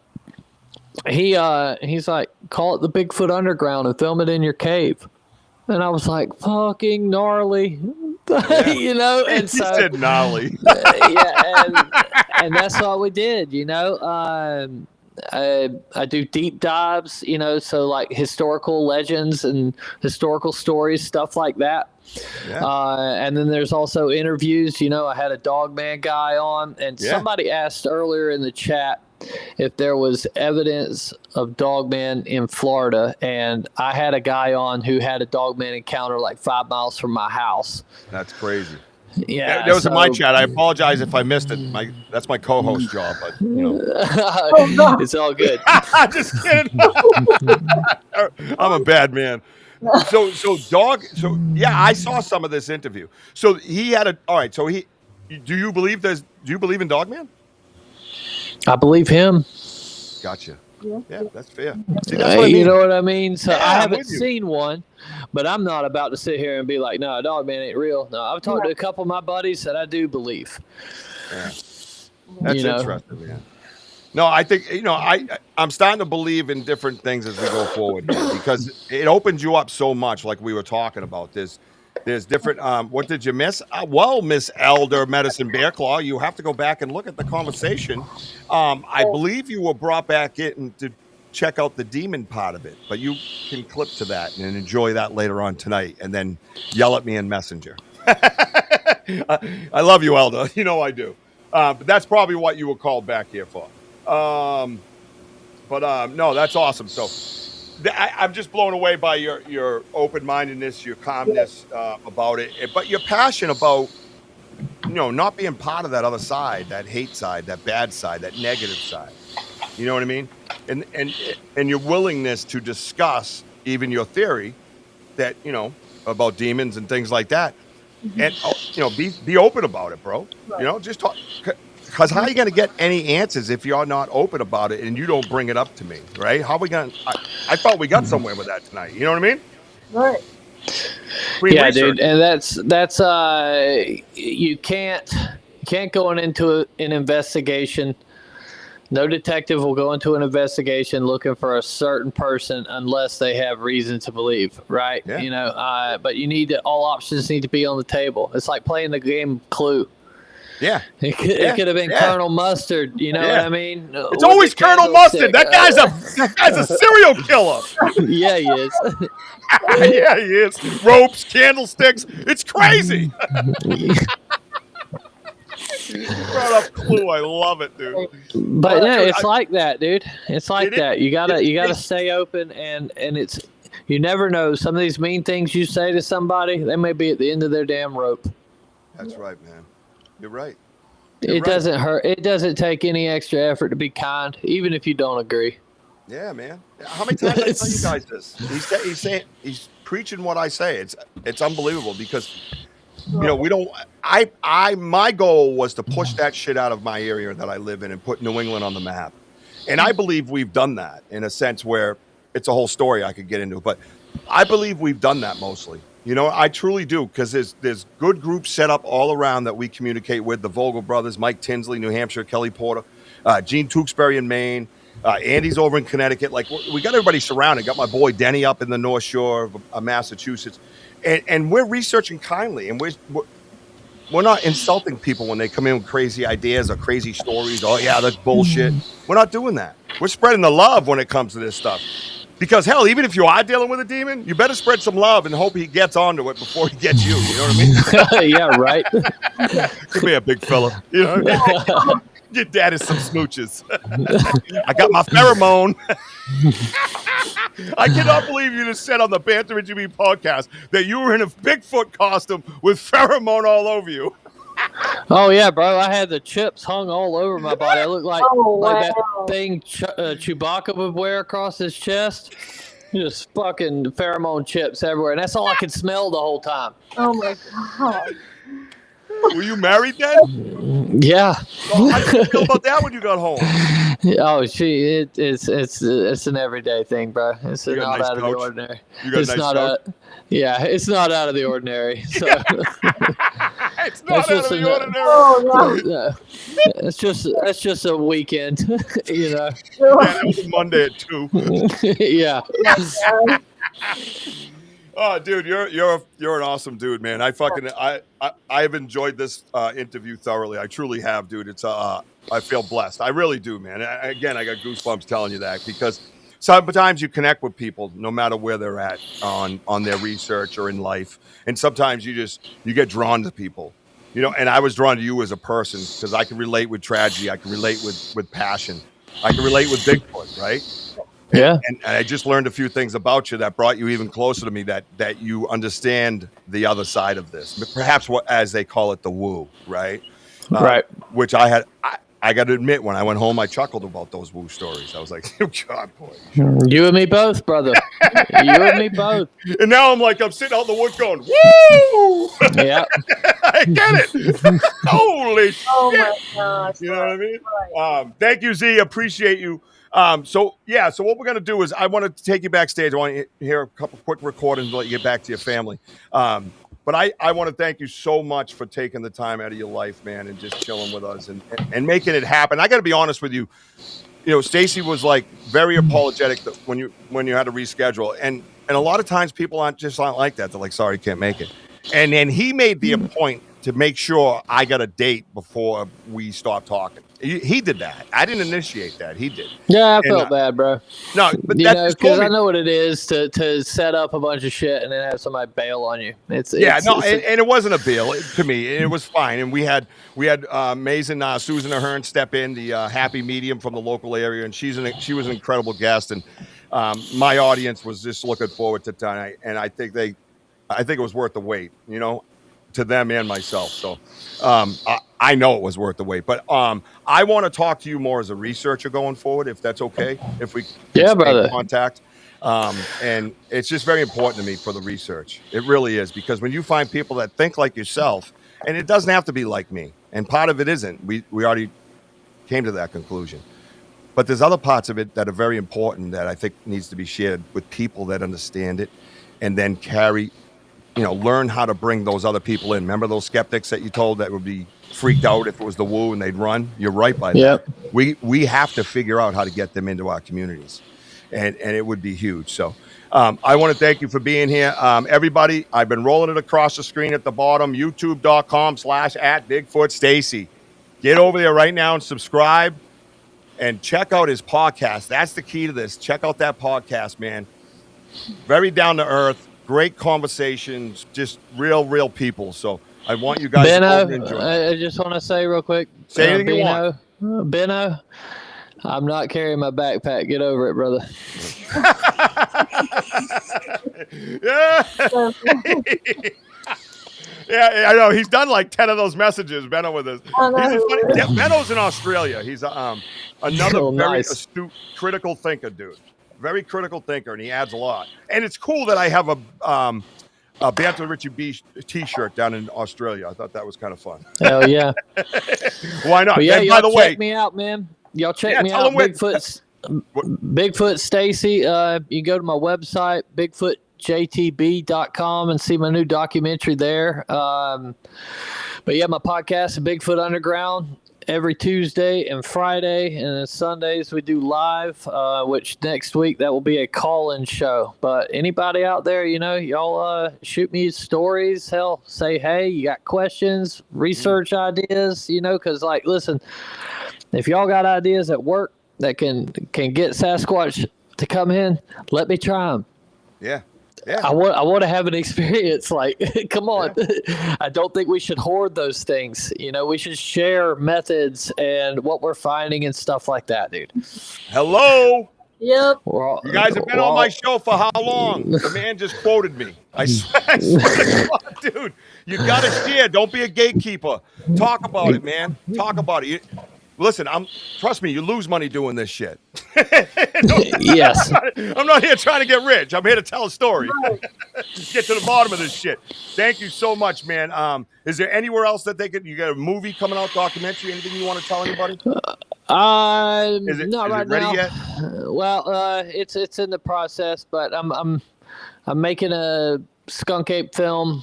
he's like, call it the Bigfoot Underground and film it in your cave. And I was like, fucking gnarly. You know, and so he said gnarly. and that's what we did, you know. I do deep dives, you know, so like historical legends and historical stories, stuff like that. And then there's also interviews. You know, I had a Dogman guy on, and somebody asked earlier in the chat if there was evidence of Dogman in Florida, and I had a guy on who had a Dogman encounter like 5 miles from my house. That's crazy. Yeah, that was in my chat. I apologize if I missed it. That's my co-host job, but you know, it's all good. Just kidding. I'm a bad man. So I saw some of this interview. So he had all right. So do you believe in Dogman? I believe him. Gotcha. Yeah, that's fair. See, that's what I mean. You know what I mean? So yeah, I haven't seen one, but I'm not about to sit here and be like, no, Dogman ain't real. No, I've talked to a couple of my buddies that I do believe. Yeah. That's interesting, man. No, I think, you know, I'm starting to believe in different things as we go forward here, because it opens you up so much, like we were talking about. There's different, what did you miss? Well, Miss Elder Medicine Bear Claw, you have to go back and look at the conversation. I believe you were brought back in to check out the demon part of it, but you can clip to that and enjoy that later on tonight, and then yell at me in Messenger. I love you, Elder. You know I do. But that's probably what you were called back here for. No, that's awesome. So I'm just blown away by your open-mindedness, your calmness about it, but your passion about, you know, not being part of that other side, that hate side, that bad side, that negative side. You know what I mean? And your willingness to discuss even your theory that, you know, about demons and things like that. And, you know, be open about it, bro. You know, just talk. Because how are you going to get any answers if you're not open about it and you don't bring it up to me, right? How are we going to? I thought we got somewhere with that tonight. You know what I mean? Right. Yeah, dude, and that's you can't go into an investigation. No detective will go into an investigation looking for a certain person unless they have reason to believe, right? Yeah. You know, but all options need to be on the table. It's like playing the game Clue. Yeah. It could have been Colonel Mustard, you know what I mean? It's always Colonel Mustard. That guy's a serial killer. Yeah, he is. Yeah, he is. Ropes, candlesticks. It's crazy. You brought up Clue. I love it, dude. But no, it's like that, dude. It's like that. You gotta stay open, and it's You never know. Some of these mean things you say to somebody, they may be at the end of their damn rope. That's right, man. You're right. It doesn't hurt. It doesn't take any extra effort to be kind, even if you don't agree. Yeah, man. How many times I tell you guys this? He's saying, he's preaching what I say. It's unbelievable because, you know, we don't. My goal was to push that shit out of my area that I live in and put New England on the map, and I believe we've done that in a sense where it's a whole story I could get into, but I believe we've done that mostly. You know, I truly do, because there's good groups set up all around that we communicate with. The Vogel brothers, Mike Tinsley, New Hampshire, Kelly Porter, Gene Tewksbury in Maine, Andy's over in Connecticut. Like, we got everybody surrounded. Got my boy Denny up in the North Shore of Massachusetts. And we're researching kindly, and we're not insulting people when they come in with crazy ideas or crazy stories. Oh, yeah, that's bullshit. We're not doing that. We're spreading the love when it comes to this stuff. Because, hell, even if you are dealing with a demon, you better spread some love and hope he gets onto it before he gets you. You know what I mean? Yeah, right. Come here, big fella. You know? Your dad is some smooches. I got my pheromone. I cannot believe you just said on the BanterWithRichieB podcast that you were in a Bigfoot costume with pheromone all over you. Oh yeah, bro! I had the chips hung all over my body. I looked like that thing Chewbacca would wear across his chest. Just fucking pheromone chips everywhere, and that's all I could smell the whole time. Oh my god! Were you married then? Yeah. So how did you feel about that when you got home? Oh, it's an everyday thing, bro. It's not out of the ordinary. It's not. It's not out of the ordinary. So. It's not out of the ordinary. Oh, no. That's just a weekend, you know. Yeah, that was a Monday at 2. Yeah. Oh, dude, you're an awesome dude, man. I've enjoyed this interview thoroughly. I truly have, dude. It's I feel blessed. I really do, man. Again, I got goosebumps telling you that, because sometimes you connect with people no matter where they're at on their research or in life, and sometimes you get drawn to people, you know. And I was drawn to you as a person because I can relate with tragedy. I can relate with passion. I can relate with Bigfoot, right? Yeah. And I just learned a few things about you that brought you even closer to me, that you understand the other side of this. Perhaps what, as they call it, the woo, right? Right. Which I got to admit, when I went home, I chuckled about those woo stories. I was like, oh, God, boy. You and me both, brother. You and me both. And now I'm sitting out in the woods going, woo! Yeah. I get it. Holy shit. Oh my gosh! You know what I mean? Right. Thank you, Z. Appreciate you. So what we're going to do is I want to take you backstage. I want to hear a couple quick recordings and let you get back to your family. But I want to thank you so much for taking the time out of your life, man, and just chilling with us and making it happen. I got to be honest with you. You know, Stacey was like very apologetic that when you had to reschedule. And a lot of times people aren't like that. They're like, sorry, can't make it. And then he made the point to make sure I got a date before we stopped talking. He did that. I didn't initiate that. He did. Yeah, I felt bad, bro. No, but because I know what it is to set up a bunch of shit and then have somebody bail on you. And it wasn't a bail to me. It was fine. And we had amazing Susan Ahern step in, the happy medium from the local area, and she was an incredible guest. And my audience was just looking forward to tonight, and I think it was worth the wait. You know, to them and myself. So I know it was worth the wait. But I want to talk to you more as a researcher going forward, if that's okay. If we stay in contact. And it's just very important to me for the research. It really is, because when you find people that think like yourself, and it doesn't have to be like me, and part of it isn't. We already came to that conclusion. But there's other parts of it that are very important that I think needs to be shared with people that understand it, and then learn how to bring those other people in. Remember those skeptics that you told that would be freaked out if it was the woo and they'd run? You're right by that. Yep. We have to figure out how to get them into our communities, and it would be huge. So I want to thank you for being here. Everybody, I've been rolling it across the screen at the bottom, youtube.com/@BigfootStacey. Get over there right now and subscribe and check out his podcast. That's the key to this. Check out that podcast, man. Very down to earth. Great conversations, just real people. So I want you guys to enjoy. I just want to say real quick. Say anything you want. Benno, I'm not carrying my backpack. Get over it, brother. Yeah. Yeah, I know. He's done like 10 of those messages, Benno, with us. Benno's in Australia. He's another very astute, critical thinker, dude. Very critical thinker, and he adds a lot. And it's cool that I have a Banter with RichiebB t-shirt down in Australia. I thought that was kind of fun. Hell yeah. Why not? Yeah, and by the way, check me out, man. Y'all check me out. Bigfoot Stacey. You can go to my website, BigfootJTB.com, and see my new documentary there. But yeah, my podcast, Bigfoot Underground, every Tuesday and Friday, and then Sundays we do live, which next week that will be a call-in show. But anybody out there, y'all shoot me stories. Hell, say hey, you got questions, research ideas, because listen, if y'all got ideas at work that can get Sasquatch to come in, let me try them. Yeah. Yeah. I want to have an experience. Come on. Yeah. I don't think we should hoard those things. We should share methods and what we're finding and stuff like that, dude. Hello. Yep. You guys have been on my show for how long? The man just quoted me. I swear to God, dude. You got to share. Don't be a gatekeeper. Talk about it, man. Talk about it. Listen, trust me, you lose money doing this shit. Yes. I'm not here trying to get rich. I'm here to tell a story. Get to the bottom of this shit. Thank you so much, man. Is there anywhere else that you got a movie coming out, documentary, anything you want to tell anybody? Is it right ready now yet? Well, it's in the process, but I'm making a skunk ape film.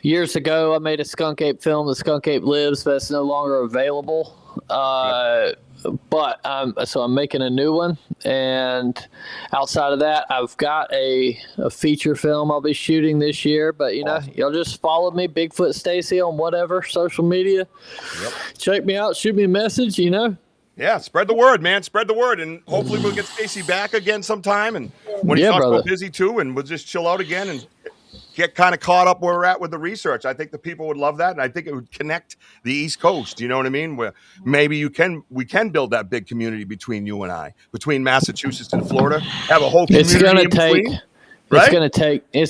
Years ago, I made a skunk ape film. The skunk ape lives, but it's no longer available. But so I'm making a new one, and outside of that, I've got a feature film I'll be shooting this year. But y'all just follow me, Bigfoot Stacey, on whatever social media. Yep. Check me out. Shoot me a message. Yeah, spread the word, man. Spread the word, and hopefully we'll get Stacey back again sometime, and when he's not so busy too, and we'll just chill out again and get kind of caught up where we're at with the research. I think the people would love that, and I think it would connect the East Coast. You know what I mean? Where maybe we can build that big community between you and I, between Massachusetts and Florida. Have a whole community. It's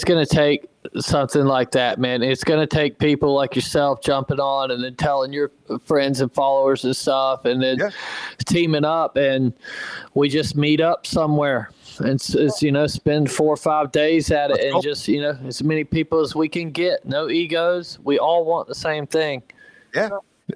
gonna take something like that, man. It's gonna take people like yourself jumping on and then telling your friends and followers and stuff, and then teaming up, and we just meet up somewhere. And spend 4 or 5 days at it, and just as many people as we can get. No egos. We all want the same thing. Yeah,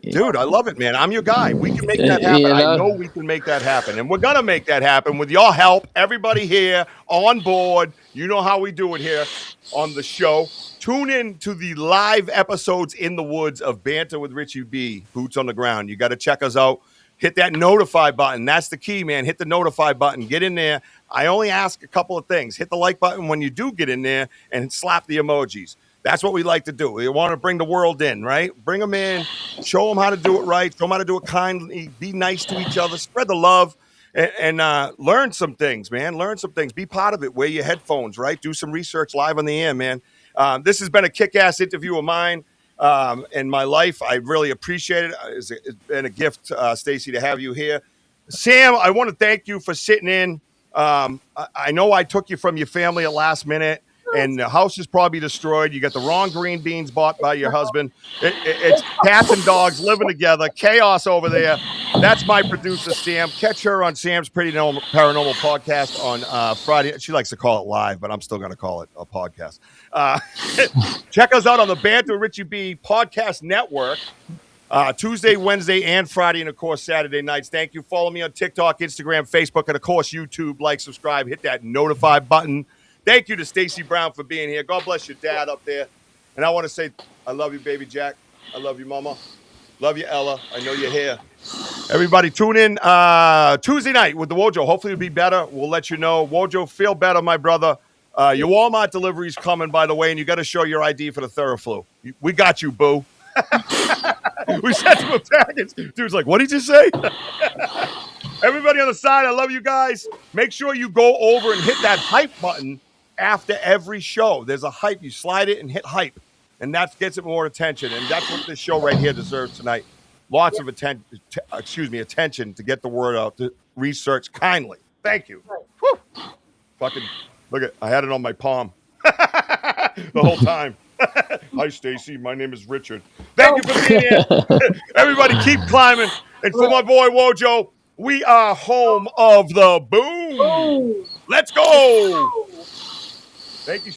dude, I love it, man. I'm your guy. We can make that happen. I know we can make that happen, and we're gonna make that happen with your help. Everybody here on board. You know how we do it here on the show. Tune in to the live episodes in the woods of Banter with RichiebB, Boots on the Ground. You got to check us out. Hit that notify button. That's the key, man. Hit the notify button. Get in there. I only ask a couple of things. Hit the like button when you do get in there and slap the emojis. That's what we like to do. We want to bring the world in, right? Bring them in. Show them how to do it right. Show them how to do it kindly. Be nice to each other. Spread the love and learn some things, man. Learn some things. Be part of it. Wear your headphones, right? Do some research live on the air, man. This has been a kick-ass interview of mine. In my life, I really appreciate it. It's been a gift, Stacey, to have you here. Sam, I want to thank you for sitting in. I know I took you from your family at last minute, and the house is probably destroyed. You got the wrong green beans bought by your husband. It's cats and dogs living together. Chaos over there. That's my producer, Sam. Catch her on Sam's Pretty Paranormal podcast on Friday. She likes to call it live, but I'm still going to call it a podcast. Check us out on the Banter RichiebB podcast network. Tuesday, Wednesday, and Friday, and of course, Saturday nights. Thank you. Follow me on TikTok, Instagram, Facebook, and of course, YouTube. Like, subscribe, hit that notify button. Thank you to Stacey Brown for being here. God bless your dad up there. And I want to say, I love you, baby Jack. I love you, Mama. Love you, Ella. I know you're here. Everybody, tune in Tuesday night with the Wojo. Hopefully, it'll be better. We'll let you know. Wojo, feel better, my brother. Your Walmart delivery's coming, by the way, and you got to show your ID for the Theraflu. We got you, boo. We sent him a package. Dude's like, what did you say? Everybody on the side, I love you guys. Make sure you go over and hit that hype button after every show. There's a hype. You slide it and hit hype, and that gets it more attention, and that's what this show right here deserves tonight. lots of attention to get the word out. To research kindly. Thank you. Right. Whew. Fucking look at. I had it on my palm the whole time. Hi, Stacey. My name is Richard. Thank you for being here. Everybody, keep climbing. And for my boy Wojo, we are home of the boom. Oh. Let's go. Thank you.